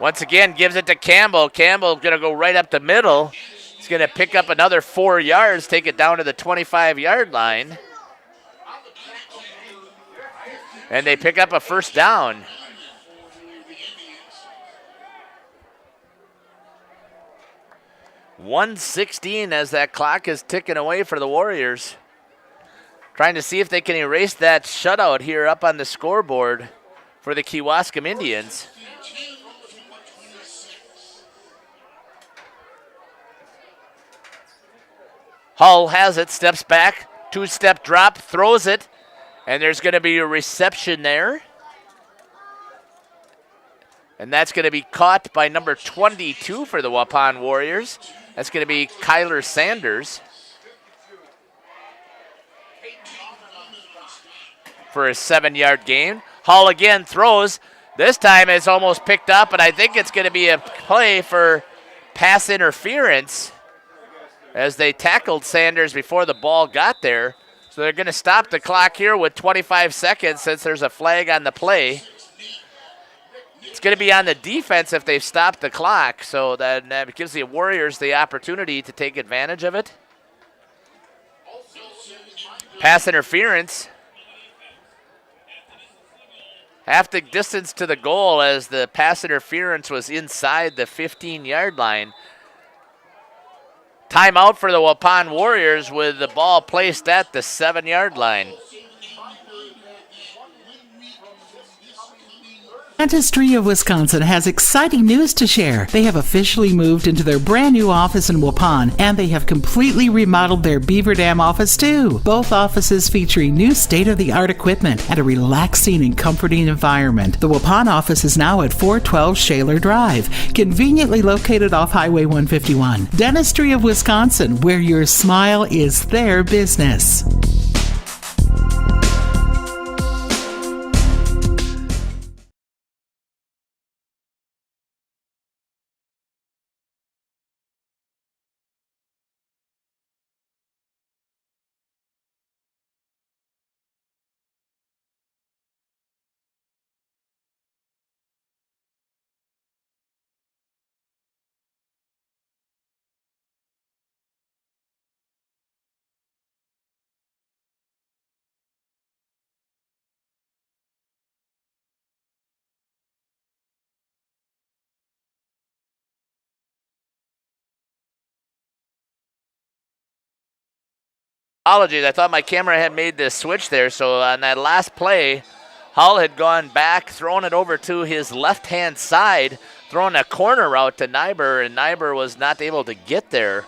Once again, gives it to Campbell. Campbell's going to go right up the middle. He's going to pick up another 4 yards, take it down to the 25-yard line. And they pick up a first down. 1:16 as that clock is ticking away for the Warriors. Trying to see if they can erase that shutout here up on the scoreboard for the Kewaskum Indians. Hull has it, steps back, two-step drop, throws it, and there's going to be a reception there. And that's going to be caught by number 22 for the Waupun Warriors. That's going to be Kyler Sanders for a 7-yard gain. Hull again throws. This time it's almost picked up, and I think it's going to be a play for pass interference as they tackled Sanders before the ball got there. So they're going to stop the clock here with 25 seconds since there's a flag on the play. It's going to be on the defense if they've stopped the clock, so that gives the Warriors the opportunity to take advantage of it. Pass interference. Half the distance to the goal as the pass interference was inside the 15-yard line. Timeout for the Waupun Warriors with the ball placed at the 7-yard line. Dentistry of Wisconsin has exciting news to share. They have officially moved into their brand new office in Waupun, and they have completely remodeled their Beaver Dam office too. Both offices featuring new state-of-the-art equipment and a relaxing and comforting environment. The Waupun office is now at 412 Shaler Drive, conveniently located off Highway 151. Dentistry of Wisconsin, where your smile is their business. Apologies, I thought my camera had made this switch there, so on that last play, Hull had gone back, thrown it over to his left-hand side, throwing a corner route to Nyber, and Nyber was not able to get there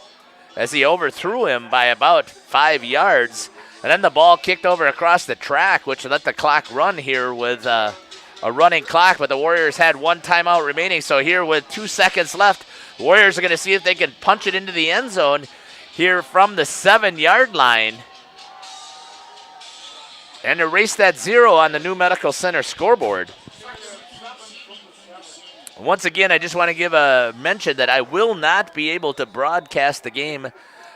as he overthrew him by about 5 yards. And then the ball kicked over across the track, which let the clock run here with a running clock, but the Warriors had one timeout remaining. So here with 2 seconds left, the Warriors are going to see if they can punch it into the end zone here from the 7-yard line and erase that 0 on the New Medical Center scoreboard. Once again, I just want to give a mention that I will not be able to broadcast the game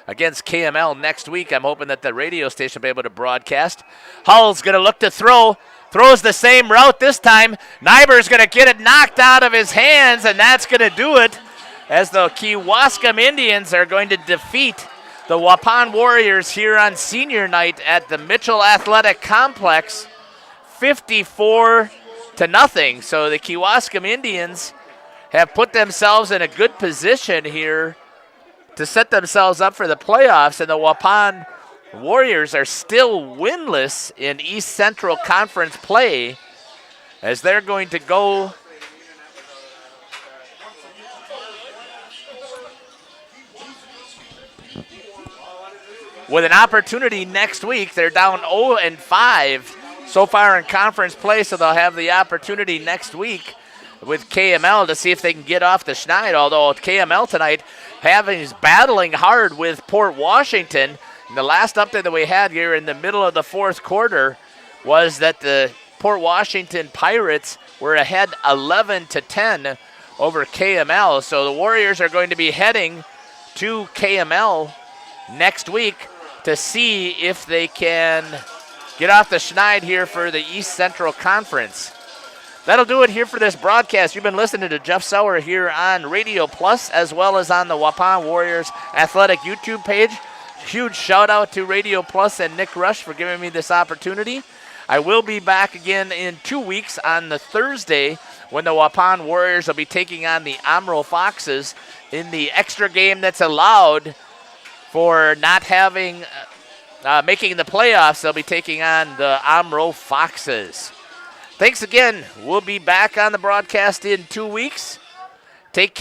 against KML next week. I'm hoping that the radio station will be able to broadcast. Hull's going to look to throw. Throws the same route this time. Nyber's going to get it knocked out of his hands, and that's going to do it as the Kewaskum Indians are going to defeat the Waupun Warriors here on senior night at the Mitchell Athletic Complex 54-0. So the Kewaskum Indians have put themselves in a good position here to set themselves up for the playoffs, and the Waupun Warriors are still winless in East Central Conference play as they're going to go with an opportunity next week. They're down 0-5 so far in conference play, so they'll have the opportunity next week with KML to see if they can get off the schneid, although KML tonight is battling hard with Port Washington. And the last update that we had here in the middle of the fourth quarter was that the Port Washington Pirates were ahead 11-10 over KML. So the Warriors are going to be heading to KML next week to see if they can get off the schneid here for the East Central Conference. That'll do it here for this broadcast. You've been listening to Jeff Sauer here on Radio Plus as well as on the Waupun Warriors Athletic YouTube page. Huge shout out to Radio Plus and Nick Rush for giving me this opportunity. I will be back again in 2 weeks on the Thursday when the Waupun Warriors will be taking on the Amro Foxes in the extra game that's allowed for not having making the playoffs. They'll be taking on the Amro Foxes. Thanks again. We'll be back on the broadcast in 2 weeks. Take care.